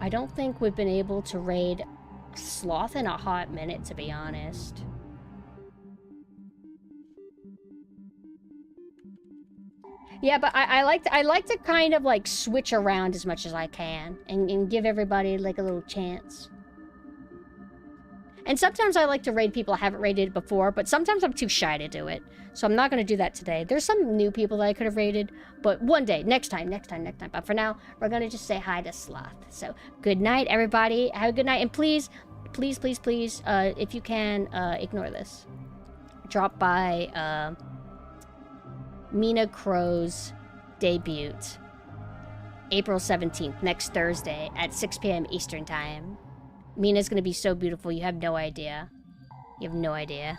I don't think we've been able to raid Sloth in a hot minute, to be honest. Yeah, but I like to kind of like switch around as much as I can and give everybody like a little chance. And sometimes I like to raid people I haven't raided before, but sometimes I'm too shy to do it. So I'm not going to do that today. There's some new people that I could have raided, but one day, next time. But for now, we're going to just say hi to Sloth. So good night, everybody. Have a good night. And please, if you can, ignore this. Drop by Mina Crow's debut, April 17th, next Thursday at 6 p.m. Eastern Time. Mina's gonna be so beautiful, you have no idea. You have no idea.